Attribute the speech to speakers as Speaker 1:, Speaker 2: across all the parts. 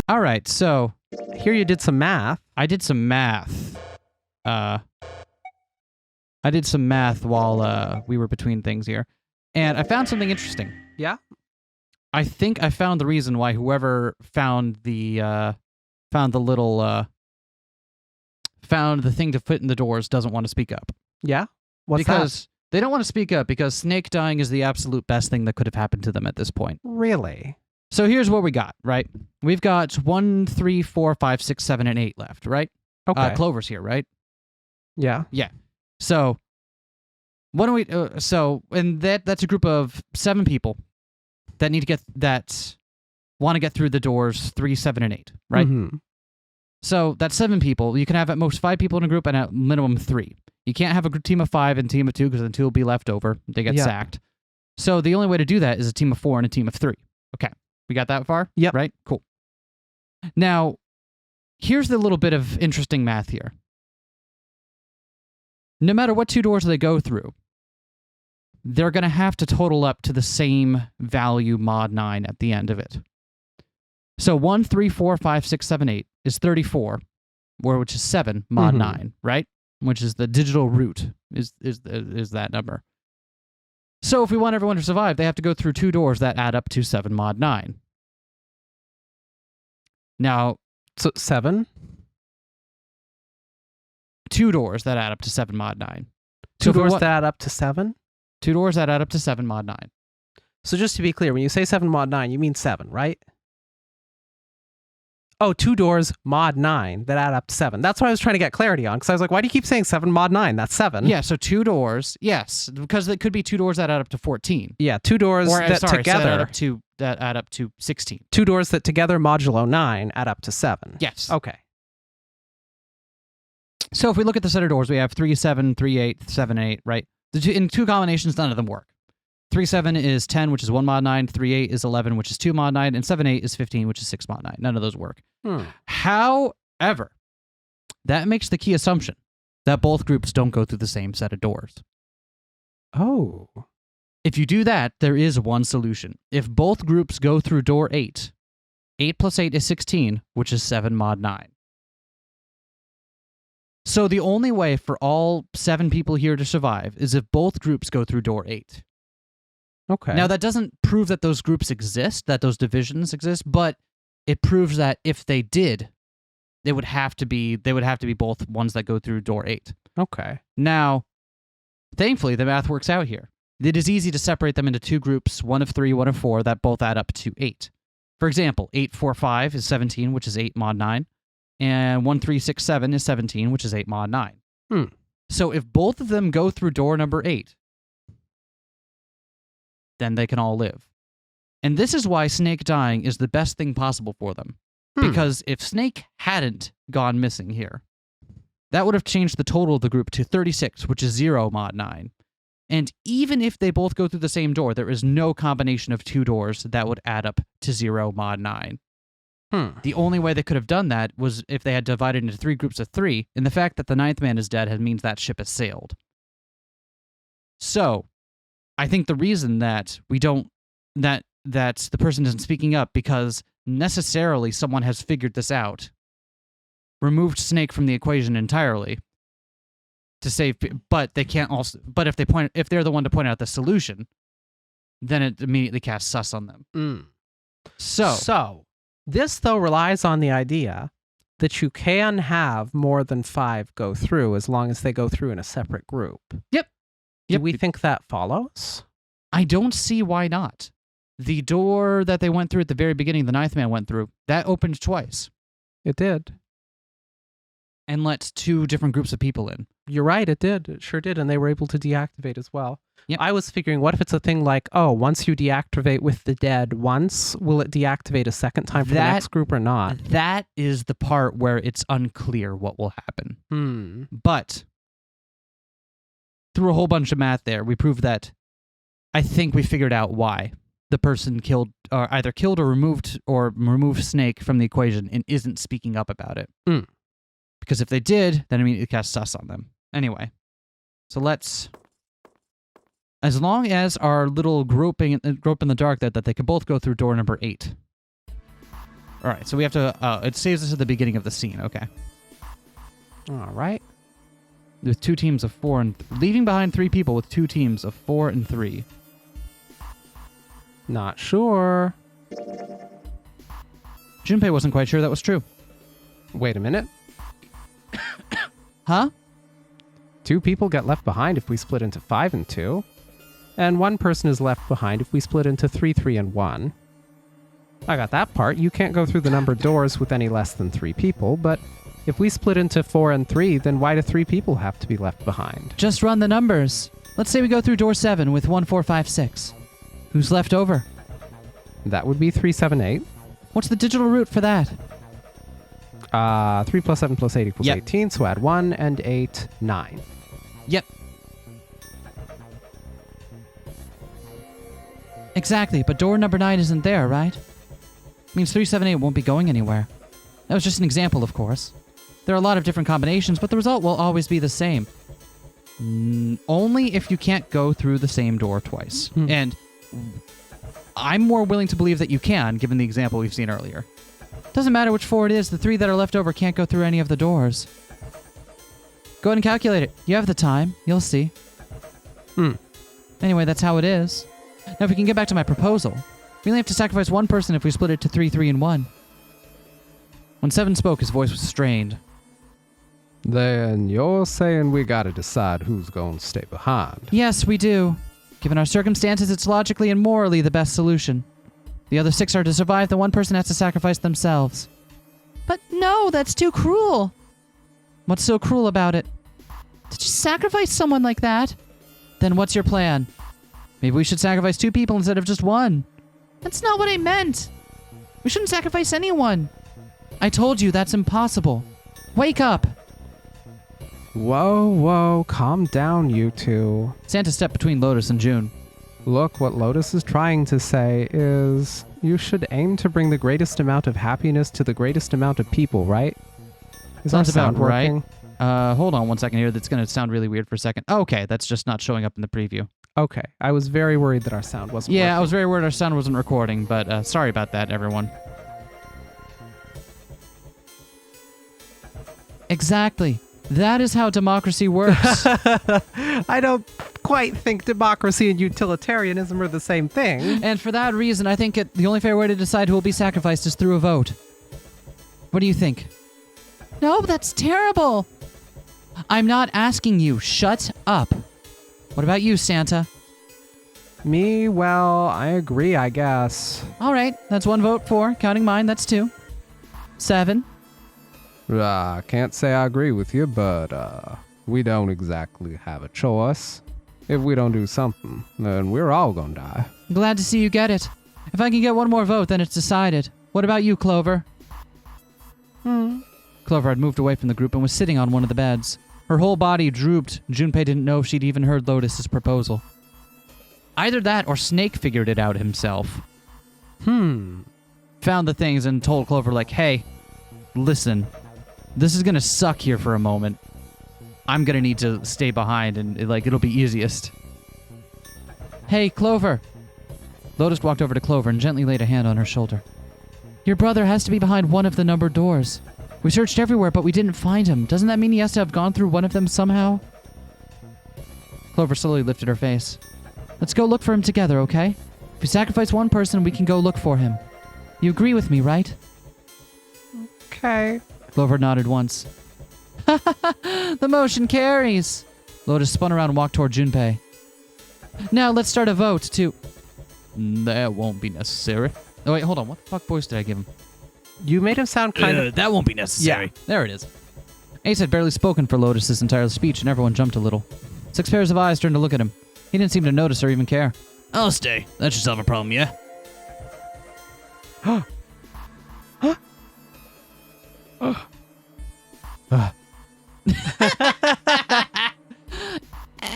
Speaker 1: All right, so
Speaker 2: Here you did some math.
Speaker 1: I did some math. I did some math while we were between things here, and I found something interesting.
Speaker 2: Yeah?
Speaker 1: I think I found the reason why whoever found the thing to put in the doors doesn't want to speak up.
Speaker 2: Yeah? What's
Speaker 1: because they don't want to speak up because snake dying is the absolute best thing that could have happened to them at this point.
Speaker 2: that? Really?
Speaker 1: So here's what we got, right? We've got 1, 3, 4, 5, 6, 7, and 8 left, right?
Speaker 2: Okay.
Speaker 1: Clover's here, right?
Speaker 2: Yeah.
Speaker 1: So what do we? And that's a group of 7 people that want to get through the doors 3, 7, and 8, right?
Speaker 2: Mm-hmm.
Speaker 1: So that's 7 people. You can have at most 5 people in a group and at minimum 3. You can't have a team of 5 and a team of 2 because then 2 will be left over. They get sacked. So the only way to do that is a team of 4 and a team of 3. Okay. We got that far?
Speaker 2: Yep.
Speaker 1: Right? Cool. Now, here's the little bit of interesting math here. No matter what 2 doors they go through, they're going to have to total up to the same value mod 9 at the end of it. So 1, 3, 4, 5, 6, 7, 8 is 34, which is 7 mod 9, right? Which is the digital root is that number. So if we want everyone to survive, they have to go through 2 doors that add up to 7 mod 9. Now,
Speaker 2: So 7?
Speaker 1: 2 doors that add up to 7 mod 9.
Speaker 2: 2 doors that add up to 7?
Speaker 1: 2 doors that add up to 7 mod 9.
Speaker 2: So just to be clear, when you say 7 mod 9, you mean 7, right? Oh, 2 doors mod 9 that add up to 7. That's what I was trying to get clarity on, because I was like, why do you keep saying 7 mod 9? That's 7.
Speaker 1: Yeah, so 2 doors, yes, because it could be 2 doors that add up to 14.
Speaker 2: Yeah, 2 doors together
Speaker 1: that add up to 16.
Speaker 2: 2 doors that together modulo 9 add up to 7.
Speaker 1: Yes.
Speaker 2: Okay.
Speaker 1: So if we look at the set of doors, we have 3, 7, 3, 8, 7, 8, right? In 2 combinations, none of them work. 3, 7 is 10, which is 1 mod 9. 3, 8 is 11, which is 2 mod 9. And 7, 8 is 15, which is 6 mod 9. None of those work. However, that makes the key assumption that both groups don't go through the same set of doors.
Speaker 2: Oh.
Speaker 1: If you do that, there is one solution. If both groups go through door 8, 8 plus 8 is 16, which is 7 mod 9. So the only way for all 7 people here to survive is if both groups go through door 8.
Speaker 2: Okay.
Speaker 1: Now, that doesn't prove that those groups exist, that those divisions exist, but it proves that if they did, they would have to be both ones that go through door 8.
Speaker 2: Okay.
Speaker 1: Now, thankfully, the math works out here. It is easy to separate them into 2 groups, 1 of 3, 1 of 4, that both add up to 8. For example, 8, 4, 5 is 17, which is 8 mod 9, and 1, 3, 6, 7 is 17, which is 8 mod 9. So if both of them go through door number 8, then they can all live. And this is why Snake dying is the best thing possible for them. Because if Snake hadn't gone missing here, that would have changed the total of the group to 36, which is 0 mod 9. And even if they both go through the same door, there is no combination of 2 doors that would add up to 0 mod 9. The only way they could have done that was if they had divided into 3 groups of 3, and the fact that the 9th man is dead means that ship has sailed. So, I think the reason that that the person isn't speaking up because necessarily someone has figured this out, removed Snake from the equation entirely to save, but they can't also. But if they're the one to point out the solution, then it immediately casts sus on them. So
Speaker 2: this though relies on the idea that you can have more than 5 go through as long as they go through in a separate group.
Speaker 1: Yep.
Speaker 2: Do we think that follows?
Speaker 1: I don't see why not. The door that they went through at the very beginning, the 9th man went through, that opened twice.
Speaker 2: It did.
Speaker 1: And let 2 different groups of people in.
Speaker 2: You're right, it did. It sure did, and they were able to deactivate as well.
Speaker 1: Yep.
Speaker 2: I was figuring, what if it's a thing like, once you deactivate with the dead once, will it deactivate a second time for the next group or not?
Speaker 1: That is the part where it's unclear what will happen. But through a whole bunch of math there, we proved that I think we figured out why the person either killed or removed Snake from the equation and isn't speaking up about it. Because if they did, then immediately cast sus on them. Anyway, so as long as our little grope in the dark that they could both go through door number 8. All right, so we have to... it saves us at the beginning of the scene. Okay.
Speaker 2: All right.
Speaker 1: With 2 teams of 4 and... leaving behind 3 people with 2 teams of 4 and 3.
Speaker 2: Not sure.
Speaker 1: Junpei wasn't quite sure that was true.
Speaker 2: Wait a minute.
Speaker 1: Huh?
Speaker 2: 2 people get left behind if we split into 5 and 2. And 1 person is left behind if we split into 3, 3, and 1. I got that part. You can't go through the numbered doors with any less than 3 people, but if we split into 4 and 3, then why do 3 people have to be left behind?
Speaker 1: Just run the numbers. Let's say we go through door 7 with 1, 4, 5, 6. Who's left over?
Speaker 2: That would be 3, 7, 8.
Speaker 1: What's the digital root for that?
Speaker 2: 3 plus 7 plus 8 equals
Speaker 1: Yep.
Speaker 2: 18, so add 1 and 8, 9.
Speaker 1: Yep. Exactly, but door number 9 isn't there, right? Means 378 won't be going anywhere. That was just an example, of course. There are a lot of different combinations, but the result will always be the same. Only if you can't go through the same door twice. And I'm more willing to believe that you can, given the example we've seen earlier. Doesn't matter which 4 it is, the 3 that are left over can't go through any of the doors. Go ahead and calculate it. You have the time. You'll see. Anyway, that's how it is. Now, if we can get back to my proposal, we only have to sacrifice 1 person if we split it to 3, 3, and 1. When Seven spoke, his voice was strained.
Speaker 2: Then you're saying we gotta decide who's gonna stay behind.
Speaker 1: Yes, we do. Given our circumstances, it's logically and morally the best solution. The other 6 are to survive, the 1 person has to sacrifice themselves. But no, that's too cruel. What's so cruel about it? To just sacrifice someone like that? Then what's your plan? Maybe we should sacrifice 2 people instead of just 1. That's not what I meant. We shouldn't sacrifice anyone. I told you that's impossible. Wake up.
Speaker 2: Whoa, calm down, you 2.
Speaker 1: Santa stepped between Lotus and June.
Speaker 2: Look, what Lotus is trying to say is you should aim to bring the greatest amount of happiness to the greatest amount of people, right? Is our
Speaker 1: Sounds
Speaker 2: sound
Speaker 1: about right.
Speaker 2: working?
Speaker 1: Hold on one second here. That's going to sound really weird for a second. Oh, okay, that's just not showing up in the preview.
Speaker 2: Okay, I was very worried that our sound wasn't working.
Speaker 1: Yeah, I was very worried our sound wasn't recording, but sorry about that, everyone. Exactly. That is how democracy works.
Speaker 2: I don't quite think democracy and utilitarianism are the same thing.
Speaker 1: And for that reason, I think the only fair way to decide who will be sacrificed is through a vote. What do you think? No, that's terrible. I'm not asking you. Shut up. What about you, Santa?
Speaker 2: Me, well, I agree, I guess.
Speaker 1: All right, that's 1 vote for. Counting mine, that's 2. 7.
Speaker 2: Can't say I agree with you, but we don't exactly have a choice. If we don't do something, then we're all gonna die.
Speaker 1: Glad to see you get it. If I can get 1 more vote, then it's decided. What about you, Clover? Clover had moved away from the group and was sitting on one of the beds. Her whole body drooped. Junpei didn't know if she'd even heard Lotus's proposal. Either that or Snake figured it out himself. Found the things and told Clover, like, hey, listen, this is gonna suck here for a moment. I'm gonna need to stay behind and, it'll be easiest. Hey, Clover. Lotus walked over to Clover and gently laid a hand on her shoulder. Your brother has to be behind one of the numbered doors. We searched everywhere, but we didn't find him. Doesn't that mean he has to have gone through one of them somehow? Clover slowly lifted her face. Let's go look for him together, okay? If we sacrifice 1 person, we can go look for him. You agree with me, right?
Speaker 2: Okay.
Speaker 1: Clover nodded once. The motion carries. Lotus spun around and walked toward Junpei. Now let's start a vote to... That won't be necessary. Oh, wait, hold on. What the fuck voice did I give him?
Speaker 2: You made him sound kind of...
Speaker 1: That won't be necessary.
Speaker 2: Yeah.
Speaker 1: There it is. Ace had barely spoken for Lotus's entire speech, and everyone jumped a little. 6 pairs of eyes turned to look at him. He didn't seem to notice or even care. I'll stay. That should solve a problem, yeah?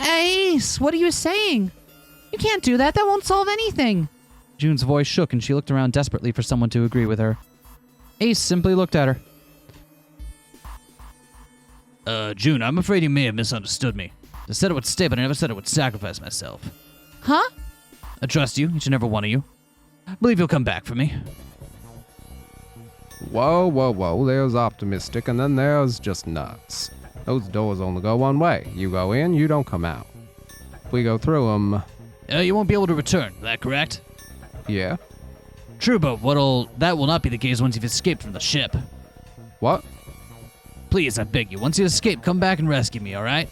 Speaker 1: Ace, what are you saying? You can't do that. That won't solve anything. June's voice shook, and she looked around desperately for someone to agree with her. Ace simply looked at her. June, I'm afraid you may have misunderstood me. I said it would stay, but I never said I would sacrifice myself. Huh? I trust you, each and every one of you. I believe you'll come back for me.
Speaker 2: Whoa, whoa, whoa. There's optimistic, and then there's just nuts. Those doors only go one way. You go in, you don't come out. If we go through them,
Speaker 3: You won't be able to return, is that correct?
Speaker 2: yeah.
Speaker 3: True, but that will not be the case once you've escaped from the ship.
Speaker 2: What?
Speaker 3: Please, I beg you, once you escape, come back and rescue me, alright?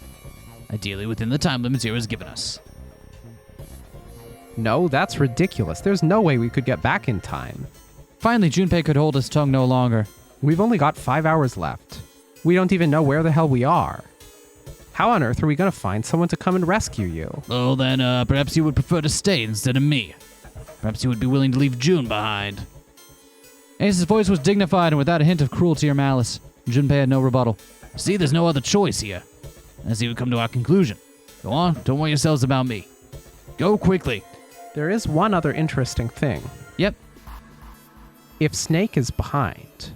Speaker 3: Ideally within the time limit Zero has given us.
Speaker 2: No, that's ridiculous. There's no way we could get back in time.
Speaker 1: Finally, Junpei could hold his tongue no longer.
Speaker 2: We've only got 5 hours left. We don't even know where the hell we are. How on earth are we going to find someone to come and rescue you?
Speaker 3: Oh, then perhaps you would prefer to stay instead of me. Perhaps you would be willing to leave June behind.
Speaker 1: Ace's voice was dignified and without a hint of cruelty or malice. Junpei had no rebuttal.
Speaker 3: See, there's no other choice here. As he would come to our conclusion. Go on, don't worry yourselves about me. Go quickly.
Speaker 2: There is one other interesting thing.
Speaker 1: Yep.
Speaker 2: If Snake is behind,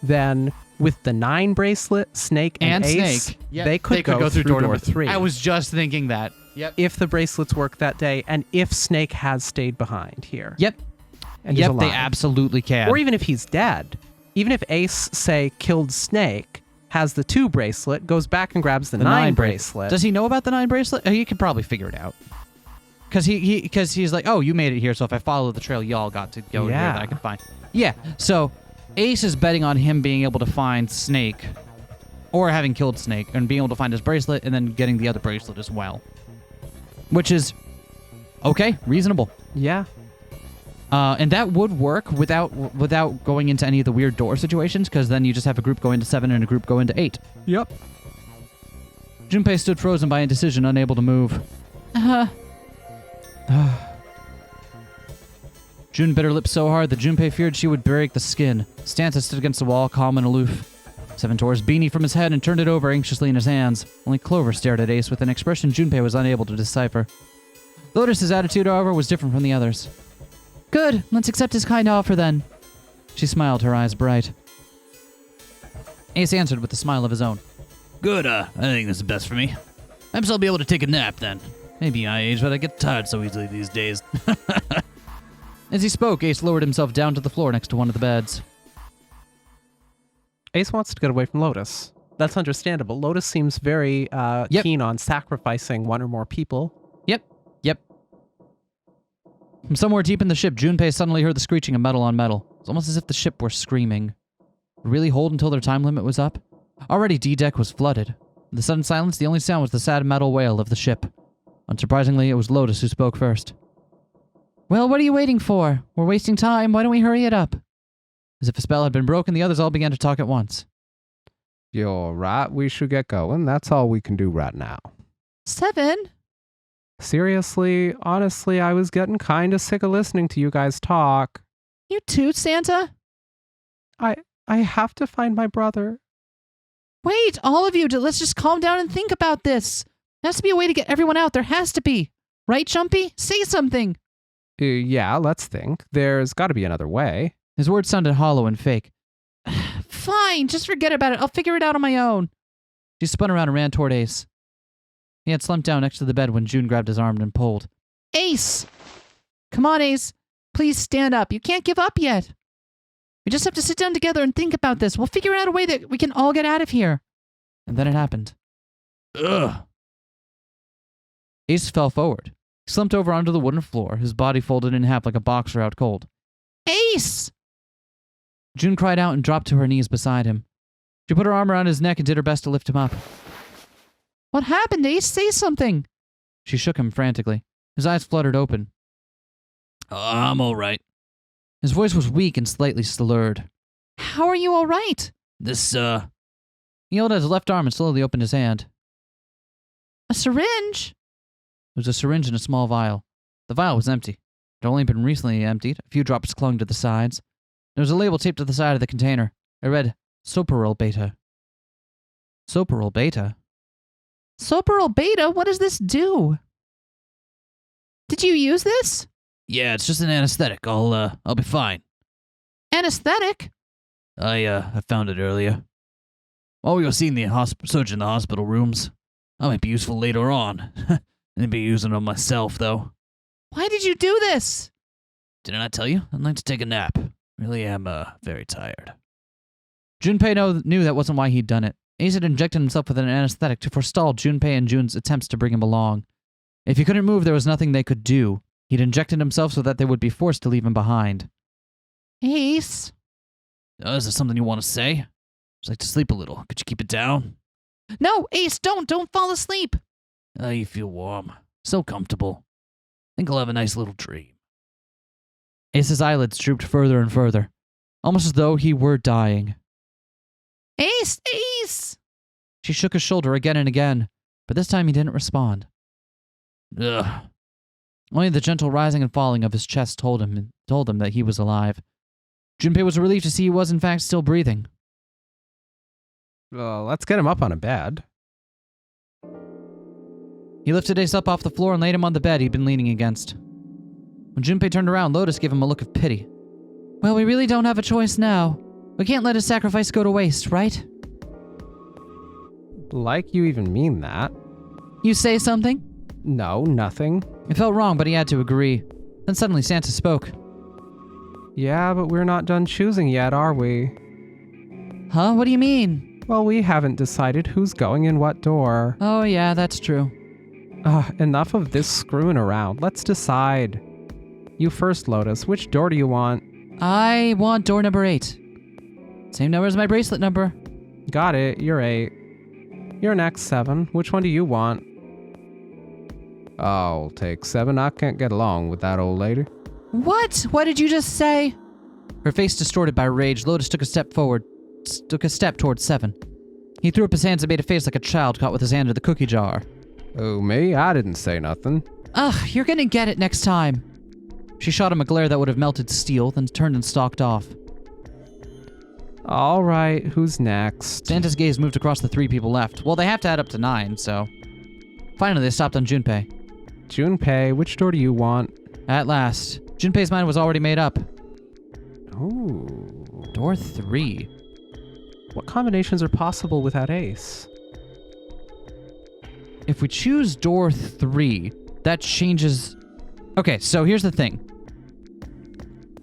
Speaker 2: then with the 9 bracelet, Snake and Ace,
Speaker 1: Snake. Yep.
Speaker 2: they could go through door number 3.
Speaker 1: I was just thinking that. Yep.
Speaker 2: If the bracelets work that day, and if Snake has stayed behind here.
Speaker 1: Yep.
Speaker 2: And
Speaker 1: Yep,
Speaker 2: he's
Speaker 1: they
Speaker 2: alive.
Speaker 1: absolutely can.
Speaker 2: Or even if he's dead. Even if Ace, say, killed Snake, has the 2 bracelet, goes back and grabs the 9 bracelet.
Speaker 1: Does he know about the 9 bracelet? He could probably figure it out. Because he's like, oh, you made it here, so if I follow the trail y'all got to go here, then I can find. Yeah, so Ace is betting on him being able to find Snake, or having killed Snake, and being able to find his bracelet, and then getting the other bracelet as well. Which is, okay, reasonable.
Speaker 2: Yeah.
Speaker 1: And that would work without going into any of the weird door situations, because then you just have a group go into 7 and a group go into 8.
Speaker 2: Yep.
Speaker 1: Junpei stood frozen by indecision, unable to move. June bit her lips so hard that Junpei feared she would break the skin. Stanza stood against the wall, calm and aloof. Seven tore his beanie from his head and turned it over anxiously in his hands. Only Clover stared at Ace with an expression Junpei was unable to decipher. Lotus's attitude, however, was different from the others. Good, let's accept his kind offer then. She smiled, her eyes bright. Ace answered with a smile of his own.
Speaker 3: Good, I think this is best for me. Perhaps I'll be able to take a nap then. Maybe I age, but I get tired so easily these days.
Speaker 1: As he spoke, Ace lowered himself down to the floor next to one of the beds.
Speaker 2: Ace wants to get away from Lotus. That's understandable. Lotus seems very keen on sacrificing one or more people.
Speaker 1: Yep. From somewhere deep in the ship, Junpei suddenly heard the screeching of metal on metal. It's almost as if the ship were screaming. Really hold until their time limit was up? Already D-deck was flooded. In the sudden silence, the only sound was the sad metal wail of the ship. Unsurprisingly, it was Lotus who spoke first. Well, what are you waiting for? We're wasting time. Why don't we hurry it up? As if a spell had been broken, the others all began to talk at once.
Speaker 2: You're right. We should get going. That's all we can do right now.
Speaker 1: 7?
Speaker 2: Seriously, honestly, I was getting kind of sick of listening to you guys talk.
Speaker 1: You too, Santa?
Speaker 2: I have to find my brother.
Speaker 1: Wait, all of you, let's just calm down and think about this. There has to be a way to get everyone out. There has to be. Right, Junpei? Say something.
Speaker 2: Yeah, let's think. There's got to be another way.
Speaker 1: His words sounded hollow and fake. Fine, just forget about it. I'll figure it out on my own. She spun around and ran toward Ace. He had slumped down next to the bed when June grabbed his arm and pulled. Ace! Come on, Ace. Please stand up. You can't give up yet. We just have to sit down together and think about this. We'll figure out a way that we can all get out of here. And then it happened.
Speaker 3: Ugh.
Speaker 1: Ace fell forward. He slumped over onto the wooden floor, his body folded in half like a boxer out cold. Ace! June cried out and dropped to her knees beside him. She put her arm around his neck and did her best to lift him up. What happened, Ace? Say something. She shook him frantically. His eyes fluttered open.
Speaker 3: I'm all right.
Speaker 1: His voice was weak and slightly slurred. How are you all right?
Speaker 3: This,
Speaker 1: He held out his left arm and slowly opened his hand. A syringe? It was a syringe in a small vial. The vial was empty. It had only been recently emptied. A few drops clung to the sides. There was a label taped to the side of the container. It read, Soparil Beta. Soparil Beta? Soparil Beta? What does this do? Did you use this?
Speaker 3: yeah, it's just an anesthetic. I'll be fine.
Speaker 1: Anesthetic?
Speaker 3: I found it earlier. While we were seeing the surgeon in the hospital rooms. I might be useful later on. I'd be using it on myself, though.
Speaker 1: Why did you do this?
Speaker 3: Didn't I tell you? I'd like to take a nap. Really am, very tired.
Speaker 1: Junpei knew that wasn't why he'd done it. Ace had injected himself with an anesthetic to forestall Junpei and Jun's attempts to bring him along. If he couldn't move, there was nothing they could do. He'd injected himself so that they would be forced to leave him behind. Ace?
Speaker 3: Is there something you want to say? I'd like to sleep a little. Could you keep it down?
Speaker 1: No, Ace, don't fall asleep.
Speaker 3: You feel warm. So comfortable. Think I'll have a nice little dream.
Speaker 1: Ace's eyelids drooped further and further, almost as though he were dying. Ace! Ace! She shook his shoulder again and again, but this time he didn't respond.
Speaker 3: Ugh.
Speaker 1: Only the gentle rising and falling of his chest told him that he was alive. Junpei was relieved to see he was in fact still breathing.
Speaker 2: Let's get him up on a bed.
Speaker 1: He lifted Ace up off the floor and laid him on the bed he'd been leaning against. When Junpei turned around, Lotus gave him a look of pity. Well, we really don't have a choice now. We can't let his sacrifice go to waste, right?
Speaker 2: Like you even mean that.
Speaker 1: You say something?
Speaker 2: No, nothing.
Speaker 1: It felt wrong, but he had to agree. Then suddenly Santa spoke.
Speaker 2: Yeah, but we're not done choosing yet, are we?
Speaker 1: Huh? What do you mean?
Speaker 2: Well, we haven't decided who's going in what door.
Speaker 1: Oh yeah, that's true.
Speaker 2: Enough of this screwing around. Let's decide. You first, Lotus. Which door do you want?
Speaker 1: I want door number 8. Same number as my bracelet number.
Speaker 2: Got it. You're 8. You're next, 7. Which one do you want? I'll take 7. I can't get along with that old lady.
Speaker 1: What? What did you just say? Her face distorted by rage, Lotus took a step towards 7. He threw up his hands and made a face like a child caught with his hand in the cookie jar.
Speaker 2: Oh, me? I didn't say nothing.
Speaker 1: Ugh, you're gonna get it next time. She shot him a glare that would have melted steel, then turned and stalked off.
Speaker 2: All right, who's next?
Speaker 1: Santa's gaze moved across the 3 people left. Well, they have to add up to 9, so... Finally, they stopped on Junpei.
Speaker 2: Junpei, which door do you want?
Speaker 1: At last. Junpei's mind was already made up.
Speaker 2: Ooh.
Speaker 1: Door 3.
Speaker 2: What combinations are possible without Ace?
Speaker 1: If we choose door 3, that changes... Okay, so here's the thing.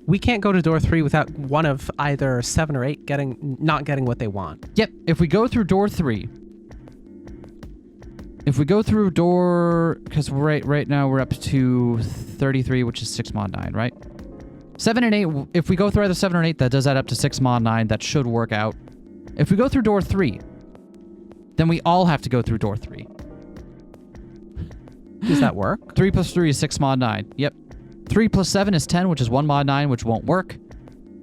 Speaker 2: We can't go to door 3 without one of either 7 or 8 not getting what they want.
Speaker 1: Yep, if we go through door 3... If we go through door... Because right now we're up to 33, which is 6 mod 9, right? 7 and 8... If we go through either 7 or 8, that does add up to 6 mod 9. That should work out. If we go through door 3, then we all have to go through door 3.
Speaker 2: Does that work?
Speaker 1: 3 plus 3 is 6 mod 9. Yep. 3 plus 7 is 10, which is 1 mod 9, which won't work.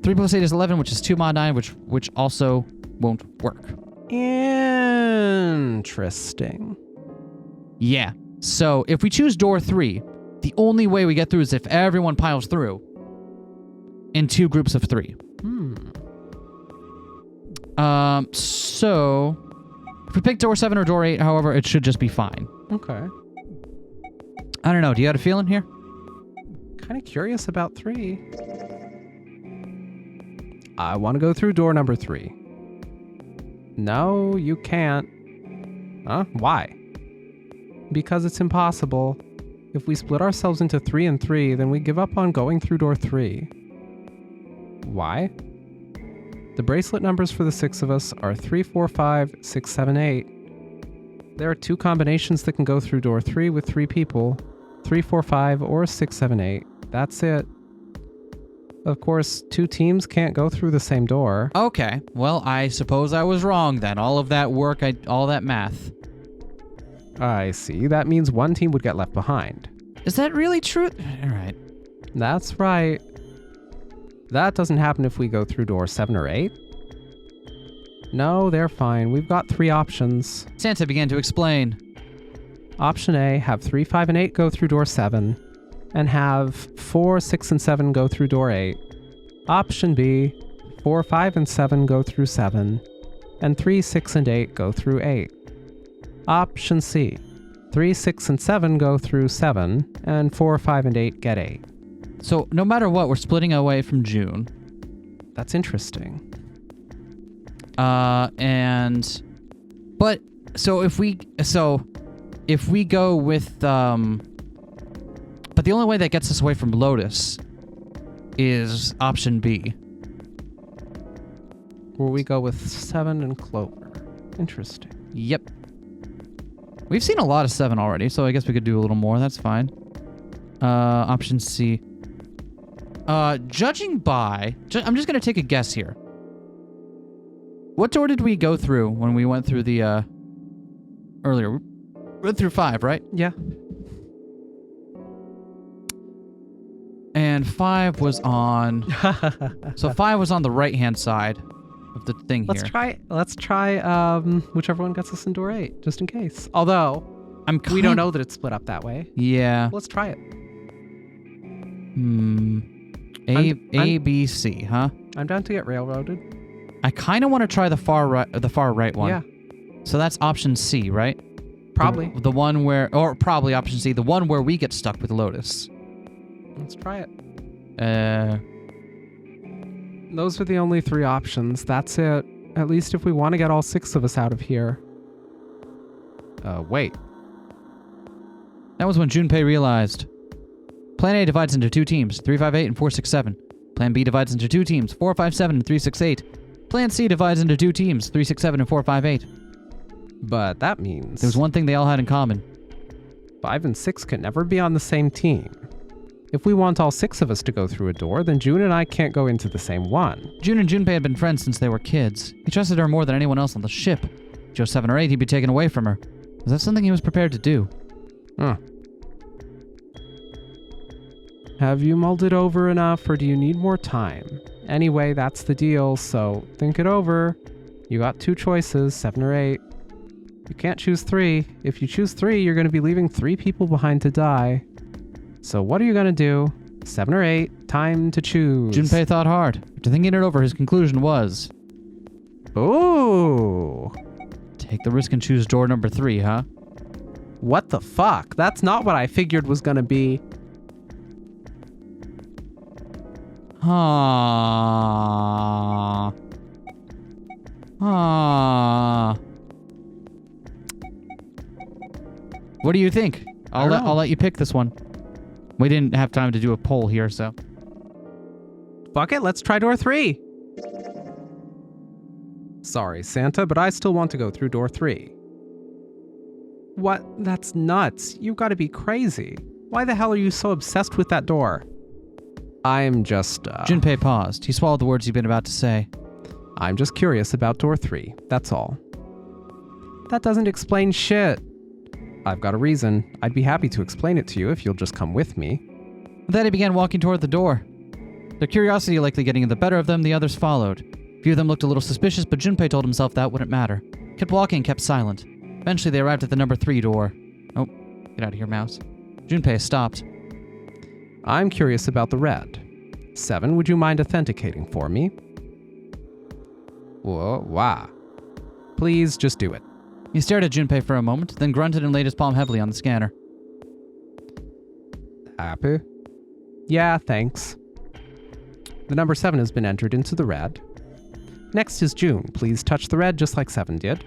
Speaker 1: 3 plus 8 is 11, which is 2 mod 9, which also won't work.
Speaker 2: Interesting.
Speaker 1: Yeah. So if we choose door 3, the only way we get through is if everyone piles through in 2 groups of 3. So if we pick door 7 or door 8, however, it should just be fine.
Speaker 2: Okay.
Speaker 1: I don't know. Do you have a feeling here?
Speaker 2: Kind of curious about 3. I want to go through door number 3. No, you can't. Huh? Why? Because it's impossible. If we split ourselves into 3 and 3, then we give up on going through door 3. Why? The bracelet numbers for the 6 of us are 3, 4, 5, 6, 7, 8. There are 2 combinations that can go through door 3 with 3 people. 3, 4, 5, or 6, 7, 8. That's it. Of course, 2 teams can't go through the same door.
Speaker 1: Okay. Well, I suppose I was wrong then. All of that work, all that math.
Speaker 2: I see. That means 1 team would get left behind.
Speaker 1: Is that really true? All right.
Speaker 2: That's right. That doesn't happen if we go through door 7 or 8. No, they're fine. We've got 3 options.
Speaker 1: Santa began to explain.
Speaker 2: Option A, have 3, 5, and 8 go through door 7, and have 4, 6, and 7 go through door 8. Option B, 4, 5, and 7 go through 7, and 3, 6, and 8 go through 8. Option C, 3, 6, and 7 go through 7, and 4, 5, and 8 get 8.
Speaker 1: So no matter what, we're splitting away from June.
Speaker 2: That's interesting.
Speaker 1: But if we go with but the only way that gets us away from Lotus is option B.
Speaker 2: Where we go with 7 and Clover. Interesting.
Speaker 1: Yep. We've seen a lot of 7 already, so I guess we could do a little more. That's fine. Option C. Judging by... I'm just going to take a guess here. What door did we go through when we went through the... earlier? We went through 5, right?
Speaker 2: Yeah.
Speaker 1: And 5 was on... So 5 was on the right-hand side of the thing here.
Speaker 2: Let's try whichever one gets us in door 8, just in case. Although, we don't know that it's split up that way.
Speaker 1: Yeah.
Speaker 2: Let's try it.
Speaker 1: A, B, C, huh?
Speaker 2: I'm down to get railroaded.
Speaker 1: I kind of want to try the far right one.
Speaker 2: Yeah.
Speaker 1: So that's option C, right?
Speaker 2: Probably.
Speaker 1: The one where... Or probably option C, the one where we get stuck with Lotus.
Speaker 2: Let's try it.
Speaker 1: Those
Speaker 2: are the only 3 options. That's it. At least if we want to get all 6 of us out of here. Wait.
Speaker 1: That was when Junpei realized. Plan A divides into 2 teams, 358 and 467. Plan B divides into 2 teams, 457 and 368. Plan C divides into 2 teams, 367 and 458.
Speaker 2: But that means...
Speaker 1: There was one thing they all had in common.
Speaker 2: 5 and 6 can never be on the same team. If we want all 6 of us to go through a door, then June and I can't go into the same one.
Speaker 1: June and Junpei had been friends since they were kids. He trusted her more than anyone else on the ship. If he chose 7 or 8, he'd be taken away from her. Was that something he was prepared to do?
Speaker 2: Have you mulled it over enough, or do you need more time? Anyway, that's the deal, so think it over. You got 2 choices, 7 or 8. You can't choose 3. If you choose 3, you're going to be leaving 3 people behind to die. So what are you going to do? 7 or 8, time to choose.
Speaker 1: Junpei thought hard. After thinking it over, his conclusion was...
Speaker 2: Ooh.
Speaker 1: Take the risk and choose door number 3, huh?
Speaker 2: What the fuck? That's not what I figured was going to be.
Speaker 1: What do you think? I'll let you pick this one. We didn't have time to do a poll here, so.
Speaker 2: Fuck it, let's try door 3. Sorry, Santa, but I still want to go through door 3. What? That's nuts. You've got to be crazy. Why the hell are you so obsessed with that door? I'm just,
Speaker 1: Junpei paused. He swallowed the words he'd been about to say.
Speaker 2: I'm just curious about door 3, that's all. That doesn't explain shit. I've got a reason. I'd be happy to explain it to you if you'll just come with me.
Speaker 1: Then he began walking toward the door. Their curiosity likely getting the better of them, the others followed. A few of them looked a little suspicious, but Junpei told himself that wouldn't matter. He kept walking and kept silent. Eventually they arrived at the number 3 door. Oh, get out of here, mouse. Junpei stopped.
Speaker 2: I'm curious about the red. 7, would you mind authenticating for me? Whoa, wow. Please, just do it.
Speaker 1: He stared at Junpei for a moment, then grunted and laid his palm heavily on the scanner.
Speaker 2: Happy? Yeah, thanks. The number 7 has been entered into the red. Next is June. Please touch the red just like 7 did.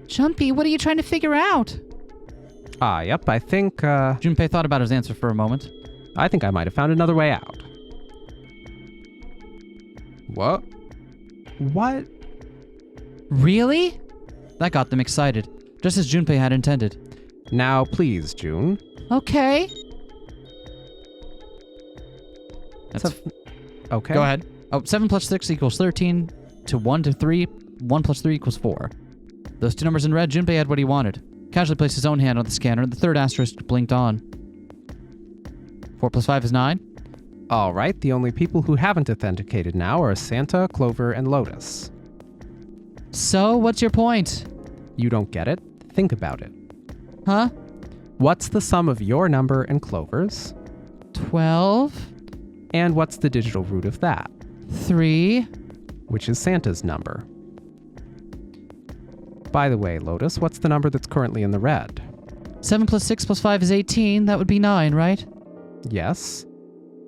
Speaker 1: Junpei, what are you trying to figure out?
Speaker 2: Yep, I think,
Speaker 1: Junpei thought about his answer for a moment.
Speaker 2: I think I might have found another way out. What? What?
Speaker 1: Really? That got them excited, just as Junpei had intended.
Speaker 2: Now, please, June.
Speaker 1: Okay.
Speaker 2: Okay.
Speaker 1: Go ahead. 7 plus 6 equals 13. To 1 to 3, 1 plus 3 equals 4. Those 2 numbers in red, Junpei had what he wanted. Casually placed his own hand on the scanner, and the 3rd asterisk blinked on. 4 plus 5 is 9.
Speaker 2: All right, the only people who haven't authenticated now are Santa, Clover, and Lotus.
Speaker 1: So, what's your point?
Speaker 2: You don't get it? Think about it.
Speaker 1: Huh?
Speaker 2: What's the sum of your number and Clover's?
Speaker 1: 12.
Speaker 2: And what's the digital root of that?
Speaker 1: 3.
Speaker 2: Which is Santa's number. By the way, Lotus, what's the number that's currently in the red?
Speaker 1: 7 plus 6 plus 5 is 18. That would be 9, right?
Speaker 2: Yes.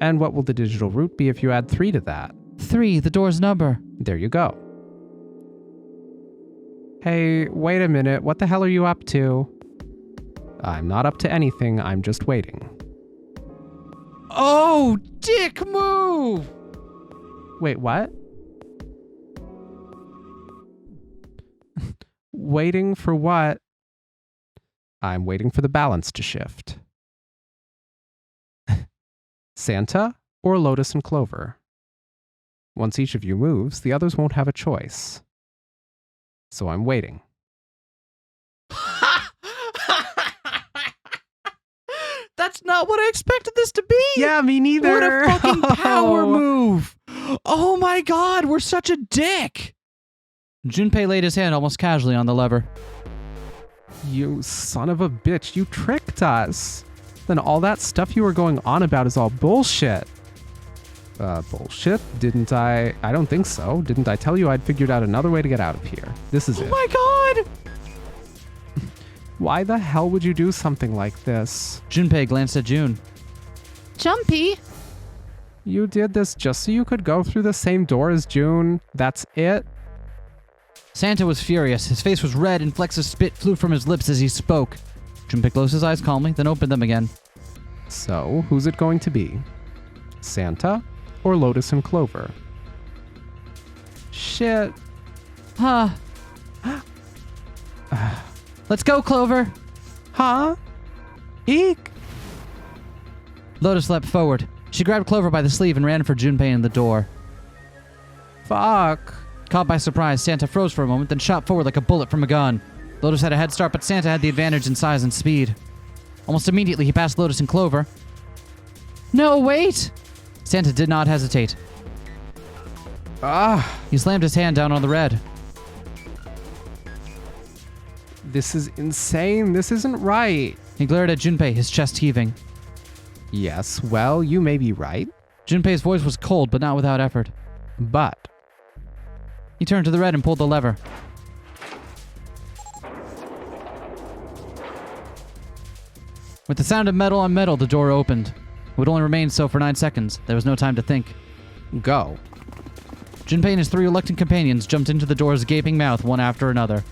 Speaker 2: And what will the digital root be if you add 3 to that?
Speaker 1: 3, the door's number.
Speaker 2: There you go. Hey, wait a minute. What the hell are you up to? I'm not up to anything. I'm just waiting.
Speaker 1: Oh, dick move!
Speaker 2: Wait, what? Waiting for what? I'm waiting for the balance to shift. Santa or Lotus and Clover? Once each of you moves, the others won't have a choice. So I'm waiting.
Speaker 1: That's not what I expected this to be.
Speaker 2: Yeah, me neither.
Speaker 1: What a fucking power move. Oh my god, we're such a dick. Junpei laid his hand almost casually on the lever.
Speaker 2: You son of a bitch, you tricked us. Then all that stuff you were going on about is all bullshit. Bullshit? Didn't I? I don't think so. Didn't I tell you I'd figured out another way to get out of here? This is it.
Speaker 1: Oh my god.
Speaker 2: Why the hell would you do something like this?
Speaker 1: Junpei glanced at June.
Speaker 4: Jumpy?
Speaker 2: You did this just so you could go through the same door as June? That's it?
Speaker 1: Santa was furious. His face was red and flecks of spit flew from his lips as he spoke. Junpei closed his eyes calmly, then opened them again.
Speaker 2: So, who's it going to be? Santa or Lotus and Clover? Shit.
Speaker 1: Huh. Let's go, Clover.
Speaker 2: Huh? Eek.
Speaker 1: Lotus leapt forward. She grabbed Clover by the sleeve and ran for Junpei and the door.
Speaker 2: Fuck.
Speaker 1: Caught by surprise, Santa froze for a moment, then shot forward like a bullet from a gun. Lotus had a head start, but Santa had the advantage in size and speed. Almost immediately, he passed Lotus and Clover. No, wait! Santa did not hesitate.
Speaker 2: Ah.
Speaker 1: He slammed his hand down on the red.
Speaker 2: This is insane. This isn't right.
Speaker 1: He glared at Junpei, his chest heaving.
Speaker 2: Yes, well, you may be right.
Speaker 1: Junpei's voice was cold, but not without effort.
Speaker 2: But
Speaker 1: He turned to the red and pulled the lever. With the sound of metal on metal, the door opened. It would only remain so for 9 seconds. There was no time to think.
Speaker 2: go.
Speaker 1: Junpei and his 3 reluctant companions jumped into the door's gaping mouth one after another.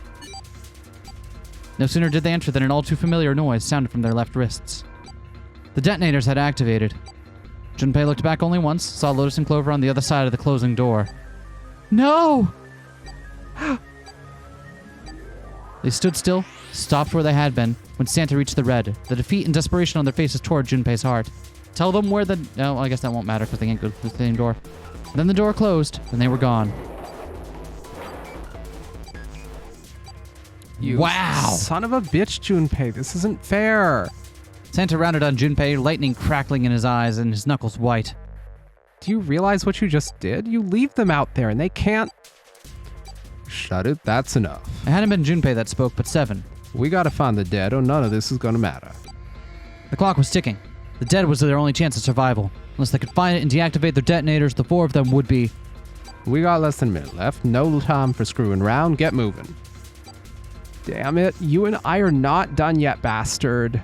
Speaker 1: No sooner did they enter than an all-too-familiar noise sounded from their left wrists. The detonators had activated. Junpei looked back only once, saw Lotus and Clover on the other side of the closing door. No! They stood still, stopped where they had been, when Santa reached the red, the defeat and desperation on their faces toward Junpei's heart. Tell them where the... No, I guess that won't matter because they can't go through the same door. Then the door closed, and they were gone.
Speaker 2: You
Speaker 1: Wow!
Speaker 2: son of a bitch, Junpei. This isn't fair.
Speaker 1: Santa rounded on Junpei, lightning crackling in his eyes and his knuckles white.
Speaker 2: Do you realize what you just did? You leave them out there and they can't... Shut it, that's enough.
Speaker 1: It hadn't been Junpei that spoke, but 7.
Speaker 2: We gotta find the dead or none of this is gonna matter.
Speaker 1: The clock was ticking. The dead was their only chance of survival. Unless they could find it and deactivate their detonators, the 4 of them would be...
Speaker 2: We got less than a minute left. No time for screwing around. Get moving. Damn it. You and I are not done yet, bastard.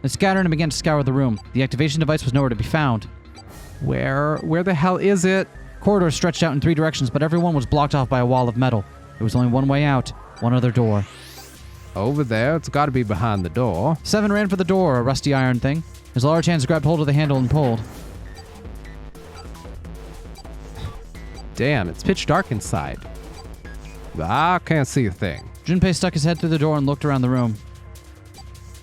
Speaker 1: They scattered and began to scour the room. The activation device was nowhere to be found.
Speaker 2: Where the hell is it?
Speaker 1: Corridors stretched out in 3 directions, but everyone was blocked off by a wall of metal. There was only one way out, one other door.
Speaker 2: Over there. It's gotta be behind the door.
Speaker 1: 7 ran for the door, a rusty iron thing. His large hands grabbed hold of the handle and pulled.
Speaker 2: Damn, it's pitch dark inside. I can't see a thing.
Speaker 1: Junpei stuck his head through the door and looked around the room.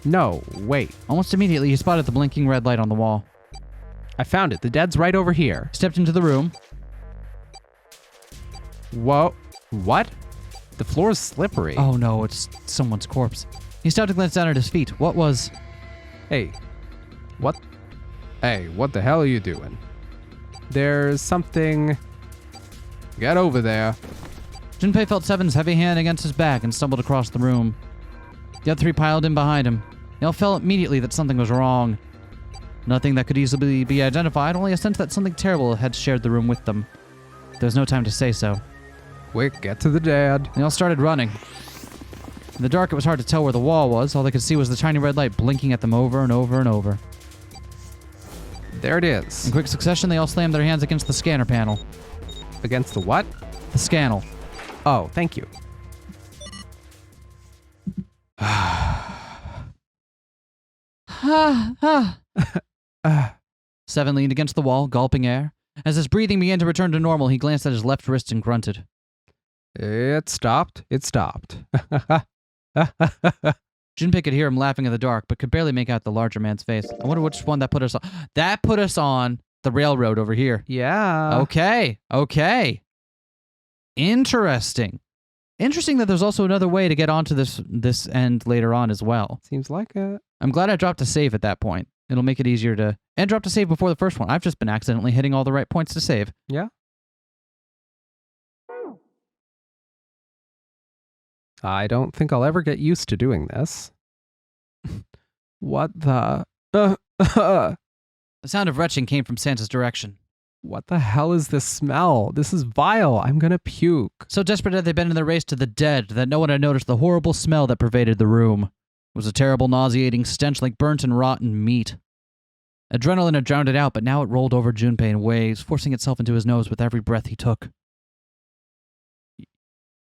Speaker 2: No, wait.
Speaker 1: Almost immediately, he spotted the blinking red light on the wall.
Speaker 2: I found it. The dead's right over here.
Speaker 1: He stepped into the room.
Speaker 2: Whoa. What? The floor's slippery.
Speaker 1: Oh no, it's someone's corpse. He stopped to glance down at his feet. What was...
Speaker 2: Hey. What? Hey, what the hell are you doing? There's something... Get over there.
Speaker 1: Junpei felt 7's heavy hand against his back and stumbled across the room. The other 3 piled in behind him. They all felt immediately that something was wrong. Nothing that could easily be identified, only a sense that something terrible had shared the room with them. There was no time to say so.
Speaker 2: Quick, get to the dad.
Speaker 1: They all started running. In the dark, it was hard to tell where the wall was. All they could see was the tiny red light blinking at them over and over and over.
Speaker 2: There it is.
Speaker 1: In quick succession, they all slammed their hands against the scanner panel.
Speaker 2: Against the what?
Speaker 1: The scannel.
Speaker 2: Oh, thank you.
Speaker 1: 7 leaned against the wall, gulping air. As his breathing began to return to normal, he glanced at his left wrist and grunted.
Speaker 2: It stopped. It stopped.
Speaker 1: Junpei could hear him laughing in the dark, but could barely make out the larger man's face. I wonder which one that put us on. That put us on the railroad over here.
Speaker 2: Yeah.
Speaker 1: Okay. Interesting. Interesting that there's also another way to get onto this end later on as well.
Speaker 2: Seems like it.
Speaker 1: I'm glad I dropped a save at that point. It'll make it easier to... And dropped a save before the first one. I've just been accidentally hitting all the right points to save.
Speaker 2: Yeah. I don't think I'll ever get used to doing this. What the...
Speaker 1: The sound of retching came from Santa's direction.
Speaker 2: What the hell is this smell? This is vile. I'm gonna puke.
Speaker 1: So desperate had they been in their race to the dead that no one had noticed the horrible smell that pervaded the room. It was a terrible, nauseating stench like burnt and rotten meat. Adrenaline had drowned it out, but now it rolled over Junpei in waves, forcing itself into his nose with every breath he took.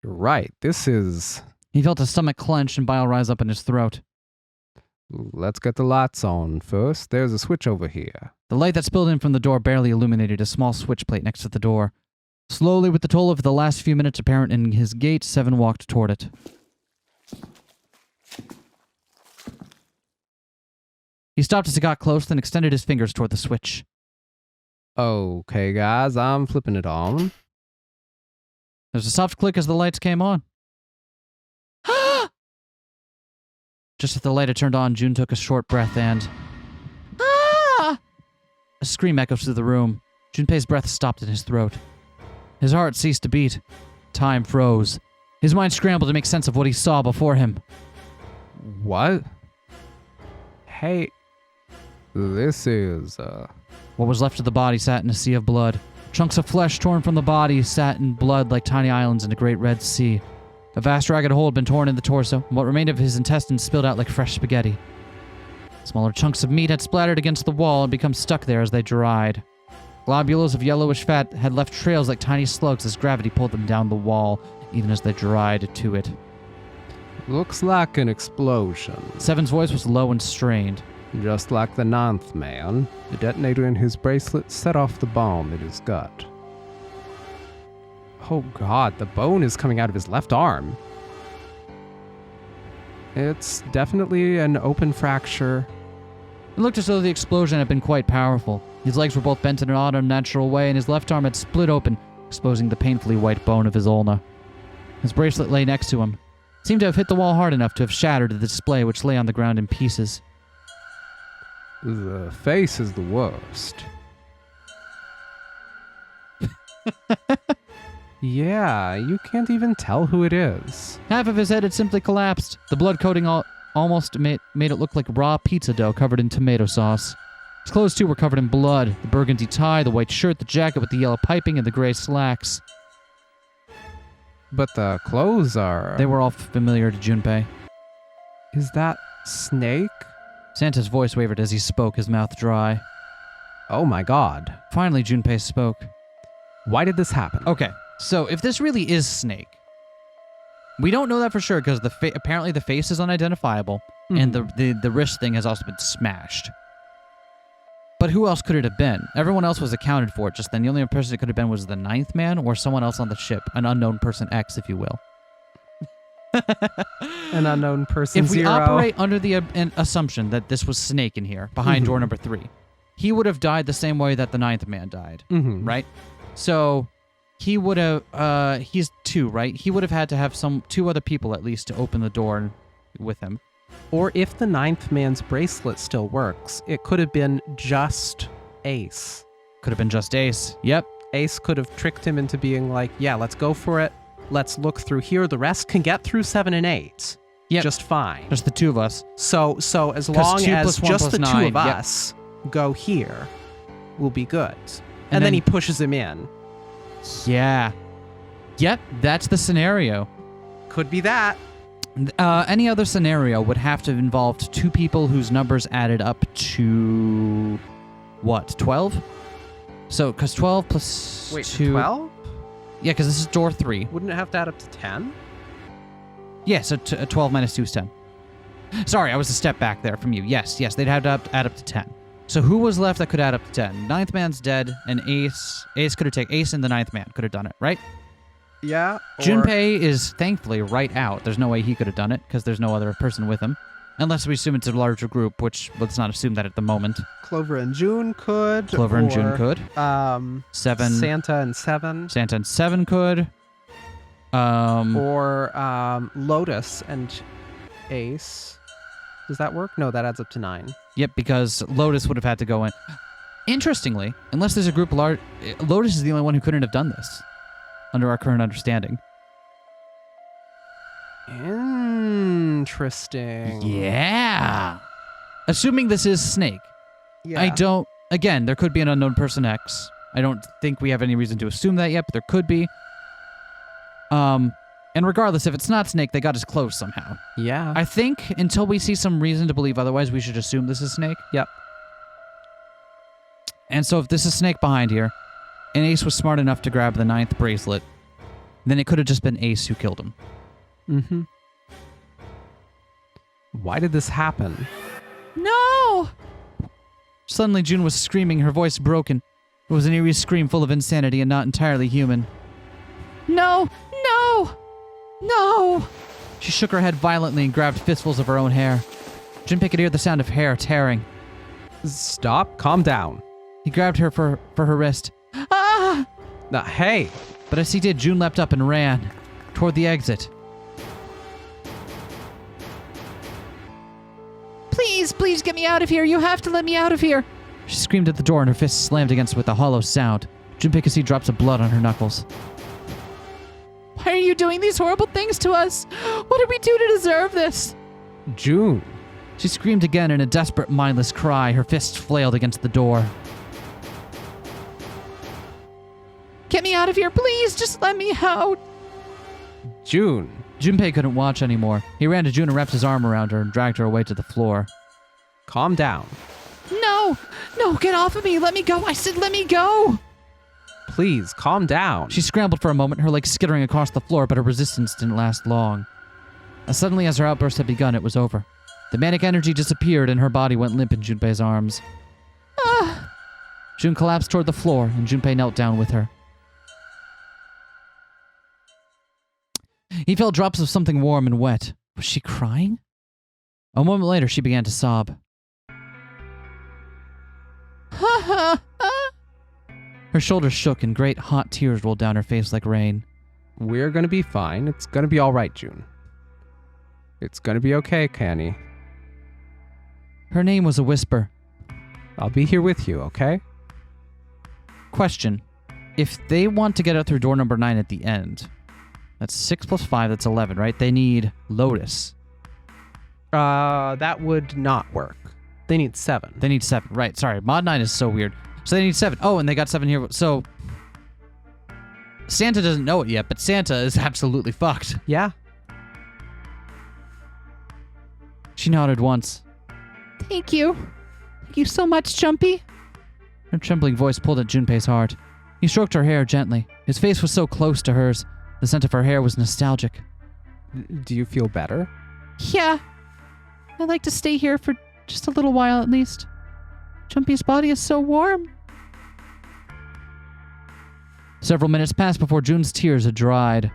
Speaker 2: You're right. This is...
Speaker 1: He felt his stomach clench and bile rise up in his throat.
Speaker 2: Let's get the lights on first. There's a switch over here.
Speaker 1: The light that spilled in from the door barely illuminated a small switch plate next to the door. Slowly, with the toll of the last few minutes apparent in his gait, Seven walked toward it. He stopped as he got close, then extended his fingers toward the switch.
Speaker 2: Okay, guys, I'm flipping it on.
Speaker 1: There's a soft click as the lights came on. Just as the light had turned on, June took a short breath and... A scream echoes through the room. Junpei's breath stopped in his throat. His heart ceased to beat. Time froze. His mind scrambled to make sense of what he saw before him.
Speaker 2: What? Hey, this is,
Speaker 1: What was left of the body sat in a sea of blood. Chunks of flesh torn from the body sat in blood like tiny islands in a great red sea. A vast ragged hole had been torn in the torso, and what remained of his intestines spilled out like fresh spaghetti. Smaller chunks of meat had splattered against the wall and become stuck there as they dried. Globules of yellowish fat had left trails like tiny slugs as gravity pulled them down the wall, even as they dried to it.
Speaker 2: looks like an explosion.
Speaker 1: Seven's voice was low and strained.
Speaker 2: Just like the 9th man, the detonator in his bracelet set off the bomb in his gut. Oh god, the bone is coming out of his left arm. It's definitely an open fracture.
Speaker 1: It looked as though the explosion had been quite powerful. His legs were both bent in an odd, unnatural way, and his left arm had split open, exposing the painfully white bone of his ulna. His bracelet lay next to him. It seemed to have hit the wall hard enough to have shattered the display, which lay on the ground in pieces.
Speaker 2: The face is the worst. Yeah, you can't even tell who it is.
Speaker 1: Half of his head had simply collapsed. The blood coating almost made it look like raw pizza dough covered in tomato sauce. His clothes, too, were covered in blood. The burgundy tie, the white shirt, the jacket with the yellow piping, and the gray slacks.
Speaker 2: But the clothes are...
Speaker 1: They were all familiar to Junpei.
Speaker 2: Is that Snake?
Speaker 1: Santa's voice wavered as he spoke, his mouth dry.
Speaker 2: Oh my god.
Speaker 1: Finally, Junpei spoke.
Speaker 2: Why did this happen?
Speaker 1: Okay, so if this really is Snake, we don't know that for sure because apparently the face is unidentifiable, and the wrist thing has also been smashed. But who else could it have been? Everyone else was accounted for just then. The only person it could have been was the 9th man or someone else on the ship, an unknown person X, if you will.
Speaker 2: An unknown person
Speaker 1: If we
Speaker 2: 0.
Speaker 1: operate under the assumption that this was Snake in here, behind door number 3, he would have died the same way that the 9th man died, right? So he would have, he's 2, right? He would have had to have 2 other people at least to open the door with him.
Speaker 2: Or if the 9th man's bracelet still works, it could have been just Ace.
Speaker 1: Could have been just Ace. Yep.
Speaker 2: Ace could have tricked him into being like, yeah, let's go for it. Let's look through here. The rest can get through 7 and 8.
Speaker 1: Yep.
Speaker 2: Just fine.
Speaker 1: Just the 2 of us.
Speaker 2: So as long
Speaker 1: 2
Speaker 2: as
Speaker 1: plus 1
Speaker 2: just
Speaker 1: plus
Speaker 2: the 2
Speaker 1: 9,
Speaker 2: of us go here, we'll be good. And then he pushes him in.
Speaker 1: Yeah. Yep, that's the scenario.
Speaker 2: Could be that.
Speaker 1: Any other scenario would have to have involved 2 people whose numbers added up to, what, 12? So, because 12 plus
Speaker 2: Wait,
Speaker 1: 2...
Speaker 2: 12?
Speaker 1: Yeah, because this is door 3.
Speaker 2: Wouldn't it have to add up to 10?
Speaker 1: Yeah, so 12 minus 2 is 10. Sorry, I was a step back there from you. Yes, they'd have to add up to 10. So who was left that could add up to 10? 9th man's dead, and Ace could have taken... Ace and the 9th man could have done it, right?
Speaker 2: Yeah.
Speaker 1: Junpei is thankfully right out. There's no way he could have done it because there's no other person with him. Unless we assume it's a larger group, which let's not assume that at the moment.
Speaker 2: Clover and June could.
Speaker 1: Clover and June could.
Speaker 2: Seven. Santa and Seven
Speaker 1: could.
Speaker 2: Or Lotus and Ace. Does that work? No, that adds up to 9.
Speaker 1: Yep, because Lotus would have had to go in. Interestingly, unless there's a group large, Lotus is the only one who couldn't have done this, under our current understanding.
Speaker 2: Interesting.
Speaker 1: Yeah. Assuming this is Snake.
Speaker 2: Yeah.
Speaker 1: Again, there could be an unknown person X. I don't think we have any reason to assume that yet, but there could be. And regardless, if it's not Snake, they got us close somehow.
Speaker 2: Yeah.
Speaker 1: I think until we see some reason to believe otherwise, we should assume this is Snake.
Speaker 2: Yep.
Speaker 1: And so if this is Snake behind here, and Ace was smart enough to grab the 9th bracelet, then it could have just been Ace who killed him.
Speaker 2: Mm-hmm. Why did this happen?
Speaker 1: No! Suddenly June was screaming, her voice broken. It was an eerie scream full of insanity and not entirely human. No! No! No! She shook her head violently and grabbed fistfuls of her own hair. Junpei could hear the sound of hair tearing.
Speaker 2: Stop. Calm down.
Speaker 1: He grabbed her for her wrist. Ah!
Speaker 2: Hey!
Speaker 1: But as he did, June leapt up and ran toward the exit. Please get me out of here. You have to let me out of here. She screamed at the door and her fist slammed against it with a hollow sound. Junpei could see drops of blood on her knuckles. Why are you doing these horrible things to us? What did we do to deserve this?
Speaker 2: June.
Speaker 1: She screamed again in a desperate, mindless cry. Her fists flailed against the door. Get me out of here, please. Just let me out.
Speaker 2: June.
Speaker 1: Junpei couldn't watch anymore. He ran to June and wrapped his arm around her and dragged her away to the floor.
Speaker 2: Calm down.
Speaker 1: No, get off of me. Let me go. I said let me go.
Speaker 2: Please, calm down.
Speaker 1: She scrambled for a moment, her legs skittering across the floor, but her resistance didn't last long. As suddenly as her outburst had begun, it was over. The manic energy disappeared and her body went limp in Junpei's arms. Ah! June collapsed toward the floor and Junpei knelt down with her. He felt drops of something warm and wet. Was she crying? A moment later, she began to sob. Her shoulders shook and great hot tears rolled down her face like rain.
Speaker 2: We're gonna be fine. It's gonna be all right, June. It's gonna be okay, Canny.
Speaker 1: Her name was a whisper.
Speaker 2: I'll be here with you, okay?
Speaker 1: Question. If they want to get out through door number 9 at the end, that's 6 plus 5, that's 11, right? They need Lotus.
Speaker 2: That would not work. They need 7.
Speaker 1: They need 7, right. Sorry, mod 9 is so weird. So they need 7. Oh, and they got 7 here. So Santa doesn't know it yet, but Santa is absolutely fucked.
Speaker 2: Yeah.
Speaker 1: She nodded once.
Speaker 4: Thank you. Thank you so much, Junpei.
Speaker 1: Her trembling voice pulled at Junpei's heart. He stroked her hair gently. His face was so close to hers. The scent of her hair was nostalgic.
Speaker 2: Do you feel better?
Speaker 4: Yeah. I'd like to stay here for just a little while at least. Junpei's body is so warm.
Speaker 1: Several minutes passed before June's tears had dried.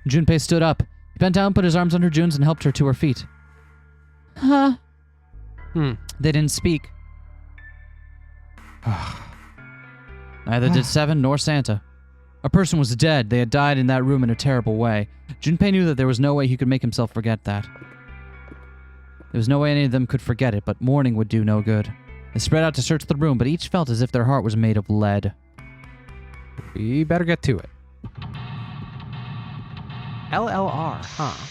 Speaker 1: Junpei stood up. He bent down, put his arms under June's, and helped her to her feet.
Speaker 4: Huh?
Speaker 1: They didn't speak. Neither did 7 nor Santa. A person was dead. They had died in that room in a terrible way. Junpei knew that there was no way he could make himself forget that. There was no way any of them could forget it, but mourning would do no good. They spread out to search the room, but each felt as if their heart was made of lead.
Speaker 2: We better get to it. LLR, huh?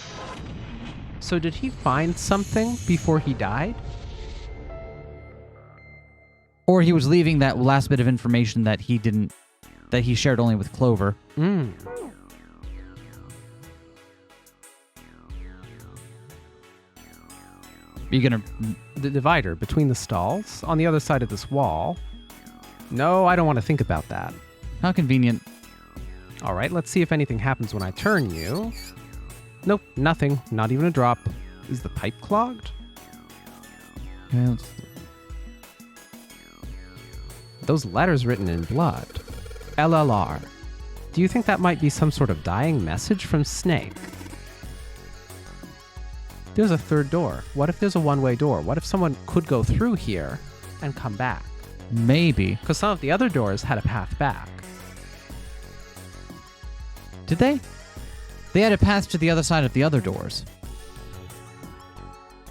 Speaker 2: So did he find something before he died?
Speaker 1: Or he was leaving that last bit of information that he shared only with Clover. You're gonna...
Speaker 2: The divider between the stalls on the other side of this wall. No, I don't want to think about that.
Speaker 1: How convenient.
Speaker 2: All right, let's see if anything happens when I turn you. Nope, nothing. Not even a drop. Is the pipe clogged?
Speaker 1: Okay,
Speaker 2: Those letters written in blood. LLR. Do you think that might be some sort of dying message from Snake? There's a third door. What if there's a one-way door? What if someone could go through here and come back?
Speaker 1: Maybe.
Speaker 2: Because some of the other doors had a path back.
Speaker 1: Did they? They had a path to the other side of the other doors.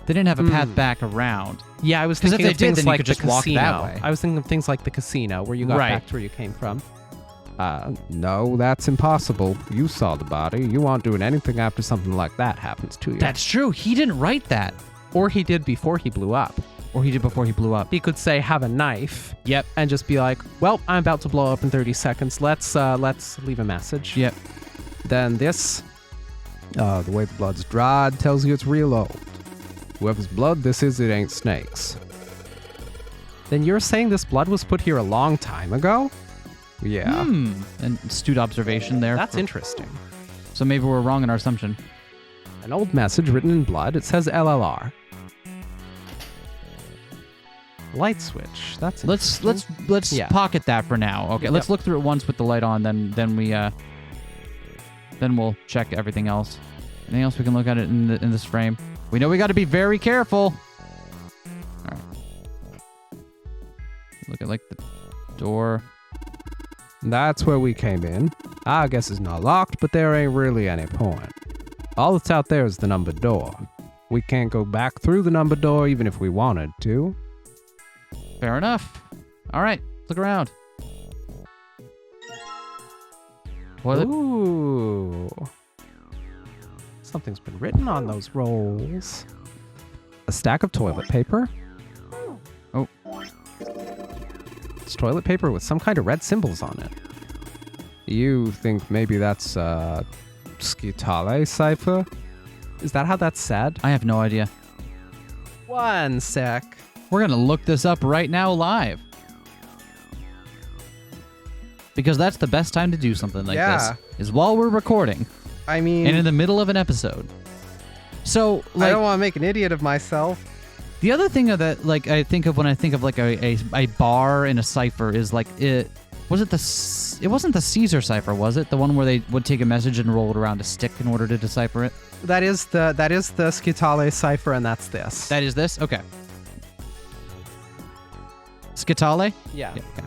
Speaker 1: They didn't have a path back around.
Speaker 2: Yeah, I was
Speaker 1: 'Cause if
Speaker 2: thinking
Speaker 1: they
Speaker 2: of
Speaker 1: did,
Speaker 2: things
Speaker 1: then you
Speaker 2: like
Speaker 1: could
Speaker 2: the
Speaker 1: just walk that
Speaker 2: casino.
Speaker 1: way.
Speaker 2: I was thinking of things like the casino where you got
Speaker 1: Right.
Speaker 2: back to where you came from. No, that's impossible. You saw the body. You aren't doing anything after something like that happens to you.
Speaker 1: That's true. He didn't write that.
Speaker 2: Or he did before he blew up.
Speaker 1: Or he did before he blew up.
Speaker 2: He could say, have a knife.
Speaker 1: Yep.
Speaker 2: And just be like, well, I'm about to blow up in 30 seconds. Let's leave a message.
Speaker 1: Yep.
Speaker 2: Then this, the way the blood's dried tells you it's real old. Whoever's blood this is, it ain't Snake's. Then you're saying this blood was put here a long time ago? Yeah.
Speaker 1: An astute observation there.
Speaker 2: That's interesting.
Speaker 1: So maybe we're wrong in our assumption.
Speaker 2: An old message written in blood. It says LLR. Light switch. That's
Speaker 1: Let's
Speaker 2: Yeah.
Speaker 1: pocket that for now. Okay, let's look through it once with the light on, then we'll check everything else. Anything else we can look at it in this frame? We know we got to be very careful. All right. Look at like the door.
Speaker 2: That's where we came in. I guess it's not locked, but there ain't really any point. All that's out there is the numbered door. We can't go back through the numbered door even if we wanted to.
Speaker 1: Fair enough. All right, look around. What?
Speaker 2: Ooh. Something's been written on those rolls. A stack of toilet paper.
Speaker 1: Oh.
Speaker 2: It's toilet paper with some kind of red symbols on it. You think maybe that's Skitale cipher? Is that how that's said?
Speaker 1: I have no idea.
Speaker 2: One sec.
Speaker 1: We're gonna look this up right now live. Because that's the best time to do something like
Speaker 2: Yeah.
Speaker 1: this. Is while we're recording
Speaker 2: I mean,
Speaker 1: and in the middle of an episode. So,
Speaker 2: I
Speaker 1: like,
Speaker 2: don't want to make an idiot of myself.
Speaker 1: the other thing that, like, I think of when I think of like a bar in a cipher is like it wasn't the Caesar cipher, was it? The one where they would take a message and roll it around a stick in order to decipher it.
Speaker 2: That is the Skitale cipher, and that's this.
Speaker 1: That is this. Okay. Skitale?
Speaker 2: Yeah.
Speaker 1: Yeah. Okay.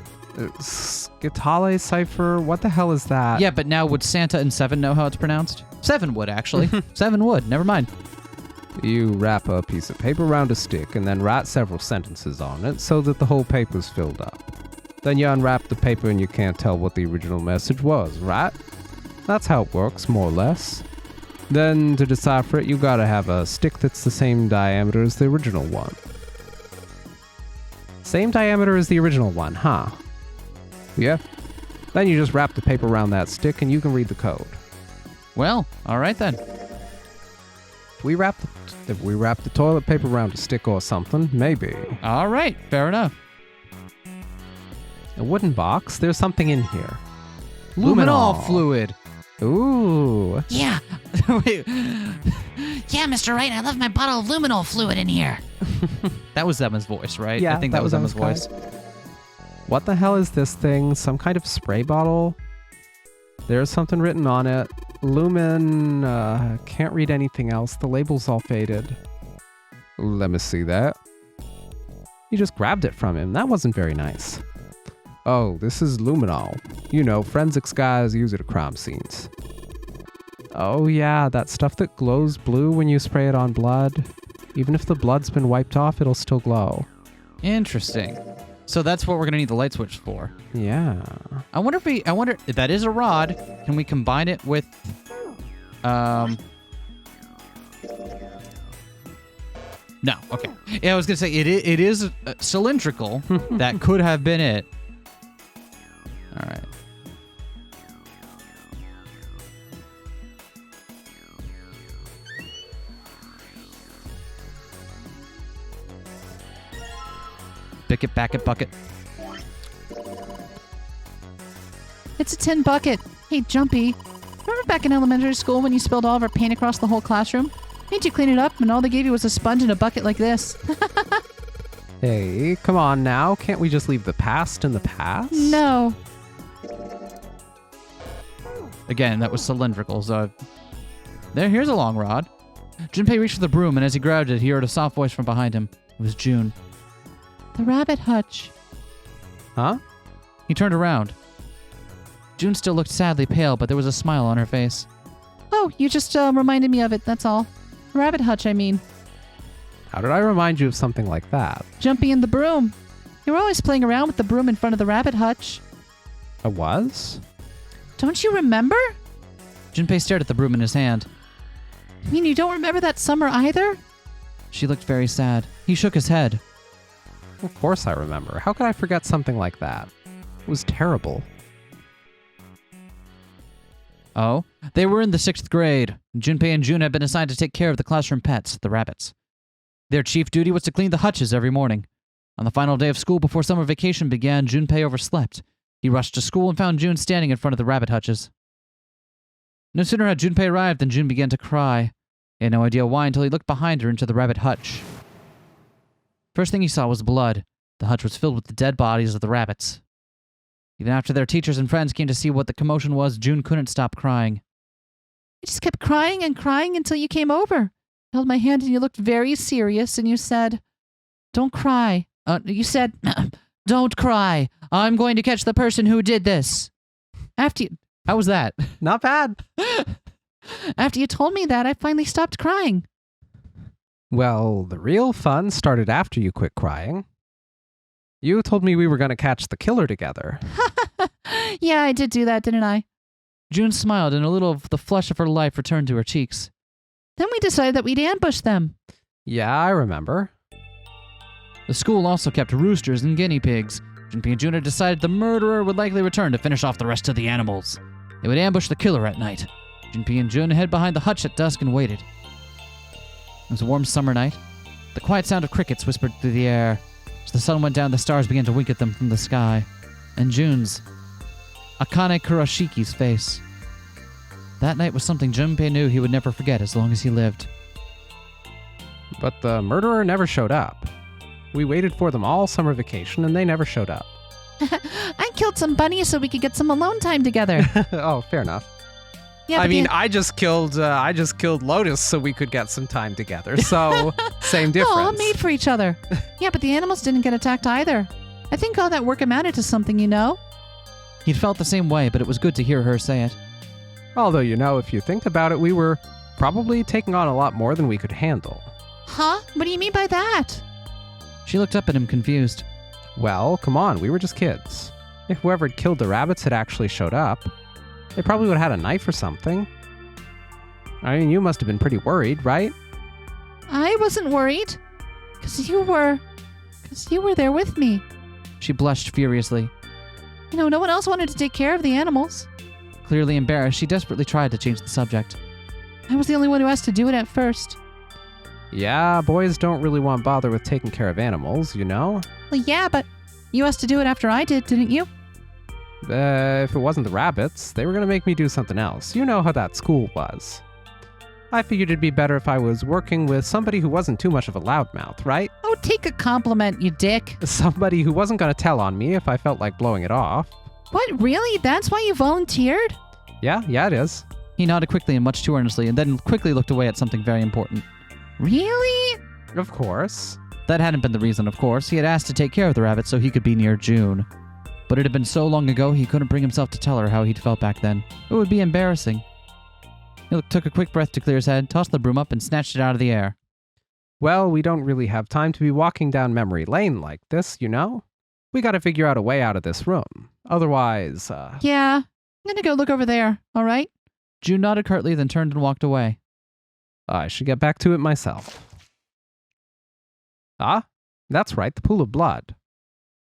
Speaker 2: Skitale cipher. What the hell is that?
Speaker 1: Yeah, but now would Santa and Seven know how it's pronounced? Seven would, actually. Seven would. Never mind.
Speaker 2: You wrap a piece of paper around a stick and then write several sentences on it so that the whole paper's filled up. Then you unwrap the paper and you can't tell what the original message was, right? That's how it works, more or less. Then, to decipher it, you gotta have a stick that's the same diameter as the original one. Same diameter as the original one, huh? Yeah. Then you just wrap the paper around that stick and you can read the code.
Speaker 1: Well, all right then.
Speaker 2: If we wrap the toilet paper around a stick or something, maybe.
Speaker 1: All right. Fair enough.
Speaker 2: A wooden box, there's something in here.
Speaker 1: Luminol fluid.
Speaker 2: Ooh.
Speaker 4: Yeah.
Speaker 1: Wait,
Speaker 4: Yeah, Mr. Wright, I left my bottle of luminol fluid in here.
Speaker 1: that was Emma's voice, right?
Speaker 2: Yeah,
Speaker 1: I think
Speaker 2: that
Speaker 1: that was
Speaker 2: was
Speaker 1: Emma's voice.
Speaker 2: What the hell is this thing? Some kind of spray bottle? There's something written on it. Lumen, can't read anything else. The label's all faded. Let me see that. You just grabbed it from him. That wasn't very nice. Oh, this is luminol. You know, forensics guys use it at crime scenes. Oh yeah, that stuff that glows blue when you spray it on blood. Even if the blood's been wiped off, it'll still glow.
Speaker 1: Interesting. So that's what we're gonna need the light switch for.
Speaker 2: Yeah.
Speaker 1: I wonder if that is a rod. Can we combine it with, No. Okay. Yeah, I was gonna say it is cylindrical. That could have been it. All right. Bicket, backet, bucket.
Speaker 4: It's a tin bucket. Hey, Junpei, remember back in elementary school when you spilled all of our paint across the whole classroom? Didn't you clean it up and all they gave you was a sponge and a bucket like this?
Speaker 2: Hey, come on now. Can't we just leave the past in the past?
Speaker 4: No.
Speaker 1: Again, that was cylindrical, so... Here's a long rod. Junpei reached for the broom, and as he grabbed it, he heard a soft voice from behind him. It was June.
Speaker 4: The rabbit hutch.
Speaker 2: Huh?
Speaker 1: He turned around. June still looked sadly pale, but there was a smile on her face.
Speaker 4: Oh, you just reminded me of it, that's all. Rabbit hutch, I mean.
Speaker 2: How did I remind you of something like that?
Speaker 4: Jumpy and the broom. You were always playing around with the broom in front of the rabbit hutch.
Speaker 2: I was?
Speaker 4: Don't you remember?
Speaker 1: Junpei stared at the broom in his hand.
Speaker 4: You mean you don't remember that summer either?
Speaker 1: She looked very sad. He shook his head.
Speaker 2: Of course I remember. How could I forget something like that? It was terrible.
Speaker 1: Oh? They were in the 6th grade. Junpei and June had been assigned to take care of the classroom pets, the rabbits. Their chief duty was to clean the hutches every morning. On the final day of school before summer vacation began, Junpei overslept. He rushed to school and found June standing in front of the rabbit hutches. No sooner had Junpei arrived than June began to cry. He had no idea why until he looked behind her into the rabbit hutch. First thing he saw was blood. The hutch was filled with the dead bodies of the rabbits. Even after their teachers and friends came to see what the commotion was, June couldn't stop crying.
Speaker 4: I just kept crying and crying until you came over. You held my hand and you looked very serious and you said, "Don't cry." You said, "Don't cry. I'm going to catch the person who did this." After you...
Speaker 1: How was that?
Speaker 2: Not bad.
Speaker 4: After you told me that, I finally stopped crying.
Speaker 2: Well, the real fun started after you quit crying. You told me we were going to catch the killer together.
Speaker 4: Yeah, I did do that, didn't I?
Speaker 1: June smiled and a little of the flush of her life returned to her cheeks.
Speaker 4: Then we decided that we'd ambush them.
Speaker 2: Yeah, I remember.
Speaker 1: The school also kept roosters and guinea pigs. Junpei and June had decided the murderer would likely return to finish off the rest of the animals. They would ambush the killer at night. Junpei and June hid behind the hutch at dusk and waited. It was a warm summer night. The quiet sound of crickets whispered through the air. As the sun went down, the stars began to wink at them from the sky. And June's, Akane Kuroshiki's face. That night was something Junpei knew he would never forget as long as he lived.
Speaker 2: But the murderer never showed up. We waited for them all summer vacation and they never showed up.
Speaker 4: I killed some bunnies so we could get some alone time together.
Speaker 2: Oh, fair enough.
Speaker 4: Yeah,
Speaker 2: I
Speaker 4: but
Speaker 2: mean,
Speaker 4: the-
Speaker 2: I just killed Lotus so we could get some time together. So, same difference.
Speaker 4: We're all made for each other. Yeah, but the animals didn't get attacked either. I think all that work amounted to something, you know?
Speaker 1: He'd felt the same way, but it was good to hear her say it.
Speaker 2: Although, if you think about it, we were probably taking on a lot more than we could handle.
Speaker 4: Huh? What do you mean by that?
Speaker 1: She looked up at him confused.
Speaker 2: Well, come on, we were just kids. If whoever had killed the rabbits had actually showed up, they probably would have had a knife or something. I mean, you must have been pretty worried, right?
Speaker 4: I wasn't worried. Because you were there with me.
Speaker 1: She blushed furiously.
Speaker 4: No one else wanted to take care of the animals.
Speaker 1: Clearly embarrassed, she desperately tried to change the subject.
Speaker 4: I was the only one who asked to do it at first.
Speaker 2: Yeah, boys don't really want to bother with taking care of animals,
Speaker 4: Well, yeah, but you asked to do it after I did, didn't you?
Speaker 2: If it wasn't the rabbits, they were going to make me do something else. You know how that school was. I figured it'd be better if I was working with somebody who wasn't too much of a loudmouth, right?
Speaker 4: Oh, take a compliment, you dick.
Speaker 2: Somebody who wasn't going to tell on me if I felt like blowing it off.
Speaker 4: What, really? That's why you volunteered?
Speaker 2: Yeah, it is.
Speaker 1: He nodded quickly and much too earnestly, and then quickly looked away at something very important.
Speaker 4: Really?
Speaker 2: Of course.
Speaker 1: That hadn't been the reason, of course. He had asked to take care of the rabbit so he could be near June. But it had been so long ago he couldn't bring himself to tell her how he'd felt back then. It would be embarrassing. He took a quick breath to clear his head, tossed the broom up, and snatched it out of the air.
Speaker 2: Well, we don't really have time to be walking down memory lane like this, We gotta figure out a way out of this room. Otherwise,
Speaker 4: Yeah, I'm gonna go look over there, all right?
Speaker 1: June nodded curtly, then turned and walked away.
Speaker 2: I should get back to it myself. Ah, that's right, the pool of blood.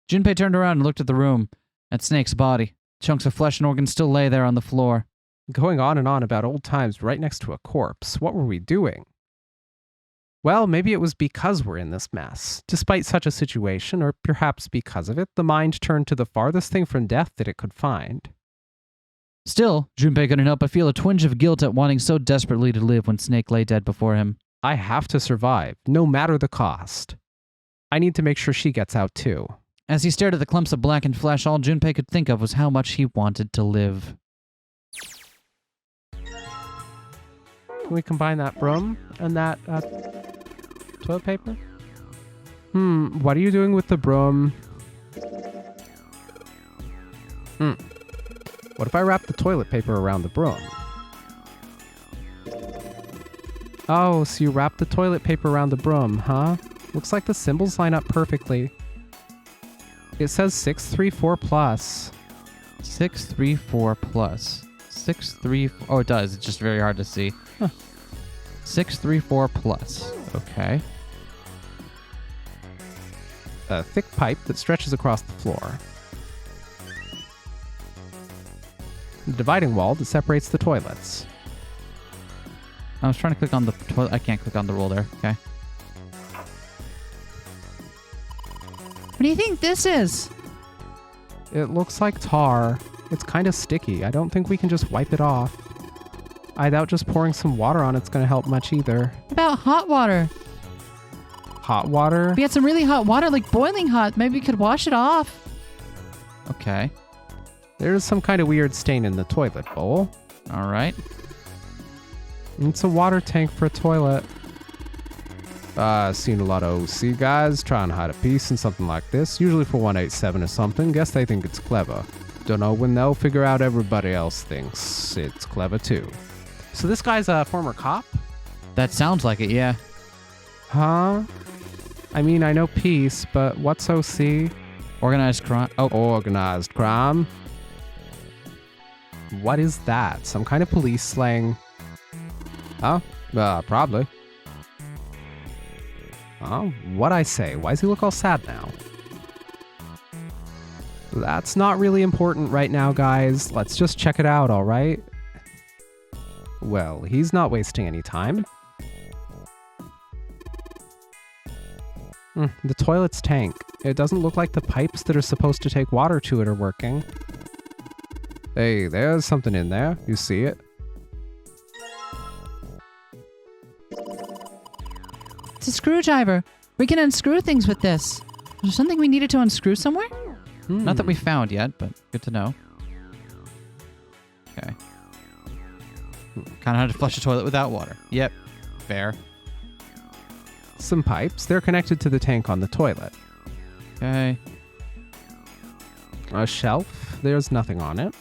Speaker 1: Junpei turned around and looked at the room, at Snake's body. Chunks of flesh and organs still lay there on the floor.
Speaker 2: Going on and on about old times right next to a corpse. What were we doing? Well, maybe it was because we're in this mess. Despite such a situation, or perhaps because of it, the mind turned to the farthest thing from death that it could find.
Speaker 1: Still, Junpei couldn't help but feel a twinge of guilt at wanting so desperately to live when Snake lay dead before him.
Speaker 2: I have to survive, no matter the cost. I need to make sure she gets out too.
Speaker 1: As he stared at the clumps of blackened flesh, all Junpei could think of was how much he wanted to live.
Speaker 2: Can we combine that broom and that toilet paper? What are you doing with the broom? What if I wrap the toilet paper around the broom? Oh, so you wrap the toilet paper around the broom, huh? Looks like the symbols line up perfectly. It says 634 plus.
Speaker 1: 634 plus. 634. Oh, it does. It's just very hard to see.
Speaker 2: Huh.
Speaker 1: 634 plus. Okay.
Speaker 2: A thick pipe that stretches across the floor. The dividing wall that separates the toilets.
Speaker 1: I was trying to click on the toilet. I can't click on the roll there. Okay.
Speaker 4: What do you think this is?
Speaker 2: It looks like tar. It's kind of sticky. I don't think we can just wipe it off. I doubt just pouring some water on it's going to help much either.
Speaker 4: What about hot water?
Speaker 2: Hot water?
Speaker 4: We had some really hot water, like boiling hot. Maybe we could wash it off.
Speaker 1: Okay.
Speaker 2: There's some kind of weird stain in the toilet bowl.
Speaker 1: All right.
Speaker 2: It's a water tank for a toilet. I've seen a lot of OC guys trying to hide a piece in something like this, usually for 187 or something. Guess they think it's clever. Don't know when they'll figure out everybody else thinks it's clever too. So this guy's a former cop?
Speaker 1: That sounds like it, yeah.
Speaker 2: Huh? I mean, I know peace, but what's OC?
Speaker 1: Organized crime. Oh,
Speaker 2: Organized crime? What is that? Some kind of police slang? Oh, probably. Oh, what'd I say? Why does he look all sad now? That's not really important right now, guys. Let's just check it out, alright? Well, he's not wasting any time. The toilet's tank. It doesn't look like the pipes that are supposed to take water to it are working. Hey, there's something in there. You see it?
Speaker 4: It's a screwdriver. We can unscrew things with this. Is there something we needed to unscrew somewhere?
Speaker 1: not that we found yet, but good to know. Okay. Kind of how to flush a toilet without water. Yep. Fair.
Speaker 2: Some pipes. They're connected to the tank on the toilet.
Speaker 1: Okay.
Speaker 2: A shelf. There's nothing on it.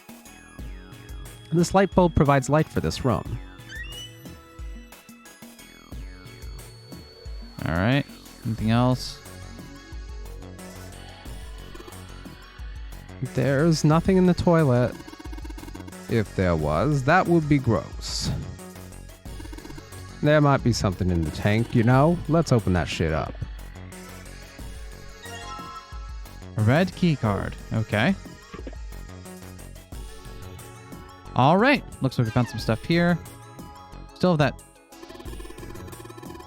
Speaker 2: This light bulb provides light for this room.
Speaker 1: All right. Anything else?
Speaker 2: There's nothing in the toilet. If there was, that would be gross. There might be something in the tank, you know? Let's open that shit up.
Speaker 1: A red key card. Okay. All right. Looks like we found some stuff here. Still have that.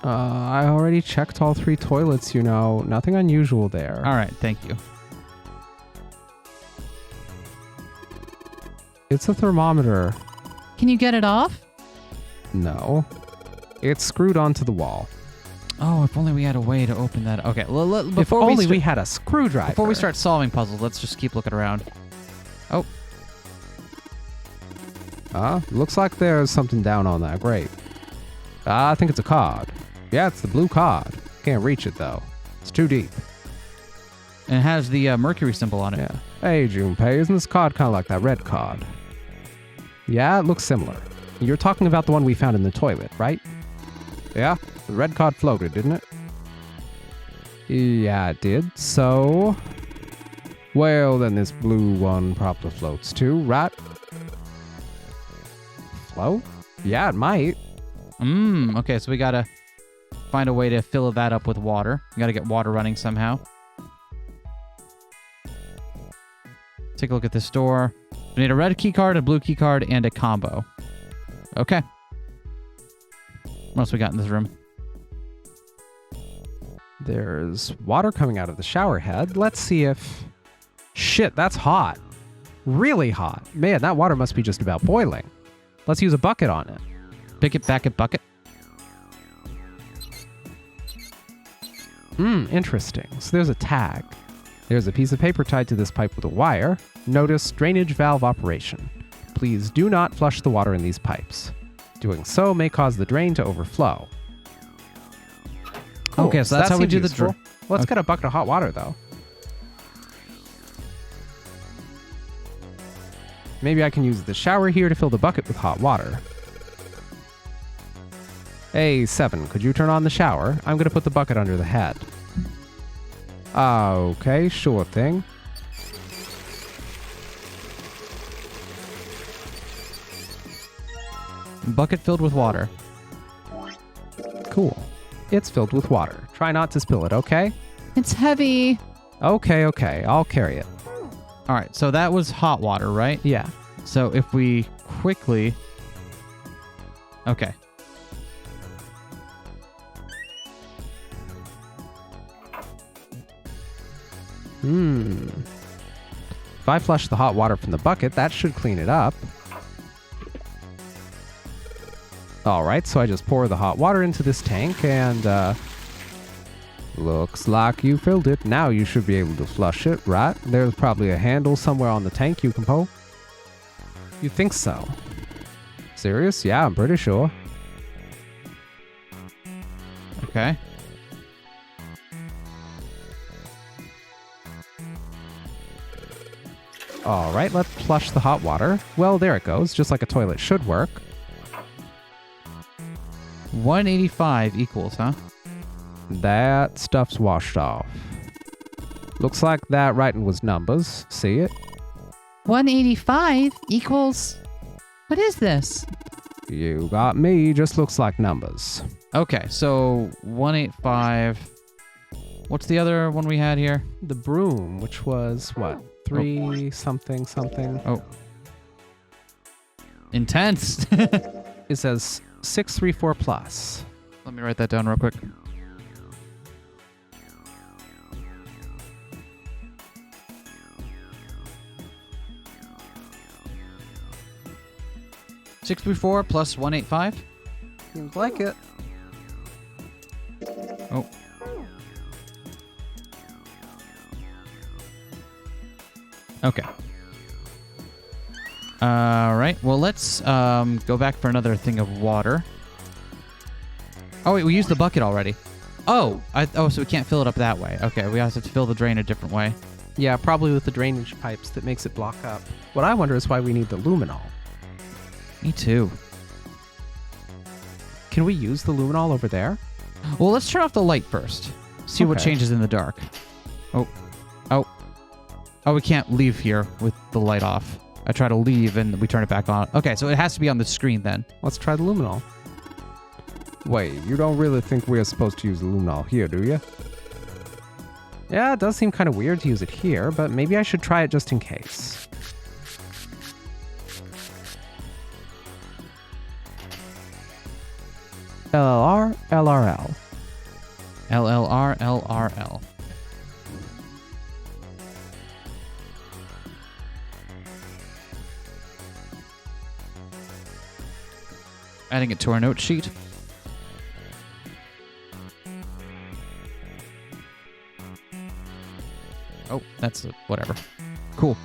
Speaker 2: I already checked all 3 toilets, you know. Nothing unusual there.
Speaker 1: All right. Thank you.
Speaker 2: It's a thermometer.
Speaker 4: Can you get it off?
Speaker 2: No. It's screwed onto the wall.
Speaker 1: Oh, if only we had a way to open that. Okay.
Speaker 2: If
Speaker 1: Before
Speaker 2: only
Speaker 1: we
Speaker 2: we had a screwdriver.
Speaker 1: Before we start solving puzzles, let's just keep looking around. Oh.
Speaker 2: Looks like there's something down on that grate. I think it's a card. Yeah, it's the blue card. Can't reach it, though. It's too deep.
Speaker 1: And it has the Mercury symbol on it.
Speaker 2: Yeah. Hey, Junpei, isn't this card kind of like that red card? Yeah, it looks similar. You're talking about the one we found in the toilet, right? Yeah, the red card floated, didn't it? Yeah, it did. So... well, then this blue one probably floats too, right? Float? Yeah, it might.
Speaker 1: Okay, so we gotta find a way to fill that up with water. We gotta get water running somehow. Take a look at this door. We need a red key card, a blue key card, and a combo. Okay. What else we got in this room?
Speaker 2: There's water coming out of the shower head. Let's see if... shit, that's hot. Really hot. Man, that water must be just about boiling. Let's use a bucket on it.
Speaker 1: Pick it, back it, bucket.
Speaker 2: Interesting. So there's a tag. There's a piece of paper tied to this pipe with a wire. Notice drainage valve operation. Please do not flush the water in these pipes. Doing so may cause the drain to overflow. Cool.
Speaker 1: Okay, so that's
Speaker 2: that
Speaker 1: how we
Speaker 2: seems
Speaker 1: do the
Speaker 2: useful.
Speaker 1: drain.
Speaker 2: Let's
Speaker 1: Okay.
Speaker 2: get a bucket of hot water, though. Maybe I can use the shower here to fill the bucket with hot water. Hey, 7, could you turn on the shower? I'm going to put the bucket under the head. Okay, sure thing.
Speaker 1: Bucket filled with water.
Speaker 2: Cool. It's filled with water. Try not to spill it, okay?
Speaker 4: It's heavy.
Speaker 2: Okay. I'll carry it.
Speaker 1: All right, so that was hot water, right?
Speaker 2: Yeah.
Speaker 1: So if we quickly... Okay.
Speaker 2: If I flush the hot water from the bucket, that should clean it up. Alright, so I just pour the hot water into this tank and, looks like you filled it. Now you should be able to flush it, right? There's probably a handle somewhere on the tank you can pull. You think so? Serious? Yeah, I'm pretty sure.
Speaker 1: Okay.
Speaker 2: Alright, let's flush the hot water. Well, there it goes, just like a toilet should work.
Speaker 1: 185 equals, huh?
Speaker 2: That stuff's washed off. Looks like that writing was numbers. See it?
Speaker 4: 185 equals... What is this?
Speaker 2: You got me. Just looks like numbers.
Speaker 1: Okay, so 185. What's the other one we had here?
Speaker 2: The broom, which was what? 3 something something.
Speaker 1: Oh. Intense.
Speaker 2: It says 634 plus.
Speaker 1: Let me write that down real quick. $634 plus 185.
Speaker 2: Seems like it.
Speaker 1: Oh. Okay. All right. Well, let's go back for another thing of water. Oh wait, we used the bucket already. Oh, so we can't fill it up that way. Okay, we have to fill the drain a different way.
Speaker 2: Yeah, probably with the drainage pipes that makes it block up. What I wonder is why we need the luminol.
Speaker 1: Me too.
Speaker 2: Can we use the luminol over there?
Speaker 1: Well, let's turn off the light first. See what
Speaker 2: Okay.
Speaker 1: changes in the dark. Oh, we can't leave here with the light off. I try to leave and we turn it back on. Okay, so it has to be on the screen then.
Speaker 2: Let's try the luminol. Wait, you don't really think we're supposed to use the luminol here, do you? Yeah, it does seem kind of weird to use it here, but maybe I should try it just in case. LLR, LRL.
Speaker 1: LLR, LRL. Adding it to our note sheet. Oh, that's whatever. Cool.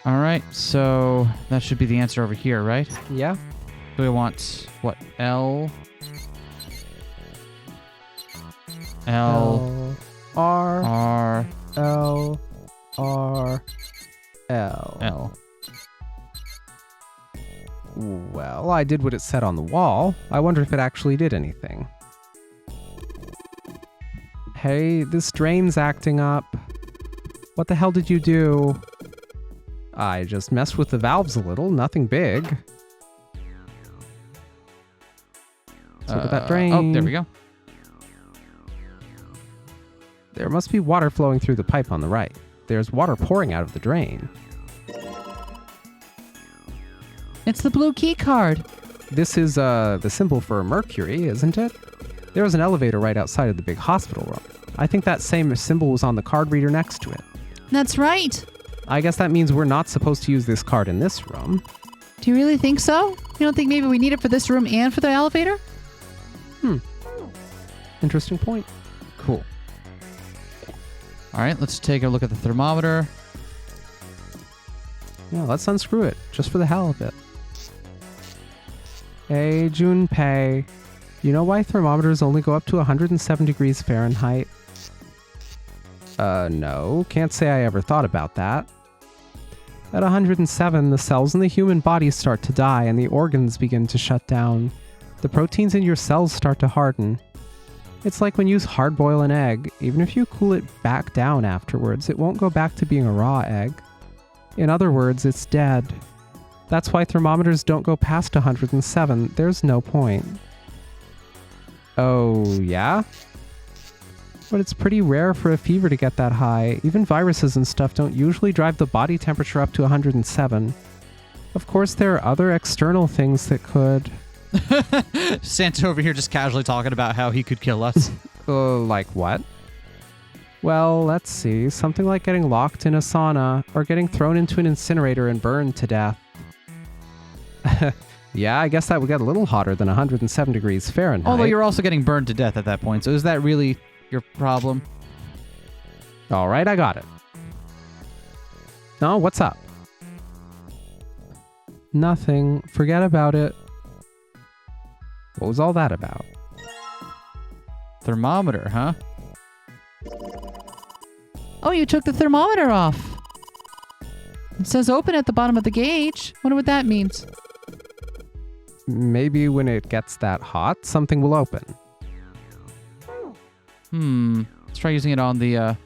Speaker 1: All right, so that should be the answer over here, right?
Speaker 2: Yeah.
Speaker 1: Do we want what? L
Speaker 2: R
Speaker 1: R
Speaker 2: L R L.
Speaker 1: L.
Speaker 2: Well, I did what it said on the wall. I wonder if it actually did anything. Hey, this drain's acting up. What the hell did you do? I just messed with the valves a little, nothing big. Let's look at that drain.
Speaker 1: Oh, there we go.
Speaker 2: There must be water flowing through the pipe on the right. There's water pouring out of the drain.
Speaker 4: It's the blue key card.
Speaker 2: This is the symbol for Mercury, isn't it? There was an elevator right outside of the big hospital room. I think that same symbol was on the card reader next to it.
Speaker 4: That's right.
Speaker 2: I guess that means we're not supposed to use this card in this room.
Speaker 4: Do you really think so? You don't think maybe we need it for this room and for the elevator?
Speaker 2: Interesting point.
Speaker 1: Cool. All right, let's take a look at the thermometer.
Speaker 2: Yeah, let's unscrew it, just for the hell of it. Hey, Junpei. You know why thermometers only go up to 107 degrees Fahrenheit? No. Can't say I ever thought about that. At 107, the cells in the human body start to die and the organs begin to shut down. The proteins in your cells start to harden. It's like when you hard-boil an egg. Even if you cool it back down afterwards, it won't go back to being a raw egg. In other words, it's dead. That's why thermometers don't go past 107. There's no point. Oh, yeah? But it's pretty rare for a fever to get that high. Even viruses and stuff don't usually drive the body temperature up to 107. Of course, there are other external things that could.
Speaker 1: Santa over here just casually talking about how he could kill us.
Speaker 2: Like what? Well, let's see. Something like getting locked in a sauna or getting thrown into an incinerator and burned to death. Yeah, I guess that would get a little hotter than 107 degrees Fahrenheit.
Speaker 1: Although you're also getting burned to death at that point, so is that really your problem?
Speaker 2: All right, I got it. Oh, what's up? Nothing. Forget about it. What was all that about?
Speaker 1: Thermometer, huh?
Speaker 4: Oh, you took the thermometer off. It says open at the bottom of the gauge. Wonder what that means.
Speaker 2: Maybe when it gets that hot, something will open.
Speaker 1: Let's try using it on the,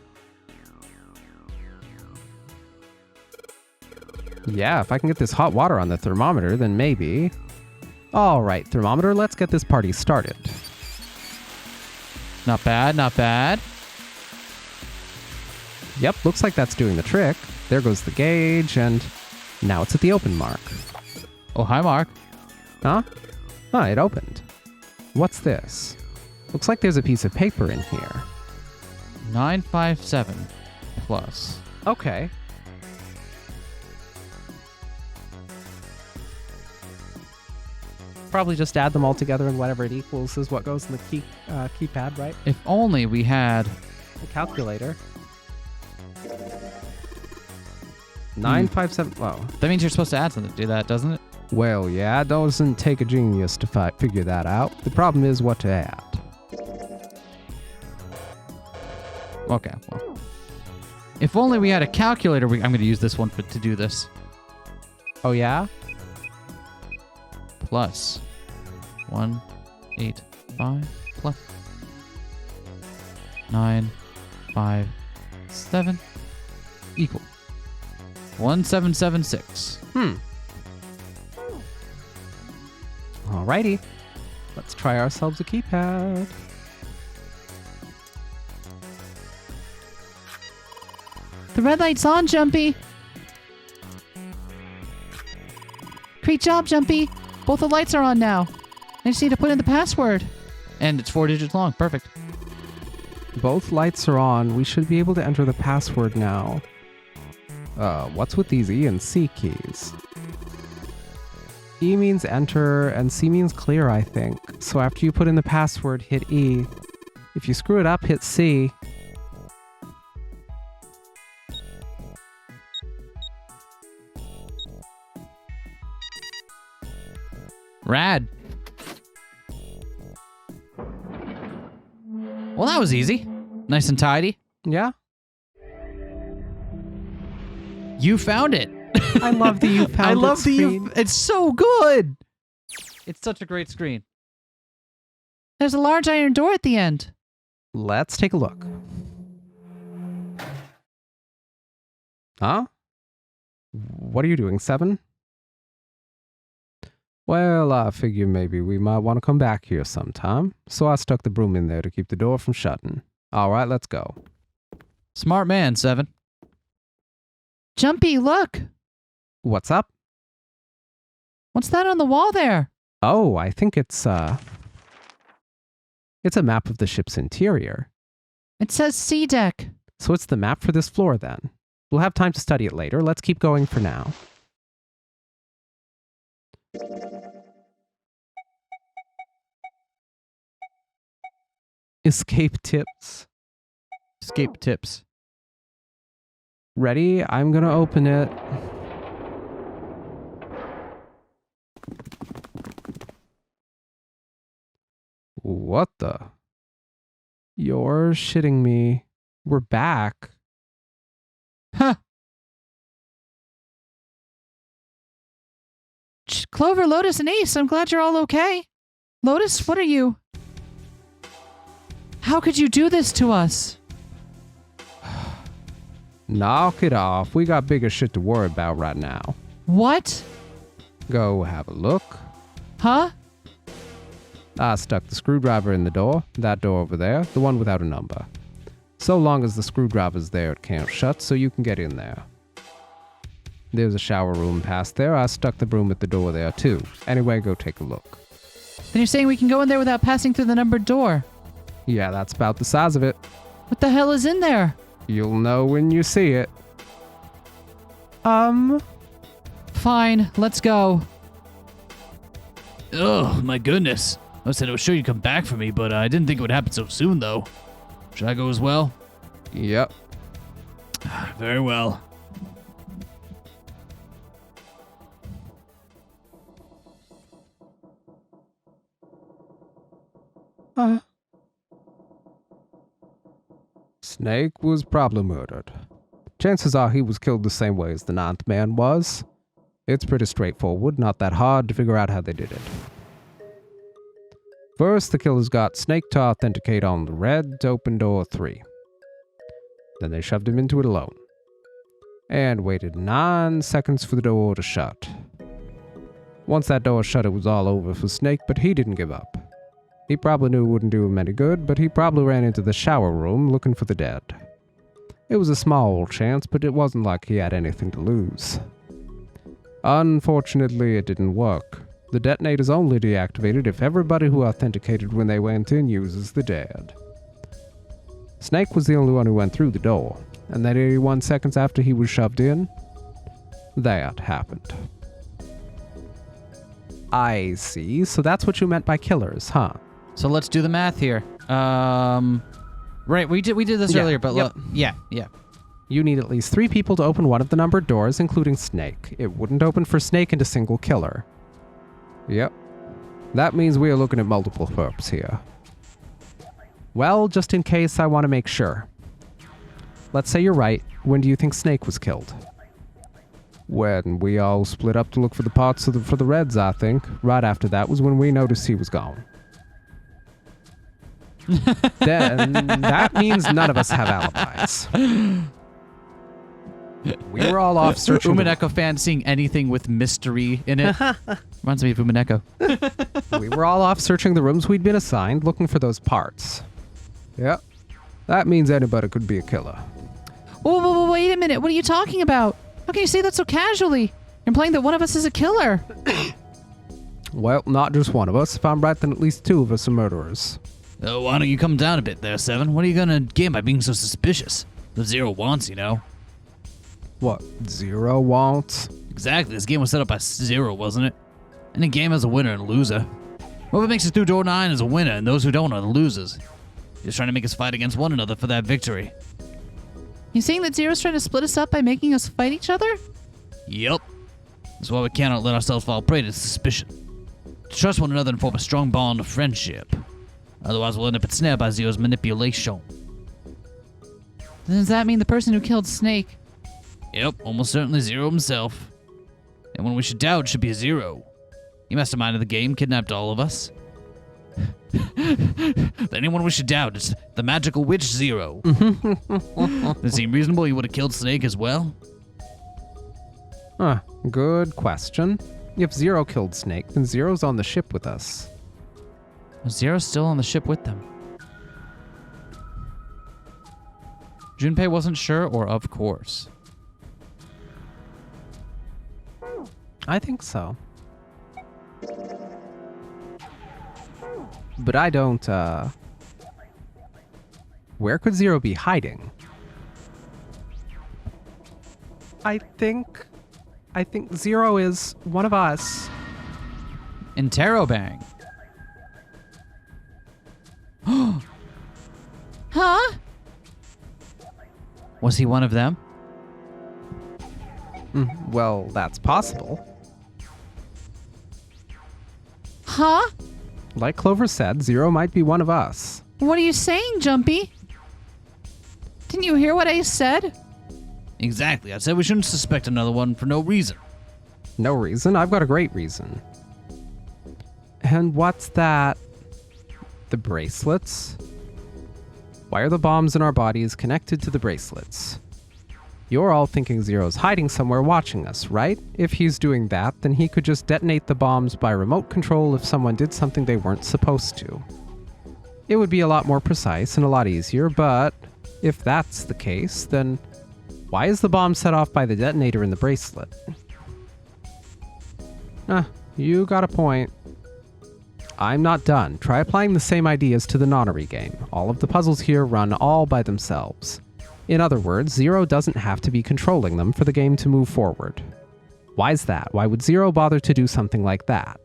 Speaker 2: Yeah, if I can get this hot water on the thermometer, then maybe. All right, thermometer, let's get this party started.
Speaker 1: Not bad, not bad.
Speaker 2: Yep, looks like that's doing the trick. There goes the gauge, and now it's at the open mark.
Speaker 1: Oh, hi, Mark.
Speaker 2: Huh? Ah, it opened. What's this? Looks like there's a piece of paper in here.
Speaker 1: 957 plus.
Speaker 2: Okay. Probably just add them all together and whatever it equals is what goes in the keypad, right?
Speaker 1: If only we had...
Speaker 2: A calculator. 957. Whoa.
Speaker 1: That means you're supposed to add something to do that, doesn't it?
Speaker 2: Well, yeah, it doesn't take a genius to figure that out. The problem is what to add.
Speaker 1: Okay, well. If only we had a calculator, I'm going to use this one to do this.
Speaker 2: Oh, yeah?
Speaker 1: Plus 185 plus 957 equal 1776.
Speaker 2: Alrighty. Let's try ourselves a keypad.
Speaker 4: The red light's on, Jumpy. Great job, Jumpy. Both the lights are on now. I just need to put in the password.
Speaker 1: And it's 4 digits long. Perfect.
Speaker 2: Both lights are on. We should be able to enter the password now. What's with these E and C keys? E means enter and C means clear, I think. So after you put in the password, hit E. If you screw it up, hit C.
Speaker 1: Rad. Well, that was easy. Nice and tidy.
Speaker 2: Yeah?
Speaker 1: You found it.
Speaker 2: I love the you found
Speaker 1: I
Speaker 2: it
Speaker 1: love the
Speaker 2: screen.
Speaker 1: It's so good. It's such a great screen.
Speaker 4: There's a large iron door at the end.
Speaker 2: Let's take a look. Huh? What are you doing, 7? Well, I figure maybe we might want to come back here sometime, so I stuck the broom in there to keep the door from shutting. All right, let's go.
Speaker 1: Smart man, 7.
Speaker 4: Jumpy, look.
Speaker 2: What's up?
Speaker 4: What's that on the wall there?
Speaker 2: Oh, I think it's a map of the ship's interior.
Speaker 4: It says C deck.
Speaker 2: So it's the map for this floor then. We'll have time to study it later. Let's keep going for now. Escape tips.
Speaker 1: Escape tips.
Speaker 2: Ready? I'm gonna open it. What the? You're shitting me. We're back.
Speaker 4: Huh. Clover, Lotus, and Ace, I'm glad you're all okay. Lotus, what are you? How could you do this to us?
Speaker 2: Knock it off. We got bigger shit to worry about right now.
Speaker 4: What?
Speaker 2: Go have a look.
Speaker 4: Huh?
Speaker 2: I stuck the screwdriver in the door. That door over there, the one without a number. So long as the screwdriver's there, it can't shut, so you can get in there. There's a shower room past there. I stuck the broom at the door there, too. Anyway, go take a look.
Speaker 4: Then you're saying we can go in there without passing through the numbered door?
Speaker 2: Yeah, that's about the size of it.
Speaker 4: What the hell is in there?
Speaker 2: You'll know when you see it.
Speaker 4: Fine, let's go.
Speaker 3: Oh, my goodness. I said I was sure you'd come back for me, but I didn't think it would happen so soon, though. Should I go as well?
Speaker 2: Yep.
Speaker 3: Very well.
Speaker 2: Snake was probably murdered. Chances are he was killed the same way as the 9th man was. It's pretty straightforward, not that hard to figure out how they did it. First, the killers got Snake to authenticate on the red to open door 3. Then they shoved him into it alone. And waited 9 seconds for the door to shut. Once that door shut, it was all over for Snake, but he didn't give up. He probably knew it wouldn't do him any good, but he probably ran into the shower room looking for the dead. It was a small chance, but it wasn't like he had anything to lose. Unfortunately, it didn't work. The detonator's only deactivated if everybody who authenticated when they went in uses the dead. Snake was the only one who went through the door, and then 81 seconds after he was shoved in, that happened. I see, so that's what you meant by killers, huh?
Speaker 1: So let's do the math here. Right, we did this
Speaker 2: Yeah,
Speaker 1: earlier, but
Speaker 2: yep.
Speaker 1: yeah.
Speaker 2: You need at least 3 people to open one of the numbered doors, including Snake. It wouldn't open for Snake and a single killer. Yep. That means we are looking at multiple perps here. Well, just in case, I want to make sure. Let's say you're right. When do you think Snake was killed? When we all split up to look for the parts for the Reds, I think. Right after that was when we noticed he was gone. Then that means none of us have alibis. We were all off searching.
Speaker 1: Umineko fan seeing anything with mystery in it. Reminds me of Umineko.
Speaker 2: We were all off searching the rooms we'd been assigned, looking for those parts. Yep. That means anybody could be a killer.
Speaker 4: Whoa, wait a minute. What are you talking about? How can you say that so casually? You're implying that one of us is a killer.
Speaker 2: Well, not just one of us. If I'm right, then at least 2 of us are murderers.
Speaker 3: Why don't you come down a bit there, Seven? What are you gonna gain by being so suspicious? The Zero wants, you know.
Speaker 2: What, 0 wants?
Speaker 3: Exactly. This game was set up by Zero, wasn't it? Any game has a winner and a loser. Whoever makes it through door 9 is a winner, and those who don't are the losers. He's trying to make us fight against one another for that victory.
Speaker 4: You saying that Zero's trying to split us up by making us fight each other?
Speaker 3: Yep. That's why we cannot let ourselves fall prey to suspicion. To trust one another and form a strong bond of friendship. Otherwise, we'll end up ensnared by Zero's manipulation.
Speaker 4: Does that mean the person who killed Snake?
Speaker 3: Yep, almost certainly Zero himself. And when we should doubt, it should be a Zero. He masterminded the game, kidnapped all of us. If anyone we should doubt, it's the magical witch Zero. Does it seem reasonable he would have killed Snake as well?
Speaker 2: Good question. If Zero killed Snake, then Zero's on the ship with us.
Speaker 1: Zero's still on the ship with them. Junpei wasn't sure, or of course.
Speaker 2: I think so. But I don't, Where could Zero be hiding? I think Zero is one of us.
Speaker 1: Interrobang.
Speaker 4: Huh?
Speaker 1: Was he one of them?
Speaker 2: Well, that's possible.
Speaker 4: Huh?
Speaker 2: Like Clover said, Zero might be one of us.
Speaker 4: What are you saying, Junpei? Didn't you hear what I said?
Speaker 3: Exactly. I said we shouldn't suspect another one for no reason.
Speaker 2: No reason? I've got a great reason. And what's that? The bracelets? Why are the bombs in our bodies connected to the bracelets? You're all thinking Zero's hiding somewhere watching us, right? If he's doing that, then he could just detonate the bombs by remote control if someone did something they weren't supposed to. It would be a lot more precise and a lot easier, but if that's the case, then why is the bomb set off by the detonator in the bracelet? You got a point. I'm not done. Try applying the same ideas to the nonary game. All of the puzzles here run all by themselves. In other words, Zero doesn't have to be controlling them for the game to move forward. Why's that? Why would Zero bother to do something like that?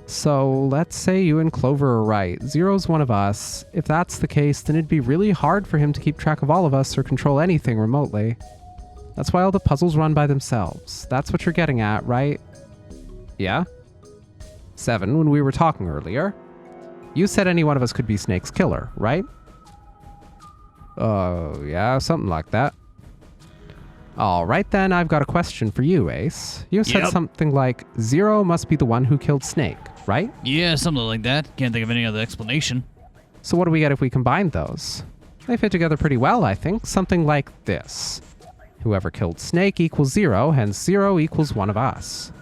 Speaker 2: So, let's say you and Clover are right. Zero's one of us. If that's the case, then it'd be really hard for him to keep track of all of us or control anything remotely. That's why all the puzzles run by themselves. That's what you're getting at, right? Yeah? 7, when we were talking earlier, you said any one of us could be Snake's killer, right? Yeah, something like that. Alright then, I've got a question for you, Ace. You said something like, Zero must be the one who killed Snake, right?
Speaker 3: Yeah, something like that. Can't think of any other explanation.
Speaker 2: So what do we get if we combine those? They fit together pretty well, I think. Something like this. Whoever killed Snake equals 0, hence 0 equals one of us.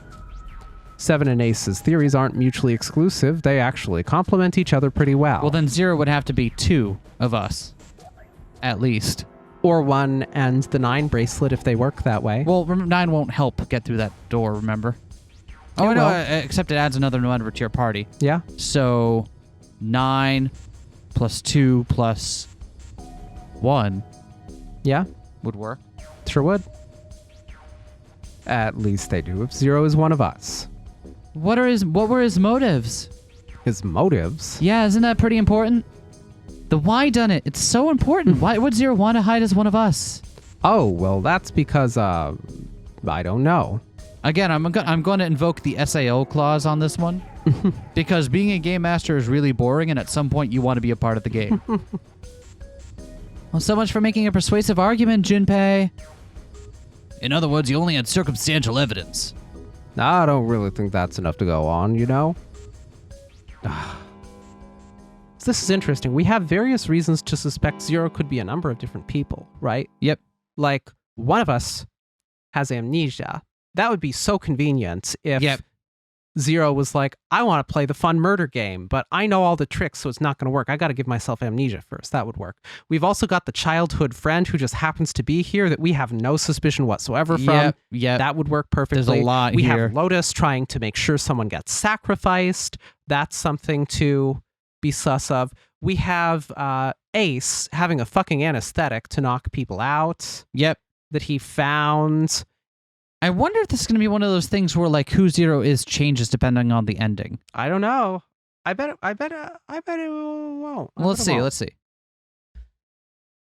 Speaker 2: 7 and Ace's theories aren't mutually exclusive. They actually complement each other pretty well.
Speaker 1: Well, then 0 would have to be 2 of us. At least.
Speaker 2: Or 1 and the 9 bracelet if they work that way.
Speaker 1: Well, 9 won't help get through that door, remember? Oh, no, except it adds another member to your party.
Speaker 2: Yeah.
Speaker 1: So, 9 plus 2 plus 1
Speaker 2: Yeah.
Speaker 1: would work.
Speaker 2: Sure would. At least they do if 0 is one of us.
Speaker 4: What were his motives?
Speaker 2: His motives?
Speaker 4: Yeah, isn't that pretty important? The why done it. It's so important. Why would Zero want to hide as one of us?
Speaker 2: Oh, well, that's because, I don't know.
Speaker 1: Again, I'm going to invoke the SAO clause on this one. Because being a game master is really boring, and at some point you want to be a part of the game.
Speaker 4: Well, so much for making a persuasive argument, Junpei.
Speaker 3: In other words, you only had circumstantial evidence.
Speaker 2: I don't really think that's enough to go on, you know? This is interesting. We have various reasons to suspect Zero could be a number of different people, right?
Speaker 1: Yep.
Speaker 2: Like, one of us has amnesia. That would be so convenient if Zero was like, I want to play the fun murder game, but I know all the tricks, so it's not going to work. I got to give myself amnesia first. That would work. We've also got the childhood friend who just happens to be here that we have no suspicion whatsoever from.
Speaker 1: Yep.
Speaker 2: That would work perfectly.
Speaker 1: There's a lot
Speaker 2: we
Speaker 1: here.
Speaker 2: We have Lotus trying to make sure someone gets sacrificed. That's something to be sus of. We have Ace having a fucking anesthetic to knock people out.
Speaker 1: Yep.
Speaker 2: That he found.
Speaker 1: I wonder if this is going to be one of those things where like who Zero is changes depending on the ending.
Speaker 2: I don't know. I bet it won't.
Speaker 1: Well, let's see.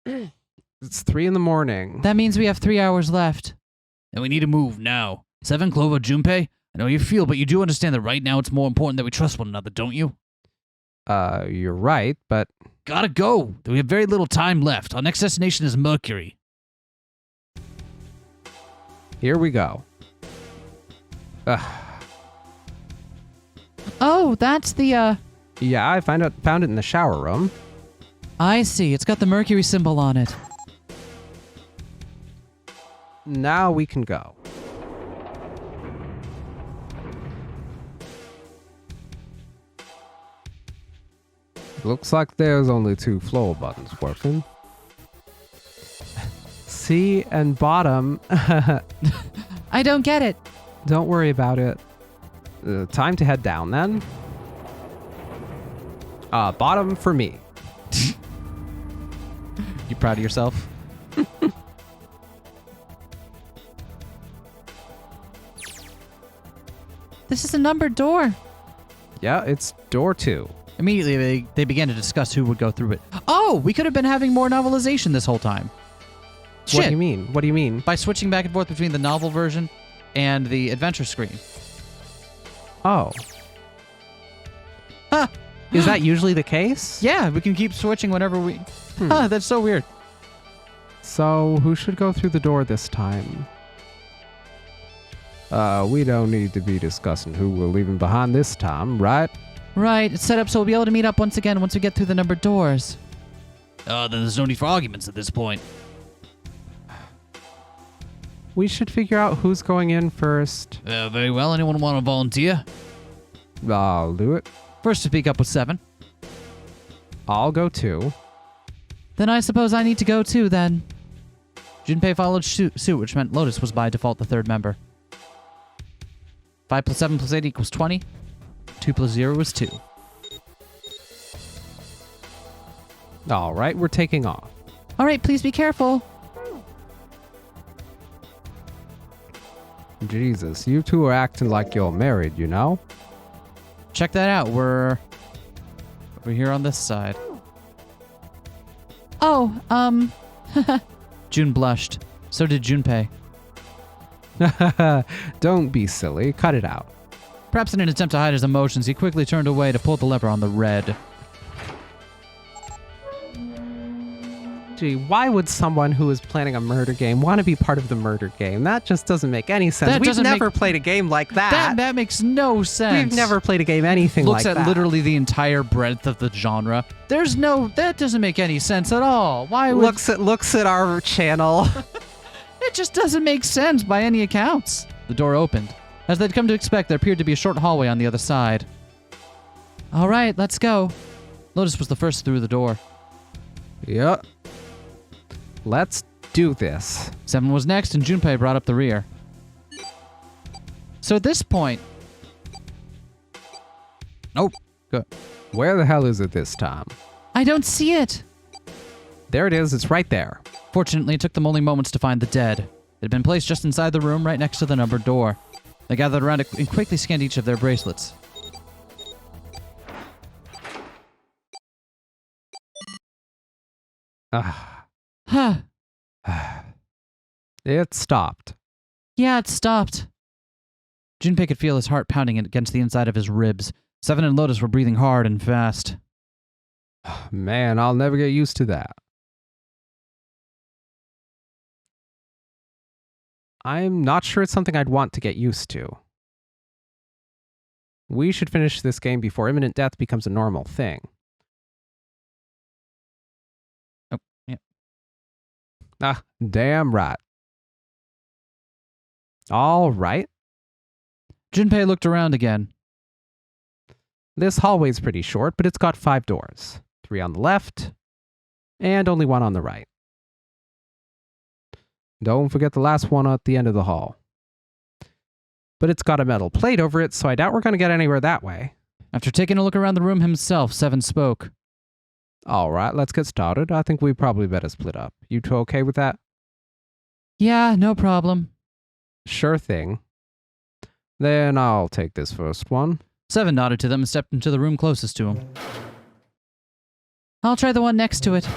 Speaker 2: It's 3 a.m.
Speaker 4: That means we have 3 hours left.
Speaker 3: And we need to move now. 7 Clover, Junpei, I know you feel, but you do understand that right now it's more important that we trust one another, don't you?
Speaker 2: You're right, but...
Speaker 3: Gotta go. We have very little time left. Our next destination is Mercury.
Speaker 2: Here we go.
Speaker 4: Oh, that's the,
Speaker 2: Yeah, I found it in the shower room.
Speaker 4: I see. It's got the Mercury symbol on it.
Speaker 2: Now we can go. Looks like there's only 2 floor buttons working. C and bottom.
Speaker 4: I don't get it.
Speaker 2: Don't worry about it. Time to head down then. Bottom for me.
Speaker 1: You proud of yourself?
Speaker 4: This is a numbered door.
Speaker 2: Yeah, it's door 2.
Speaker 1: Immediately, they began to discuss who would go through it. Oh, we could have been having more novelization this whole time. Shit.
Speaker 2: What do you mean? What do you mean?
Speaker 1: By switching back and forth between the novel version and the adventure screen.
Speaker 2: Oh. Is that usually the case?
Speaker 1: Yeah, we can keep switching whenever we... Huh, that's so weird.
Speaker 2: So, who should go through the door this time? We don't need to be discussing who we're leaving behind this time, right?
Speaker 4: Right, it's set up so we'll be able to meet up once again once we get through the numbered doors.
Speaker 3: Then there's no need for arguments at this point.
Speaker 2: We should figure out who's going in first.
Speaker 3: Very well. Anyone want to volunteer?
Speaker 2: I'll do it.
Speaker 1: First to speak up was 7.
Speaker 2: I'll go too.
Speaker 4: Then I suppose I need to go too, then.
Speaker 1: Junpei followed suit, which meant Lotus was by default the third member. 5 plus 7 plus 8 equals 20. 2 plus 0 was 2.
Speaker 2: All right, we're taking off.
Speaker 4: All right, please be careful.
Speaker 2: Jesus, you two are acting like you're married, you know?
Speaker 1: Check that out. We're over here on this side.
Speaker 4: Oh,
Speaker 1: June blushed. So did Junpei.
Speaker 2: Don't be silly. Cut it out.
Speaker 1: Perhaps in an attempt to hide his emotions, he quickly turned away to pull the lever on the red.
Speaker 2: Gee, why would someone who is planning a murder game want to be part of the murder game? That just doesn't make any sense. We've never played a game like that.
Speaker 1: That makes no sense.
Speaker 2: We've never played a game anything like that.
Speaker 1: Looks at literally the entire breadth of the genre. That doesn't make any sense at all. Why would...
Speaker 2: Looks at our channel.
Speaker 1: It just doesn't make sense by any accounts. The door opened. As they'd come to expect, there appeared to be a short hallway on the other side.
Speaker 4: all right, let's go.
Speaker 1: Lotus was the first through the door.
Speaker 2: Yep. Let's do this.
Speaker 1: 7 was next, and Junpei brought up the rear. So at this point... Nope. Good.
Speaker 2: Where the hell is it this time?
Speaker 4: I don't see it.
Speaker 2: There it is. It's right there.
Speaker 1: Fortunately, it took them only moments to find the dead. It had been placed just inside the room, right next to the numbered door. They gathered around it and quickly scanned each of their bracelets.
Speaker 4: Huh.
Speaker 2: It stopped.
Speaker 4: Yeah, it stopped.
Speaker 1: Junpei could feel his heart pounding against the inside of his ribs. 7 and Lotus were breathing hard and fast.
Speaker 2: Man, I'll never get used to that. I'm not sure it's something I'd want to get used to. We should finish this game before imminent death becomes a normal thing.
Speaker 1: Oh, yeah.
Speaker 2: Ah, damn right. All right.
Speaker 1: Junpei looked around again.
Speaker 2: This hallway's pretty short, but it's got 5 doors. 3 on the left, and only 1 on the right. Don't forget the last one at the end of the hall. But it's got a metal plate over it, so I doubt we're going to get anywhere that way.
Speaker 1: After taking a look around the room himself, 7 spoke.
Speaker 2: All right, let's get started. I think we probably better split up. You two okay with that?
Speaker 4: Yeah, no problem.
Speaker 2: Sure thing. Then I'll take this first one.
Speaker 1: 7 nodded to them and stepped into the room closest to him.
Speaker 4: I'll try the one next to it.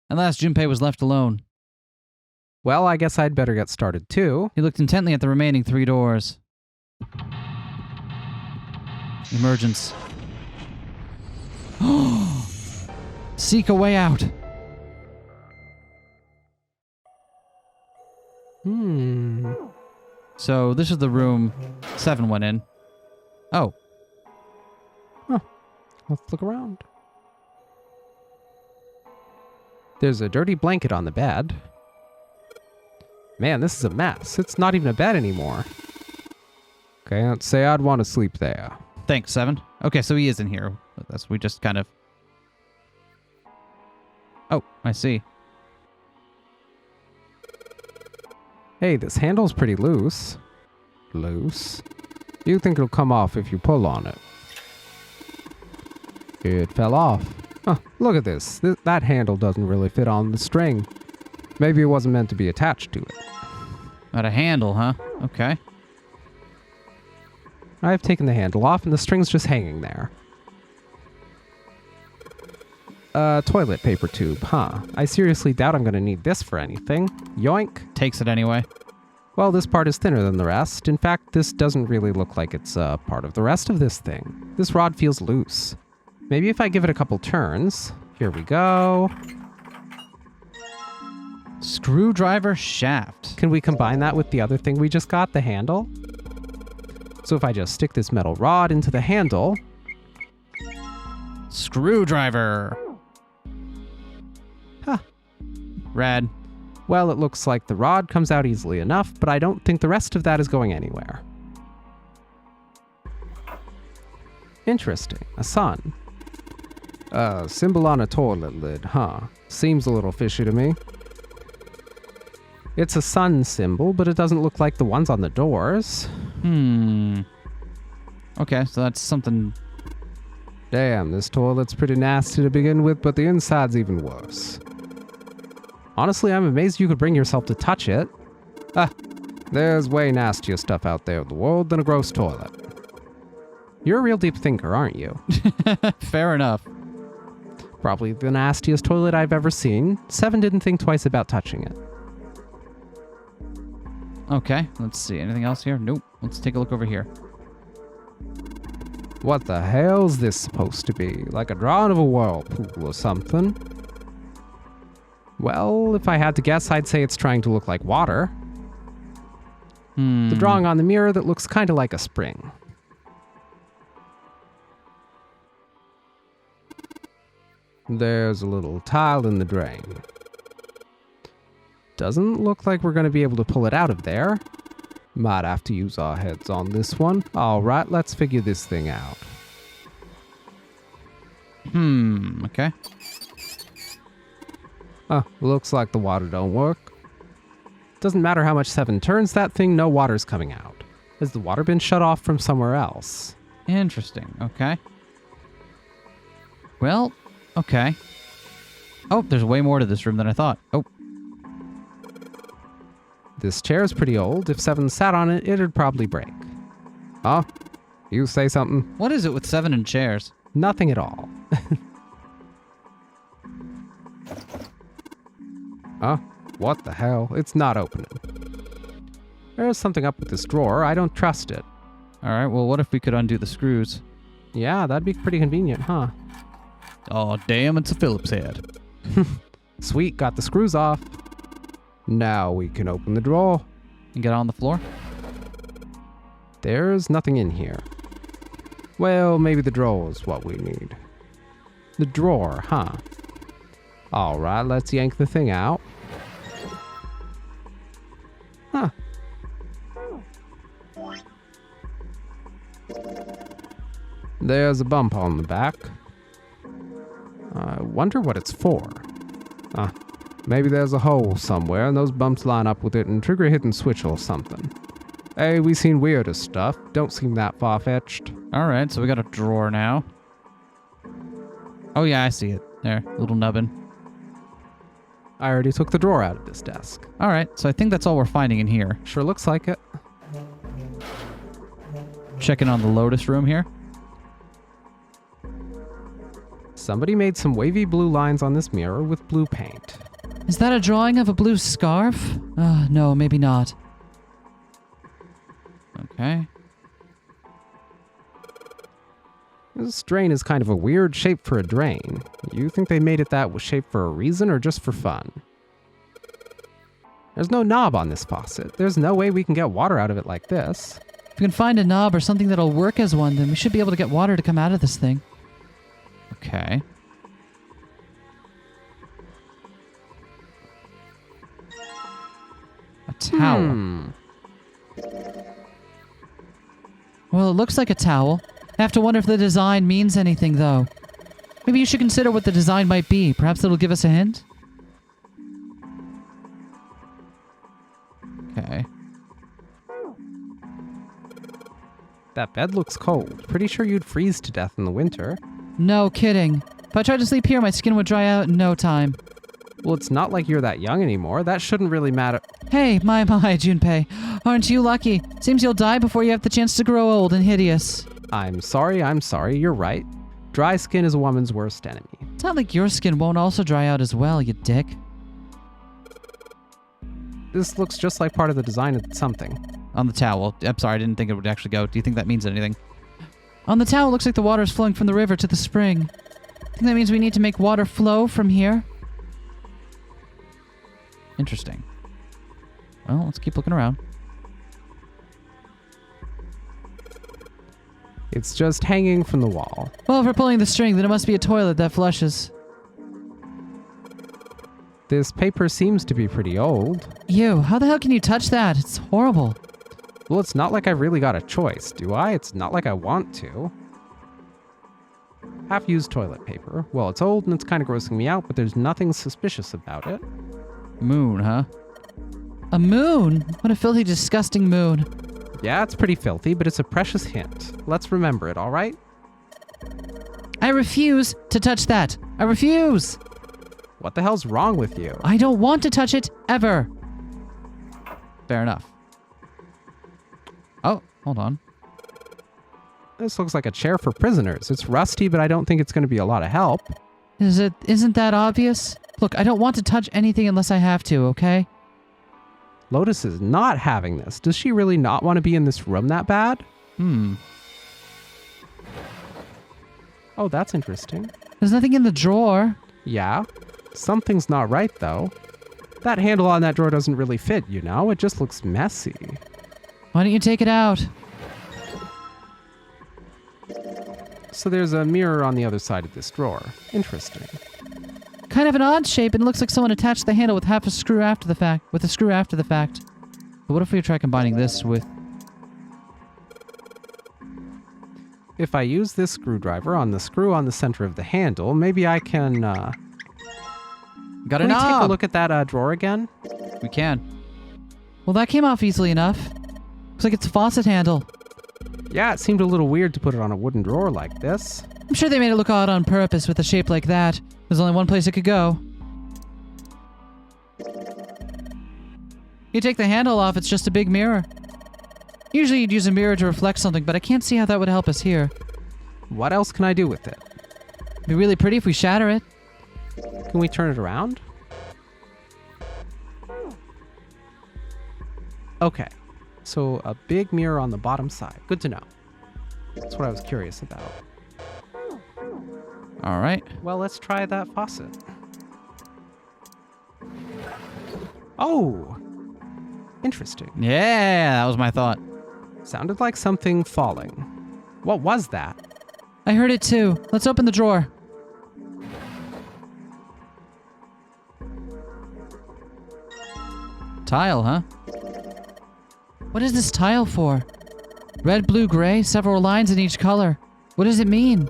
Speaker 1: At last, Junpei was left alone.
Speaker 2: Well, I guess I'd better get started too.
Speaker 1: He looked intently at the remaining 3 doors. Emergence. Seek a way out. So this is the room 7 went in. Oh.
Speaker 2: Huh. Let's look around. There's a dirty blanket on the bed. Man, this is a mess. It's not even a bed anymore. Okay, let's say I'd want to sleep there.
Speaker 1: Thanks, 7. Okay, so he is in here with us. We just kind of... Oh, I see.
Speaker 2: Hey, this handle's pretty loose. Loose? You think it'll come off if you pull on it. It fell off. Huh, look at this. That handle doesn't really fit on the string. Maybe it wasn't meant to be attached to it.
Speaker 1: Got a handle, huh? Okay.
Speaker 2: I've taken the handle off and the string's just hanging there. Toilet paper tube, huh? I seriously doubt I'm gonna need this for anything. Yoink.
Speaker 1: Takes it anyway.
Speaker 2: Well, this part is thinner than the rest. In fact, this doesn't really look like it's a part of the rest of this thing. This rod feels loose. Maybe if I give it a couple turns. Here we go.
Speaker 1: Screwdriver shaft.
Speaker 2: Can we combine that with the other thing we just got, the handle? So if I just stick this metal rod into the handle...
Speaker 1: Screwdriver.
Speaker 2: Huh.
Speaker 1: Rad.
Speaker 2: Well, it looks like the rod comes out easily enough, but I don't think the rest of that is going anywhere. Interesting. A sun. Symbol on a toilet lid, huh? Seems a little fishy to me. It's a sun symbol, but it doesn't look like the ones on the doors.
Speaker 1: Okay, so that's something...
Speaker 2: Damn, this toilet's pretty nasty to begin with, but the inside's even worse. Honestly, I'm amazed you could bring yourself to touch it. There's way nastier stuff out there in the world than a gross toilet. You're a real deep thinker, aren't you?
Speaker 1: Fair enough.
Speaker 2: Probably the nastiest toilet I've ever seen. Seven didn't think twice about touching it.
Speaker 1: Okay, let's see. Anything else here? Nope. Let's take a look over here.
Speaker 2: What the hell's this supposed to be? Like a drawing of a whirlpool or something? Well, if I had to guess, I'd say it's trying to look like water. The drawing on the mirror that looks kind of like a spring. There's a little tile in the drain. Doesn't look like we're going to be able to pull it out of there. Might have to use our heads on this one. Alright, let's figure this thing out.
Speaker 1: Okay.
Speaker 2: Looks like the water don't work. Doesn't matter how much Seven turns that thing, no water's coming out. Has the water been shut off from somewhere else?
Speaker 1: Interesting. Okay. Well, okay. Oh, there's way more to this room than I thought. Oh.
Speaker 2: This chair's pretty old. If Seven sat on it, it'd probably break. Oh, you say something?
Speaker 1: What is it with Seven and chairs?
Speaker 2: Nothing at all. What the hell? It's not opening. There's something up with this drawer. I don't trust it.
Speaker 1: Alright, well, what if we could undo the screws?
Speaker 2: Yeah, that'd be pretty convenient, huh?
Speaker 3: Oh, damn, it's a Phillips head.
Speaker 2: Sweet, got the screws off. Now we can open the drawer.
Speaker 1: And get on the floor?
Speaker 2: There's nothing in here. Well, maybe the drawer's what we need. The drawer, huh? Alright, let's yank the thing out. Huh. There's a bump on the back. I wonder what it's for. Maybe there's a hole somewhere and those bumps line up with it and trigger a hidden switch or something. Hey, we seen weirder stuff. Don't seem that far-fetched.
Speaker 1: Alright, so we got a drawer now. Oh yeah, I see it. There, little nubbin.
Speaker 2: I already took the drawer out of this desk.
Speaker 1: Alright, so I think that's all we're finding in here.
Speaker 2: Sure looks like it.
Speaker 1: Checking on the Lotus room here.
Speaker 2: Somebody made some wavy blue lines on this mirror with blue paint.
Speaker 4: Is that a drawing of a blue scarf? No, maybe not.
Speaker 1: Okay.
Speaker 2: This drain is kind of a weird shape for a drain. You think they made it that shape for a reason or just for fun? There's no knob on this faucet. There's no way we can get water out of it like this.
Speaker 4: If we can find a knob or something that'll work as one, then we should be able to get water to come out of this thing.
Speaker 1: Okay. A towel.
Speaker 4: Well, it looks like a towel. I have to wonder if the design means anything, though. Maybe you should consider what the design might be. Perhaps it'll give us a hint?
Speaker 1: Okay.
Speaker 2: That bed looks cold. Pretty sure you'd freeze to death in the winter.
Speaker 4: No kidding. If I tried to sleep here, my skin would dry out in no time.
Speaker 2: Well, it's not like you're that young anymore. That shouldn't really matter.
Speaker 4: Hey, my, Junpei. Aren't you lucky? Seems you'll die before you have the chance to grow old and hideous.
Speaker 2: I'm sorry. You're right. Dry skin is a woman's worst enemy.
Speaker 4: It's not like your skin won't also dry out as well, you dick.
Speaker 2: This looks just like part of the design of something.
Speaker 1: On the towel. I'm sorry, I didn't think it would actually go. Do you think that means anything?
Speaker 4: On the towel, looks like the water is flowing from the river to the spring. I think that means we need to make water flow from here.
Speaker 1: Interesting. Well, let's keep looking around.
Speaker 2: It's just hanging from the wall.
Speaker 4: Well, if we're pulling the string, then it must be a toilet that flushes.
Speaker 2: This paper seems to be pretty old.
Speaker 4: Ew, how the hell can you touch that? It's horrible.
Speaker 2: Well, it's not like I really got a choice, do I? It's not like I want to. Half-used toilet paper. Well, it's old and it's kind of grossing me out, but there's nothing suspicious about it.
Speaker 1: Moon, huh?
Speaker 4: A moon? What a filthy, disgusting moon.
Speaker 2: Yeah, it's pretty filthy, but it's a precious hint. Let's remember it, all right?
Speaker 4: I refuse to touch that. I refuse.
Speaker 2: What the hell's wrong with you?
Speaker 4: I don't want to touch it ever.
Speaker 1: Fair enough. Oh, hold on.
Speaker 2: This looks like a chair for prisoners. It's rusty, but I don't think it's going to be a lot of help.
Speaker 4: Isn't that obvious? Look, I don't want to touch anything unless I have to, okay?
Speaker 2: Lotus is not having this. Does she really not want to be in this room that bad? Oh, that's interesting.
Speaker 4: There's nothing in the drawer.
Speaker 2: Yeah. Something's not right, though. That handle on that drawer doesn't really fit, you know? It just looks messy.
Speaker 4: Why don't you take it out?
Speaker 2: So there's a mirror on the other side of this drawer. Interesting.
Speaker 4: Kind of an odd shape, and it looks like someone attached the handle with a screw after the fact. But what if we try combining this with...
Speaker 2: If I use this screwdriver on the screw on the center of the handle, maybe I can,
Speaker 1: Got
Speaker 2: Can
Speaker 1: a
Speaker 2: we take a
Speaker 1: knob!
Speaker 2: look at that drawer again?
Speaker 1: We can.
Speaker 4: Well, that came off easily enough. Looks like it's a faucet handle.
Speaker 2: Yeah, it seemed a little weird to put it on a wooden drawer like this.
Speaker 4: I'm sure they made it look odd on purpose with a shape like that. There's only one place it could go. You take the handle off, it's just a big mirror. Usually you'd use a mirror to reflect something, but I can't see how that would help us here.
Speaker 2: What else can I do with it?
Speaker 4: It'd be really pretty if we shatter it.
Speaker 2: Can we turn it around? Okay. So a big mirror on the bottom side. Good to know. That's what I was curious about.
Speaker 1: All right.
Speaker 2: Well, let's try that faucet. Oh! Interesting.
Speaker 1: Yeah, that was my thought.
Speaker 2: Sounded like something falling. What was that?
Speaker 4: I heard it too. Let's open the drawer.
Speaker 1: Tile, huh?
Speaker 4: What is this tile for? Red, blue, gray, several lines in each color. What does it mean?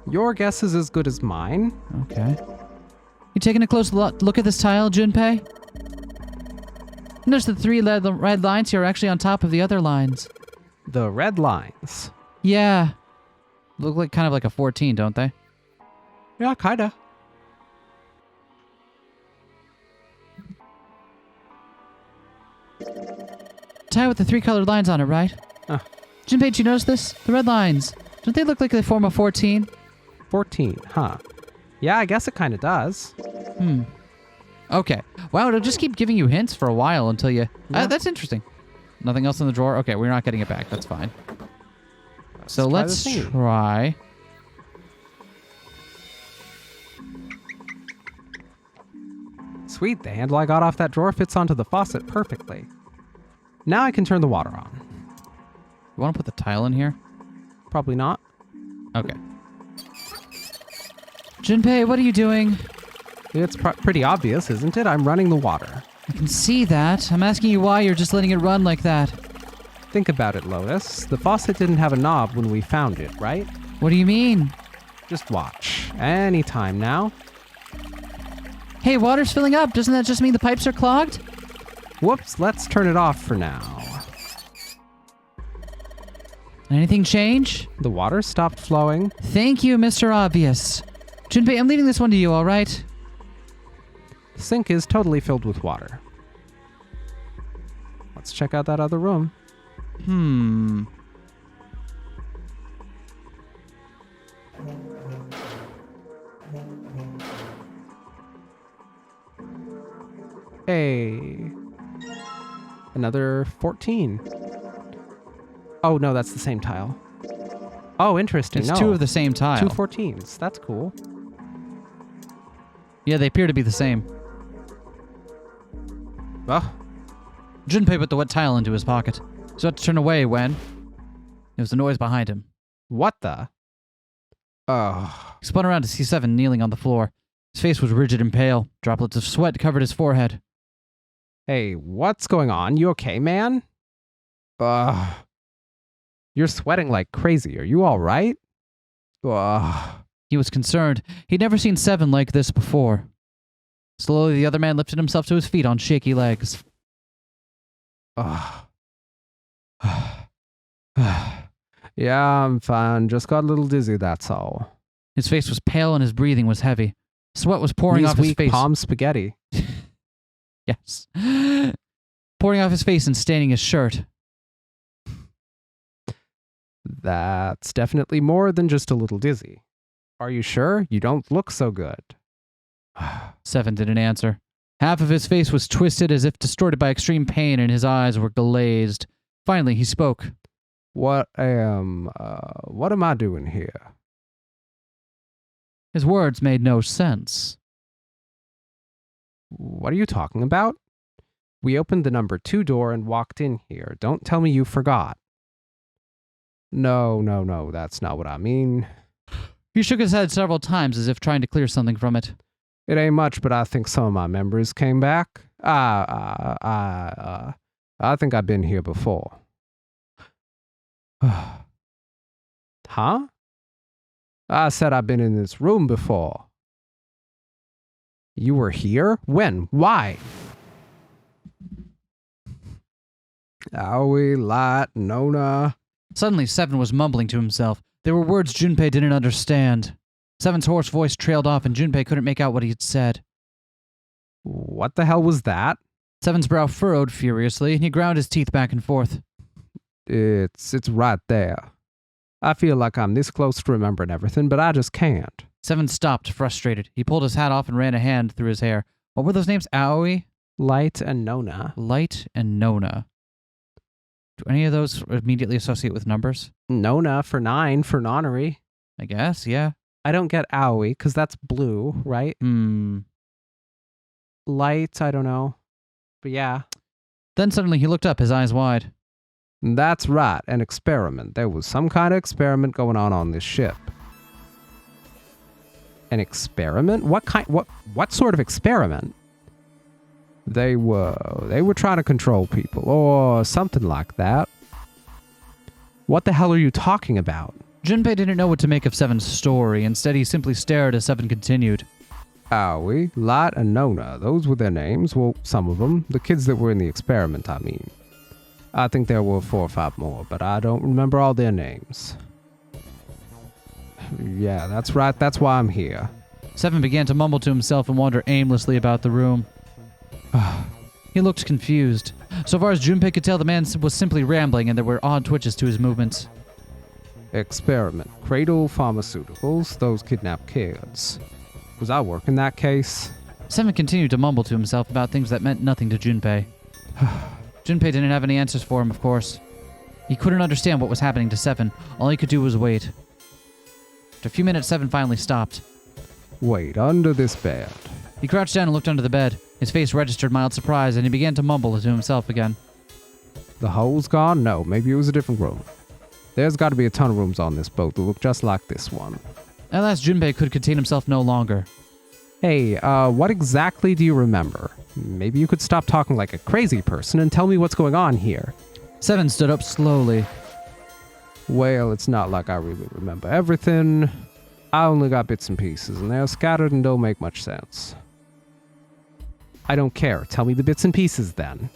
Speaker 2: Your guess is as good as mine.
Speaker 1: Okay.
Speaker 4: You taking a close look at this tile, Junpei? Notice the three red lines here are actually on top of the other lines.
Speaker 2: The red lines.
Speaker 4: Yeah.
Speaker 1: Look like kind of like a 14, don't they?
Speaker 2: Yeah, kinda.
Speaker 4: Tile with the three colored lines on it, right?
Speaker 2: Huh.
Speaker 4: Junpei, did you notice this? The red lines. Don't they look like they form a 14?
Speaker 2: 14, huh? Yeah, I guess it kinda does.
Speaker 1: Okay. Wow, it'll just keep giving you hints for a while until you...
Speaker 2: Yeah.
Speaker 1: That's interesting. Nothing else in the drawer? Okay, we're not getting it back. That's fine. So
Speaker 2: try
Speaker 1: let's
Speaker 2: the thingy.
Speaker 1: try...
Speaker 2: Sweet, the handle I got off that drawer fits onto the faucet perfectly. Now I can turn the water on.
Speaker 1: You want to put the tile in here?
Speaker 2: Probably not.
Speaker 1: Okay.
Speaker 4: Junpei, what are you doing?
Speaker 2: It's pretty obvious, isn't it? I'm running the water.
Speaker 4: I can see that. I'm asking you why you're just letting it run like that.
Speaker 2: Think about it, Lotus. The faucet didn't have a knob when we found it, right?
Speaker 4: What do you mean?
Speaker 2: Just watch. Anytime now.
Speaker 4: Hey, water's filling up. Doesn't that just mean the pipes are clogged?
Speaker 2: Whoops, let's turn it off for now.
Speaker 4: Anything change?
Speaker 2: The water stopped flowing.
Speaker 4: Thank you, Mr. Obvious. Junpei, I'm leaving this one to you, all right?
Speaker 2: The sink is totally filled with water. Let's check out that other room. Hey. Another 14. Oh, no, that's the same tile. Oh, interesting.
Speaker 1: It's
Speaker 2: no.
Speaker 1: two of the same tile.
Speaker 2: Two 14s. That's cool.
Speaker 1: Yeah, they appear to be the same.
Speaker 2: Oh,
Speaker 1: Junpei put the wet tile into his pocket. He was about to turn away when there was a noise behind him.
Speaker 2: what the? Oh,
Speaker 1: He spun around to see Seven kneeling on the floor. His face was rigid and pale. Droplets of sweat covered his forehead.
Speaker 2: hey, what's going on? You okay, man? Ugh. You're sweating like crazy. Are you all right? Ugh.
Speaker 1: He was concerned. He'd never seen Seven like this before. Slowly, the other man lifted himself to his feet on shaky legs.
Speaker 2: Ugh. Yeah, I'm fine. Just got a little dizzy, that's all.
Speaker 1: His face was pale and his breathing was heavy. Sweat was pouring
Speaker 2: These
Speaker 1: off his
Speaker 2: weak
Speaker 1: face.
Speaker 2: palm spaghetti.
Speaker 1: Yes. Pouring off his face and staining his shirt.
Speaker 2: That's definitely more than just a little dizzy. Are you sure? You don't look so good.
Speaker 1: Seven didn't answer. Half of his face was twisted as if distorted by extreme pain, and his eyes were glazed. Finally, he spoke.
Speaker 2: What am I doing here?
Speaker 1: His words made no sense.
Speaker 2: What are you talking about? We opened the number 2 door and walked in here. Don't tell me you forgot. No, that's not what I mean.
Speaker 1: He shook his head several times as if trying to clear something from it.
Speaker 2: It ain't much, but I think some of my members came back. I think I've been here before. Huh? I said I've been in this room before. You were here? When? Why? Aoi, Light, Nona.
Speaker 1: Suddenly, Seven was mumbling to himself. There were words Junpei didn't understand. Seven's hoarse voice trailed off, and Junpei couldn't make out what he had said.
Speaker 2: What the hell was that?
Speaker 1: Seven's brow furrowed furiously, and he ground his teeth back and forth.
Speaker 2: It's right there. I feel like I'm this close to remembering everything, but I just can't.
Speaker 1: Seven stopped, frustrated. He pulled his hat off and ran a hand through his hair. What were those names? Aoi?
Speaker 2: Light and Nona.
Speaker 1: Light and Nona. Do any of those immediately associate with numbers?
Speaker 2: Nona for 9 for nonary.
Speaker 1: I guess, yeah.
Speaker 2: I don't get Aoi, because that's blue, right? Light, I don't know. But yeah.
Speaker 1: Then suddenly he looked up, his eyes wide.
Speaker 2: That's right, an experiment. There was some kind of experiment going on this ship. An experiment? What sort of experiment? They were trying to control people, or something like that. What the hell are you talking about?
Speaker 1: Junpei didn't know what to make of Seven's story. Instead, he simply stared as Seven continued.
Speaker 2: Aoi, Light, and Nona, those were their names. Well, some of them. The kids that were in the experiment, I mean. I think there were 4 or 5 more, but I don't remember all their names. Yeah, that's right. That's why I'm here.
Speaker 1: Seven began to mumble to himself and wander aimlessly about the room. He looked confused. So far as Junpei could tell, the man was simply rambling, and there were odd twitches to his movements.
Speaker 2: Experiment. Cradle Pharmaceuticals. Those kidnapped kids. Was I working that case?
Speaker 1: Seven continued to mumble to himself about things that meant nothing to Junpei. Junpei didn't have any answers for him, of course. He couldn't understand what was happening to Seven. All he could do was wait. After a few minutes, Seven finally stopped.
Speaker 2: Wait, under this bed.
Speaker 1: He crouched down and looked under the bed. His face registered mild surprise, and he began to mumble to himself again.
Speaker 2: The hole's gone? No, maybe it was a different room. There's got to be a ton of rooms on this boat that look just like this one.
Speaker 1: At last, Junpei could contain himself no longer.
Speaker 2: Hey, what exactly do you remember? Maybe you could stop talking like a crazy person and tell me what's going on here.
Speaker 1: Seven stood up slowly.
Speaker 2: Well, it's not like I really remember everything. I only got bits and pieces, and they're scattered and don't make much sense. I don't care. Tell me the bits and pieces, then.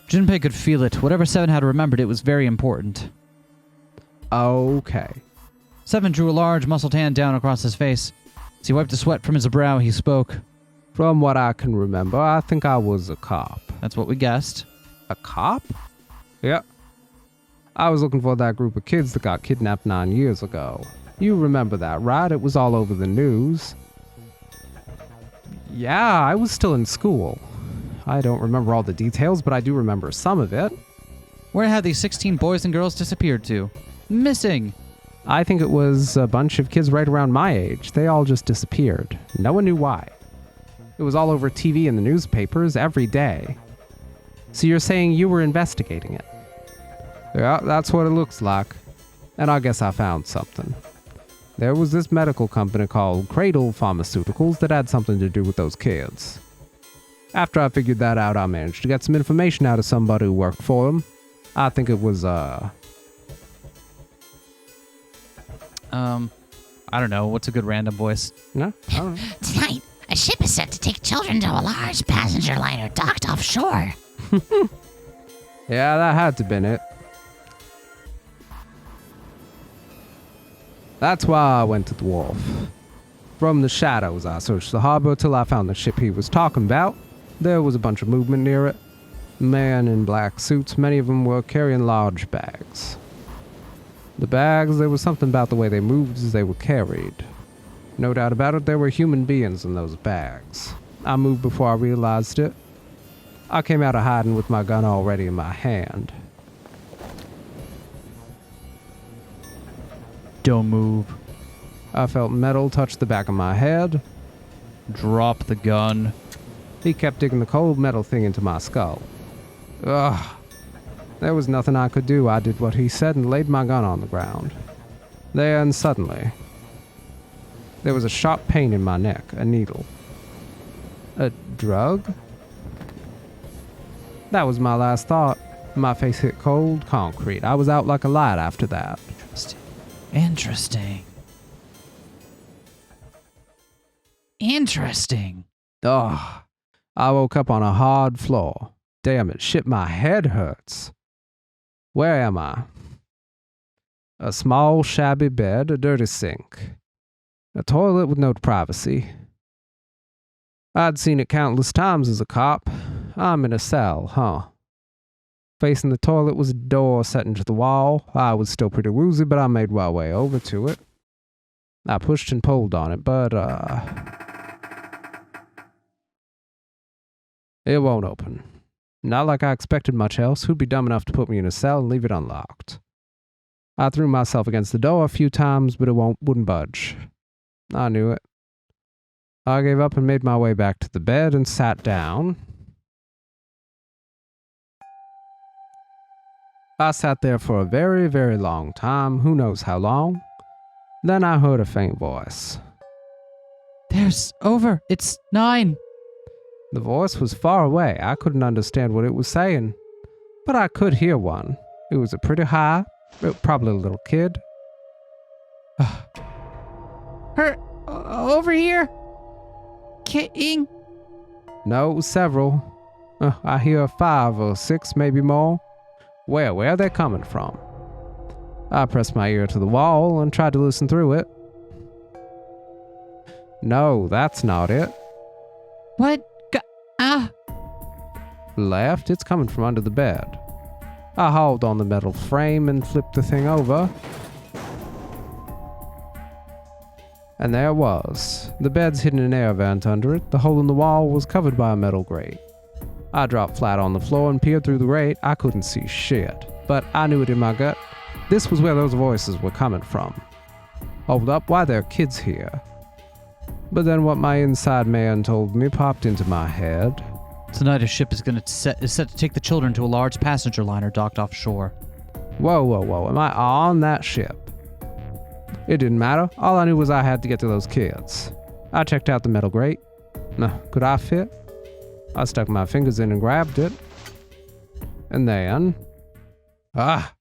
Speaker 1: Junpei could feel it. Whatever Seven had remembered, it was very important.
Speaker 2: Okay.
Speaker 1: Seven drew a large, muscled hand down across his face. As he wiped the sweat from his brow, he spoke.
Speaker 2: From what I can remember, I think I was a cop.
Speaker 1: That's what we guessed.
Speaker 2: A cop? Yep. I was looking for that group of kids that got kidnapped 9 years ago. You remember that, right? It was all over the news. Yeah, I was still in school. I don't remember all the details, but I do remember some of it.
Speaker 1: Where have these 16 boys and girls disappeared to? Missing.
Speaker 2: I think it was a bunch of kids right around my age. They all just disappeared. No one knew why. It was all over TV and the newspapers every day. So you're saying you were investigating it? Yeah, that's what it looks like. And I guess I found something. There was this medical company called Cradle Pharmaceuticals that had something to do with those kids. After I figured that out, I managed to get some information out of somebody who worked for them. I think it was,
Speaker 1: I don't know. What's a good random voice?
Speaker 2: No, I don't know.
Speaker 5: Tonight, a ship is set to take children to a large passenger liner docked offshore.
Speaker 2: Yeah, that had to been it. That's why I went to the wharf. From the shadows, I searched the harbor till I found the ship he was talking about. There was a bunch of movement near it. Men in black suits, many of them were carrying large bags. The bags, there was something about the way they moved as they were carried. No doubt about it, there were human beings in those bags. I moved before I realized it. I came out of hiding with my gun already in my hand.
Speaker 1: Don't move.
Speaker 2: I felt metal touch the back of my head.
Speaker 1: Drop the gun.
Speaker 2: He kept digging the cold metal thing into my skull. Ugh. There was nothing I could do. I did what he said and laid my gun on the ground. Then suddenly, there was a sharp pain in my neck, a needle. A drug? That was my last thought. My face hit cold concrete. I was out like a light after that.
Speaker 1: Interesting. Interesting.
Speaker 2: Ugh. I woke up on a hard floor. Damn it, shit, my head hurts. Where am I? A small, shabby bed, a dirty sink. A toilet with no privacy. I'd seen it countless times as a cop. I'm in a cell, huh? Facing the toilet was a door set into the wall. I was still pretty woozy, but I made my way over to it. I pushed and pulled on it, but, it won't open. Not like I expected much else. Who'd be dumb enough to put me in a cell and leave it unlocked? I threw myself against the door a few times, but it wouldn't budge. I knew it. I gave up and made my way back to the bed and sat down. I sat there for a very, very long time, who knows how long. Then I heard a faint voice.
Speaker 1: There's over. It's 9.
Speaker 2: The voice was far away. I couldn't understand what it was saying, but I could hear one. It was a pretty high, probably a little kid.
Speaker 4: Her over here. King.
Speaker 2: No, it was several. I hear 5 or 6, maybe more. Where are they coming from? I pressed my ear to the wall and tried to listen through it. No, that's not it.
Speaker 4: What?
Speaker 2: Left, it's coming from under the bed. I hauled on the metal frame and flipped the thing over. And there it was. The bed's hidden an air vent under it. The hole in the wall was covered by a metal grate. I dropped flat on the floor and peered through the grate. I couldn't see shit, but I knew it in my gut. This was where those voices were coming from. Hold up, why there are kids here? But then what my inside man told me popped into my head.
Speaker 1: Tonight a ship is set to take the children to a large passenger liner docked offshore.
Speaker 2: Whoa, am I on that ship? It didn't matter. All I knew was I had to get to those kids. I checked out the metal grate. Could I fit? I stuck my fingers in and grabbed it. And then... Ha!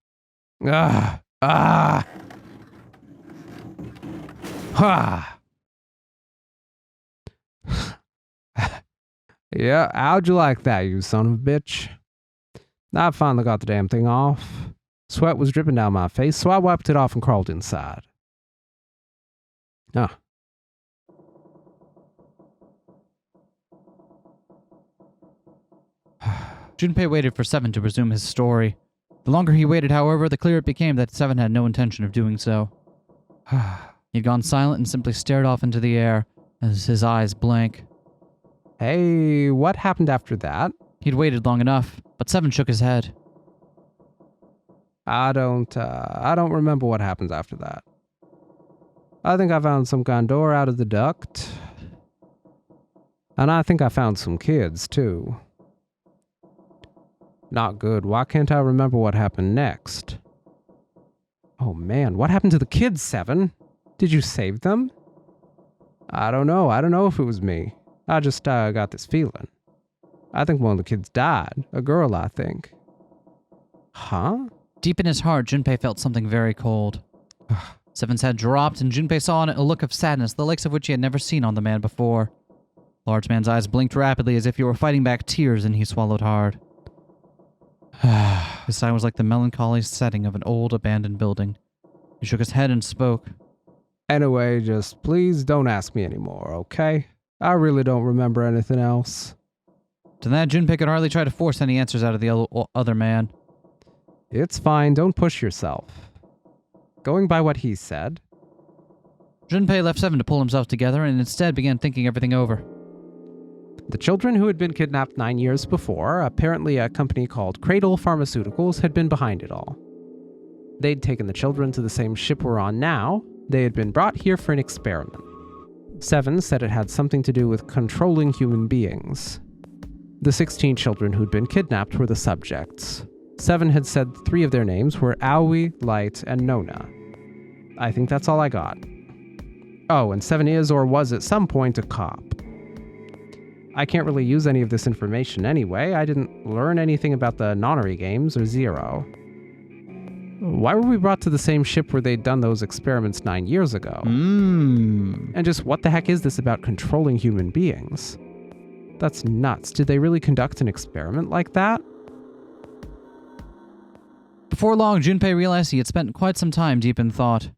Speaker 2: Yeah, how'd you like that, you son of a bitch? I finally got the damn thing off. Sweat was dripping down my face, so I wiped it off and crawled inside.
Speaker 1: Junpei waited for 7 to resume his story. The longer he waited, however, the clearer it became that 7 had no intention of doing so. He'd gone silent and simply stared off into the air, as his eyes blank.
Speaker 2: Hey, what happened after that?
Speaker 1: He'd waited long enough, but 7 shook his head.
Speaker 2: I don't remember what happens after that. I think I found some kind of door out of the duct. And I think I found some kids, too. Not good. Why can't I remember what happened next? Oh man, what happened to the kids, 7? Did you save them? I don't know. I don't know if it was me. I just got this feeling. I think one of the kids died. A girl, I think. Huh?
Speaker 1: Deep in his heart, Junpei felt something very cold. 7's head dropped, and Junpei saw in it a look of sadness, the likes of which he had never seen on the man before. The large man's eyes blinked rapidly as if he were fighting back tears, and he swallowed hard. His sigh was like the melancholy setting of an old, abandoned building. He shook his head and spoke.
Speaker 2: Anyway, just please don't ask me anymore, okay? I really don't remember anything else.
Speaker 1: To that, Junpei could hardly try to force any answers out of the other man.
Speaker 2: It's fine, don't push yourself. Going by what he said.
Speaker 1: Junpei left 7 to pull himself together and instead began thinking everything over.
Speaker 2: The children who had been kidnapped 9 years before, apparently a company called Cradle Pharmaceuticals, had been behind it all. They'd taken the children to the same ship we're on now. They had been brought here for an experiment. 7 said it had something to do with controlling human beings. The 16 children who'd been kidnapped were the subjects. 7 had said 3 of their names were Aoi, Light, and Nona. I think that's all I got. Oh, and 7 is or was at some point a cop. I can't really use any of this information anyway. I didn't learn anything about the nonary games or Zero. Why were we brought to the same ship where they'd done those experiments 9 years ago? And just what the heck is this about controlling human beings? That's nuts. Did they really conduct an experiment like that?
Speaker 1: Before long, Junpei realized he had spent quite some time deep in thought.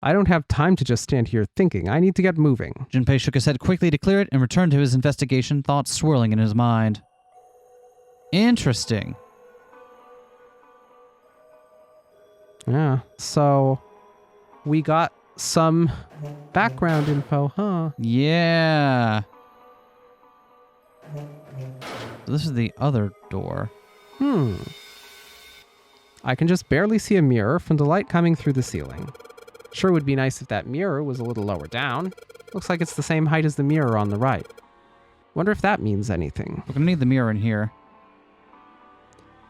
Speaker 2: I don't have time to just stand here thinking. I need to get moving.
Speaker 1: Junpei shook his head quickly to clear it and returned to his investigation, thoughts swirling in his mind. Interesting.
Speaker 2: Yeah, so we got some background info, huh?
Speaker 1: Yeah. So this is the other door.
Speaker 2: I can just barely see a mirror from the light coming through the ceiling. Sure would be nice if that mirror was a little lower down. Looks like it's the same height as the mirror on the right. Wonder if that means anything.
Speaker 1: We're gonna need the mirror in here.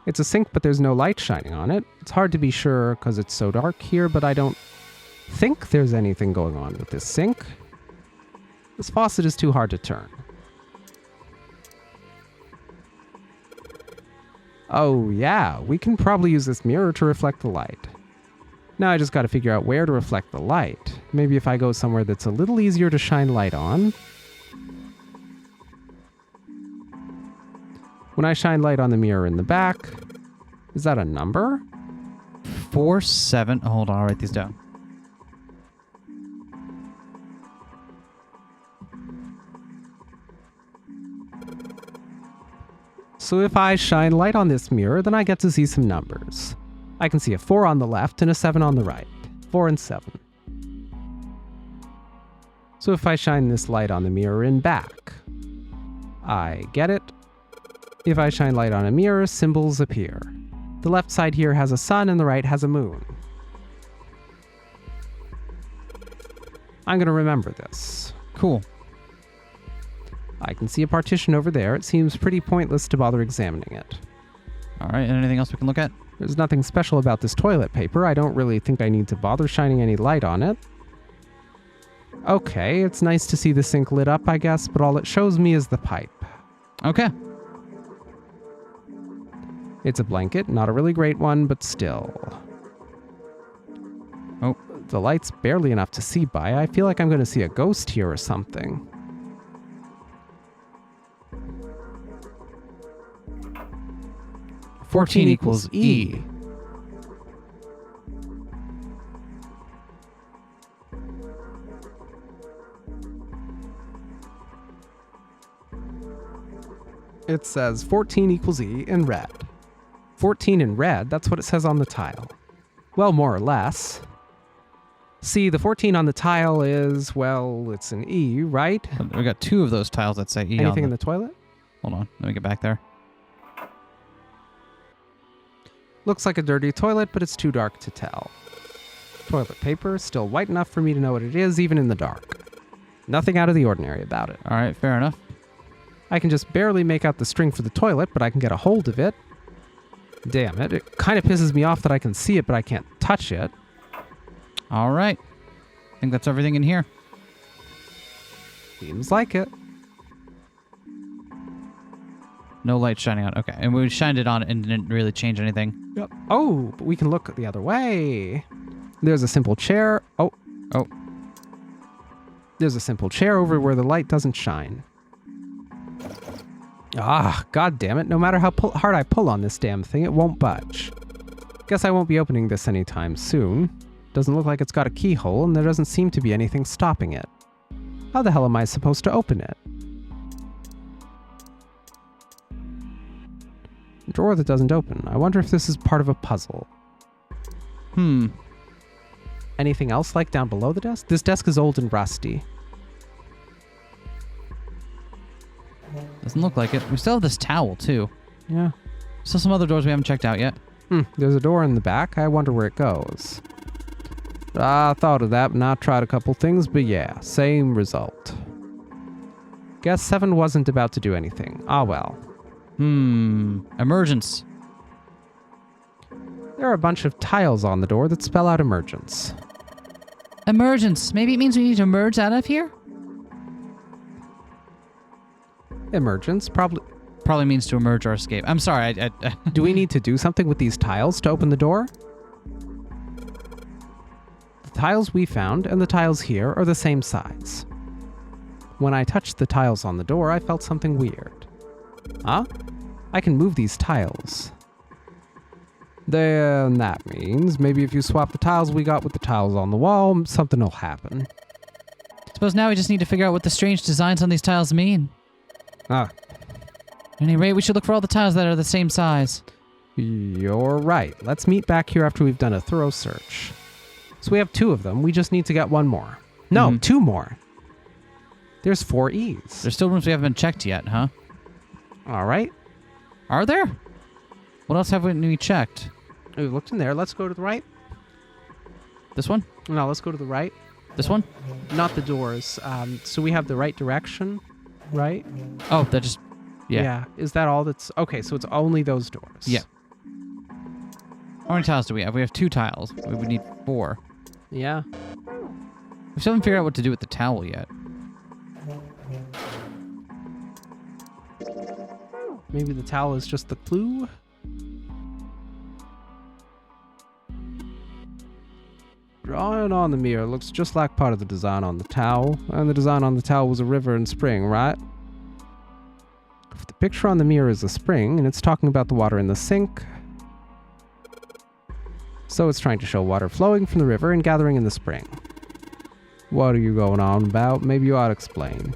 Speaker 2: It's a sink, but there's no light shining on it. It's hard to be sure because it's so dark here, but I don't think there's anything going on with this sink. This faucet is too hard to turn. Oh yeah, we can probably use this mirror to reflect the light. Now I just gotta figure out where to reflect the light. Maybe if I go somewhere that's a little easier to shine light on. When I shine light on the mirror in the back, is that a number?
Speaker 1: 4, 7. Hold on, I'll write these down.
Speaker 2: So if I shine light on this mirror, then I get to see some numbers. I can see a 4 on the left and a 7 on the right. 4 and 7. So if I shine this light on the mirror in back, I get it. If I shine light on a mirror, symbols appear. The left side here has a sun and the right has a moon. I'm gonna remember this.
Speaker 1: Cool.
Speaker 2: I can see a partition over there. It seems pretty pointless to bother examining it.
Speaker 1: All right, anything else we can look at?
Speaker 2: There's nothing special about this toilet paper. I don't really think I need to bother shining any light on it. Okay, it's nice to see the sink lit up, I guess, but all it shows me is the pipe.
Speaker 1: Okay.
Speaker 2: It's a blanket, not a really great one, but still.
Speaker 1: Oh.
Speaker 2: The light's barely enough to see by. I feel like I'm going to see a ghost here or something.
Speaker 1: Fourteen equals E.
Speaker 2: It says 14 equals E in red. 14 in red, that's what it says on the tile. Well, more or less. See, the 14 on the tile is, well, it's an E, right?
Speaker 1: We got 2 of those tiles that say E.
Speaker 2: Anything in the toilet?
Speaker 1: Hold on, let me get back there.
Speaker 2: Looks like a dirty toilet, but it's too dark to tell. Toilet paper, still white enough for me to know what it is, even in the dark. Nothing out of the ordinary about it.
Speaker 1: All right, fair enough.
Speaker 2: I can just barely make out the string for the toilet, but I can get a hold of it. Damn it. It kind of pisses me off that I can see it, but I can't touch it.
Speaker 1: All right. I think that's everything in here.
Speaker 2: Seems like it.
Speaker 1: No light shining on. Okay, and we shined it on and didn't really change anything.
Speaker 2: Yep. Oh, but we can look the other way. There's a simple chair. Oh. There's a simple chair over where the light doesn't shine. Ah, god damn it. No matter how hard I pull on this damn thing, it won't budge. Guess I won't be opening this anytime soon. Doesn't look like it's got a keyhole, and there doesn't seem to be anything stopping it. How the hell am I supposed to open it? Drawer that doesn't open. I wonder if this is part of a puzzle. Anything else like down below the desk? This desk is old and rusty.
Speaker 1: Doesn't look like it. We still have this towel, too.
Speaker 2: Yeah.
Speaker 1: Still some other doors we haven't checked out yet.
Speaker 2: There's a door in the back. I wonder where it goes. I thought of that, and I tried a couple things, but yeah, same result. Guess 7 wasn't about to do anything. Ah well.
Speaker 1: Emergence.
Speaker 2: There are a bunch of tiles on the door that spell out emergence.
Speaker 4: Emergence. Maybe it means we need to emerge out of here?
Speaker 2: Emergence?
Speaker 1: Probably means to emerge or escape. I'm sorry.
Speaker 2: Do we need to do something with these tiles to open the door? The tiles we found and the tiles here are the same size. When I touched the tiles on the door, I felt something weird. Huh? I can move these tiles. Then that means maybe if you swap the tiles we got with the tiles on the wall, something will happen.
Speaker 4: Suppose now we just need to figure out what the strange designs on these tiles mean.
Speaker 2: Ah.
Speaker 4: At any rate, we should look for all the tiles that are the same size.
Speaker 2: You're right. Let's meet back here after we've done a thorough search. So we have 2 of them. We just need to get 1 more. No, 2 more. There's 4 E's.
Speaker 1: There's still rooms we haven't checked yet, huh?
Speaker 2: All right.
Speaker 1: Are there? What else haven't we checked?
Speaker 2: We've looked in there. Let's go to the right.
Speaker 1: This one?
Speaker 2: No, let's go to the right.
Speaker 1: This one?
Speaker 2: Not the doors. So we have the right direction, right?
Speaker 1: Oh, that just... Yeah.
Speaker 2: Is that all that's... Okay, so it's only those doors.
Speaker 1: Yeah. How many tiles do we have? We have 2 tiles. We would need 4.
Speaker 2: Yeah.
Speaker 1: We still haven't figured out what to do with the towel yet.
Speaker 2: Maybe the towel is just the clue? Drawing on the mirror looks just like part of the design on the towel, and the design on the towel was a river and spring, right? If the picture on the mirror is a spring, and it's talking about the water in the sink, so it's trying to show water flowing from the river and gathering in the spring. What are you going on about? Maybe you ought to explain.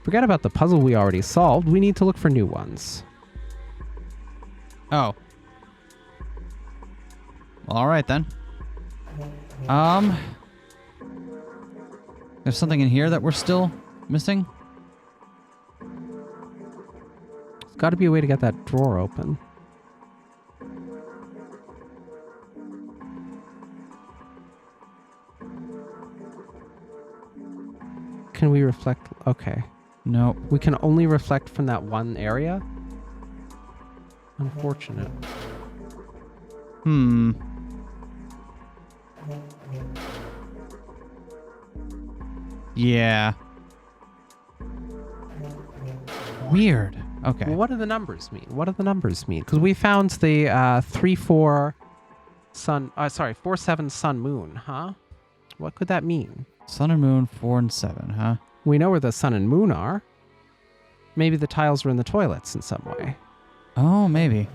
Speaker 2: Forget about the puzzle we already solved. We need to look for new ones.
Speaker 1: Oh. Well, all right then. There's something in here that we're still missing.
Speaker 2: There's got to be a way to get that drawer open. Can we reflect? Okay.
Speaker 1: No.
Speaker 2: We can only reflect from that one area? Unfortunate.
Speaker 1: Yeah. Weird. Okay.
Speaker 2: Well, what do the numbers mean? What do the numbers mean? Because we found the 3-4 sun... 4-7 sun moon, huh? What could that mean?
Speaker 1: Sun and moon, 4 and 7, huh?
Speaker 2: We know where the sun and moon are. Maybe the tiles are in the toilets in some way.
Speaker 1: Oh, maybe.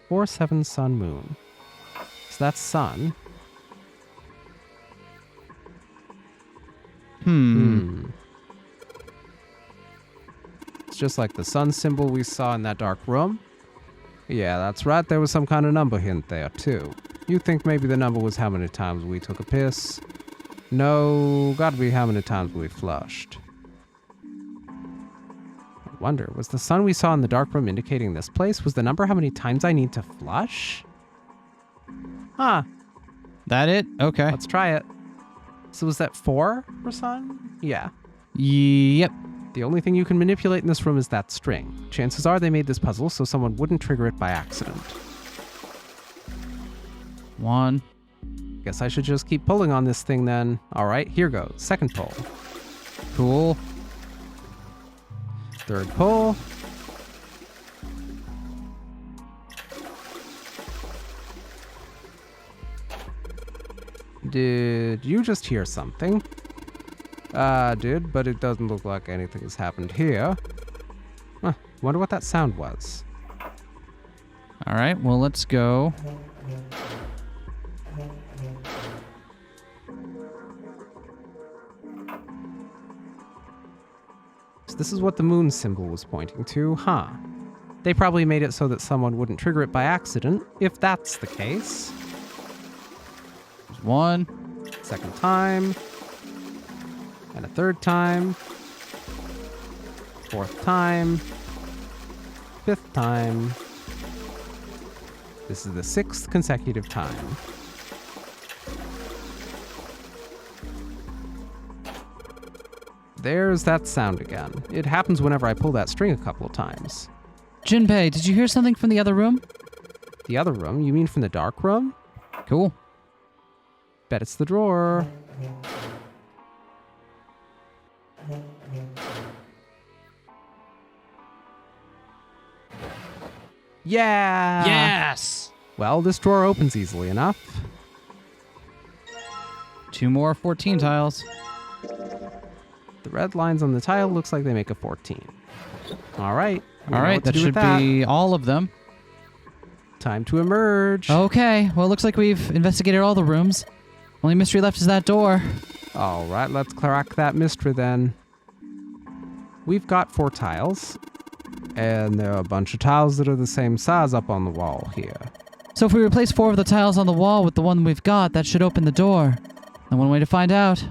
Speaker 2: 4-7 sun moon. So that's sun. It's just like the sun symbol we saw in that dark room. Yeah, that's right. There was some kind of number hint there, too. You think maybe the number was how many times we took a piss? No, gotta be how many times we flushed. I wonder, was the sun we saw in the dark room indicating this place? Was the number how many times I need to flush? Huh.
Speaker 1: That it? Okay.
Speaker 2: Let's try it. So was that 4 for sun? Yeah.
Speaker 1: Yep.
Speaker 2: The only thing you can manipulate in this room is that string. Chances are they made this puzzle so someone wouldn't trigger it by accident.
Speaker 1: 1.
Speaker 2: Guess I should just keep pulling on this thing then. Alright, here goes. Second pull.
Speaker 1: Cool.
Speaker 2: Third pull. Did you just hear something? Did, but it doesn't look like anything's happened here. Huh, wonder what that sound was.
Speaker 1: All right, well, let's go.
Speaker 2: So this is what the moon symbol was pointing to, huh? They probably made it so that someone wouldn't trigger it by accident, if that's the case.
Speaker 1: 1.
Speaker 2: Second time. And a third time. Fourth time. Fifth time. This is the 6th consecutive time. There's that sound again. It happens whenever I pull that string a couple of times.
Speaker 4: Junpei, did you hear something from the other room?
Speaker 2: The other room? You mean from the dark room?
Speaker 1: Cool.
Speaker 2: Bet it's the drawer. Yeah!
Speaker 1: Yes!
Speaker 2: Well, this drawer opens easily enough.
Speaker 1: 2 more 14 tiles.
Speaker 2: The red lines on the tile looks like they make a 14. All right.
Speaker 1: All right, that should be all of them.
Speaker 2: Time to emerge.
Speaker 4: Okay, well, it looks like we've investigated all the rooms. Only mystery left is that door.
Speaker 2: All right, let's crack that mystery then. We've got 4 tiles. And there are a bunch of tiles that are the same size up on the wall here.
Speaker 4: So if we replace 4 of the tiles on the wall with the one we've got, that should open the door. And one way to find out.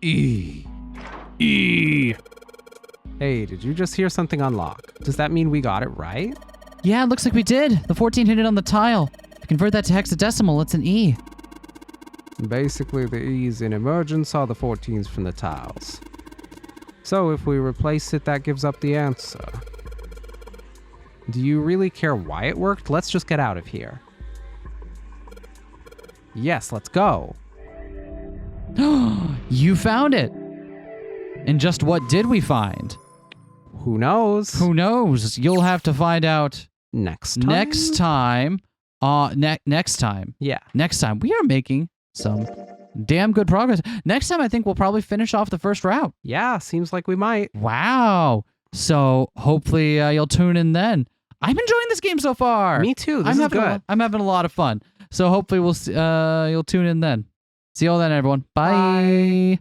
Speaker 1: E.
Speaker 2: Hey, did you just hear something unlock? Does that mean we got it right?
Speaker 4: Yeah, it looks like we did. The 14 hit it on the tile. If you convert that to hexadecimal, it's an E.
Speaker 2: Basically, the E's in emergence are the 14s from the tiles. So if we replace it, that gives up the answer. Do you really care why it worked? Let's just get out of here. Yes, let's go.
Speaker 1: You found it. And just what did we find?
Speaker 2: Who knows?
Speaker 1: Who knows? You'll have to find out
Speaker 2: Next time?
Speaker 1: next time. Next time.
Speaker 2: Yeah.
Speaker 1: Next time. We are making some damn good progress. Next time, I think we'll probably finish off the first route.
Speaker 2: Yeah, seems like we might.
Speaker 1: Wow. So hopefully you'll tune in then. I'm enjoying this game so far.
Speaker 2: Me too. This is good.
Speaker 1: I'm having a lot of fun. So hopefully you'll tune in then. See you all then, everyone. Bye.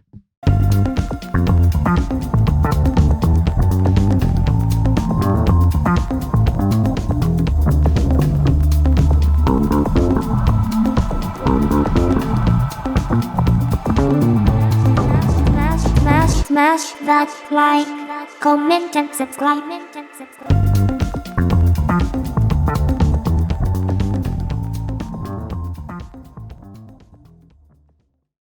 Speaker 5: Smash that like, comment and subscribe.